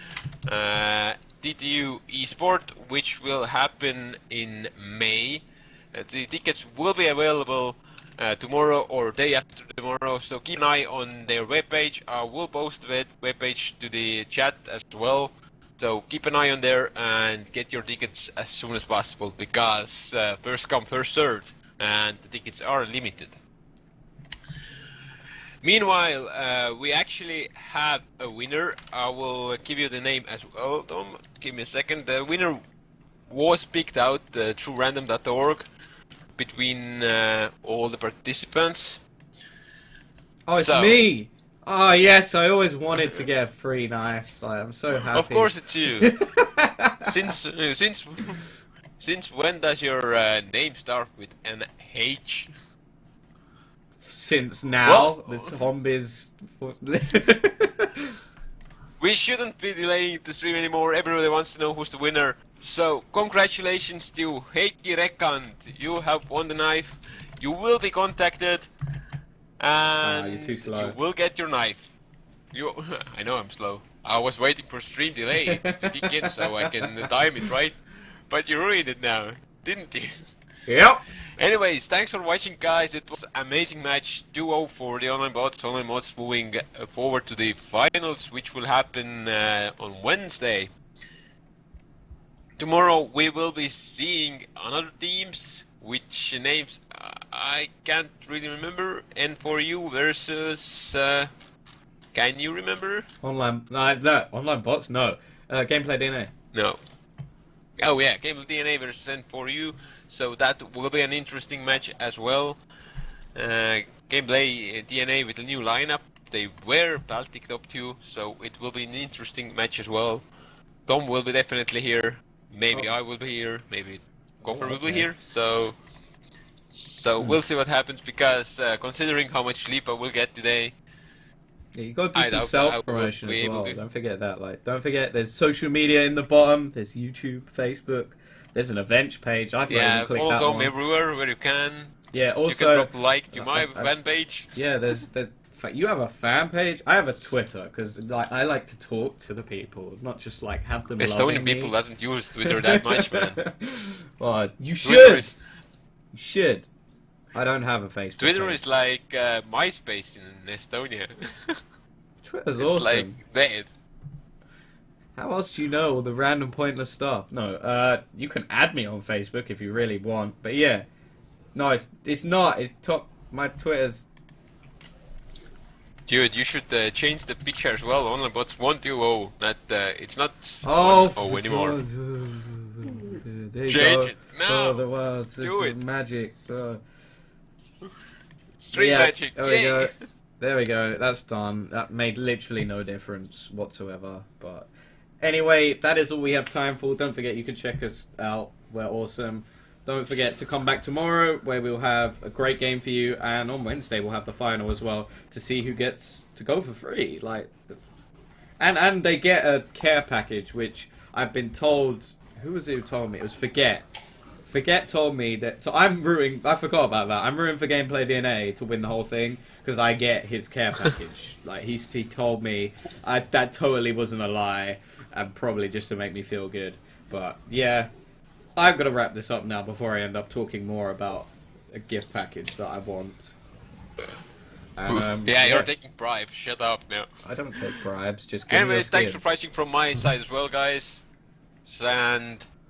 DTU E-sprot, which will happen in May. The tickets will be available tomorrow or day after tomorrow, so keep an eye on their webpage. I will post the webpage to the chat as well. So keep an eye on there and get your tickets as soon as possible, because first come, first served, and the tickets are limited. Meanwhile, we actually have a winner. I will give you the name as well, Tom. Give me a second. The winner was picked out through random.org between all the participants. Oh, it's me! Oh, yes, I always wanted to get a free knife. Like, I'm so happy. Of course it's you. Since when does your name start with an H? Since now, this Hombiz. We shouldn't be delaying the stream anymore. Everybody wants to know who's the winner. So, congratulations to Heikki Rekkand. You have won the knife. You will be contacted. And you're too slow. You will get your knife. I know I'm slow. I was waiting for stream delay to kick in so I can time it right. But you ruined it now, didn't you? Yep. Anyways, thanks for watching, guys. It was an amazing match, 2-0 for the OnlineBots. OnlineBots moving forward to the finals, which will happen on Wednesday. Tomorrow we will be seeing another teams, which names I can't really remember. N4U versus... can you remember? No, OnlineBots, no. Gameplay DNA. No. Oh yeah, Gameplay DNA versus N4U. So that will be an interesting match as well. Gameplay DNA with a new lineup. They were Baltic top 2, so it will be an interesting match as well. Tom will be definitely here. Maybe I will be here. Maybe Gopher will be here. So we'll see what happens, because considering how much sleep I will get today. Yeah, you got to do some self-promotion as well. Don't forget that. Like, don't forget, there's social media in the bottom. There's YouTube, Facebook. There's an events page. I've not even clicked that one. Everywhere where you can. Yeah. Also, you can drop a like to my fan page. Yeah. You have a fan page. I have a Twitter, because I like to talk to the people, not just like have them. Estonian people doesn't use Twitter that much, man. Well, you should. You should. I don't have a Facebook. Twitter page. Is like MySpace in Estonia. Twitter's it's awesome. Like that. How else do you know all the random pointless stuff? No, you can add me on Facebook if you really want. But yeah, no, it's not. It's top. My Twitter's. Dude, you should change the picture as well. OnlineBots 120. That it's not anymore. There you Change go. it now. Oh, the world. Do it. Magic. Stream magic. There we go. There we go. That's done. That made literally no difference whatsoever. But anyway, that is all we have time for. Don't forget, you can check us out. We're awesome. Don't forget to come back tomorrow, where we'll have a great game for you, and on Wednesday we'll have the final as well, to see who gets to go for free. Like, and they get a care package, which I've been told. Who was it who told me? It was Forget. Forget told me that. So I'm rooting. I forgot about that. I'm rooting for Gameplay DNA to win the whole thing, because I get his care package. Like, he told me. That totally wasn't a lie, and probably just to make me feel good. But yeah. I've got to wrap this up now before I end up talking more about a gift package that I want. Yeah, you're taking bribes. Shut up now. I don't take bribes. Just give me your Anyways, thanks for skins. pricing from my side as well, guys. And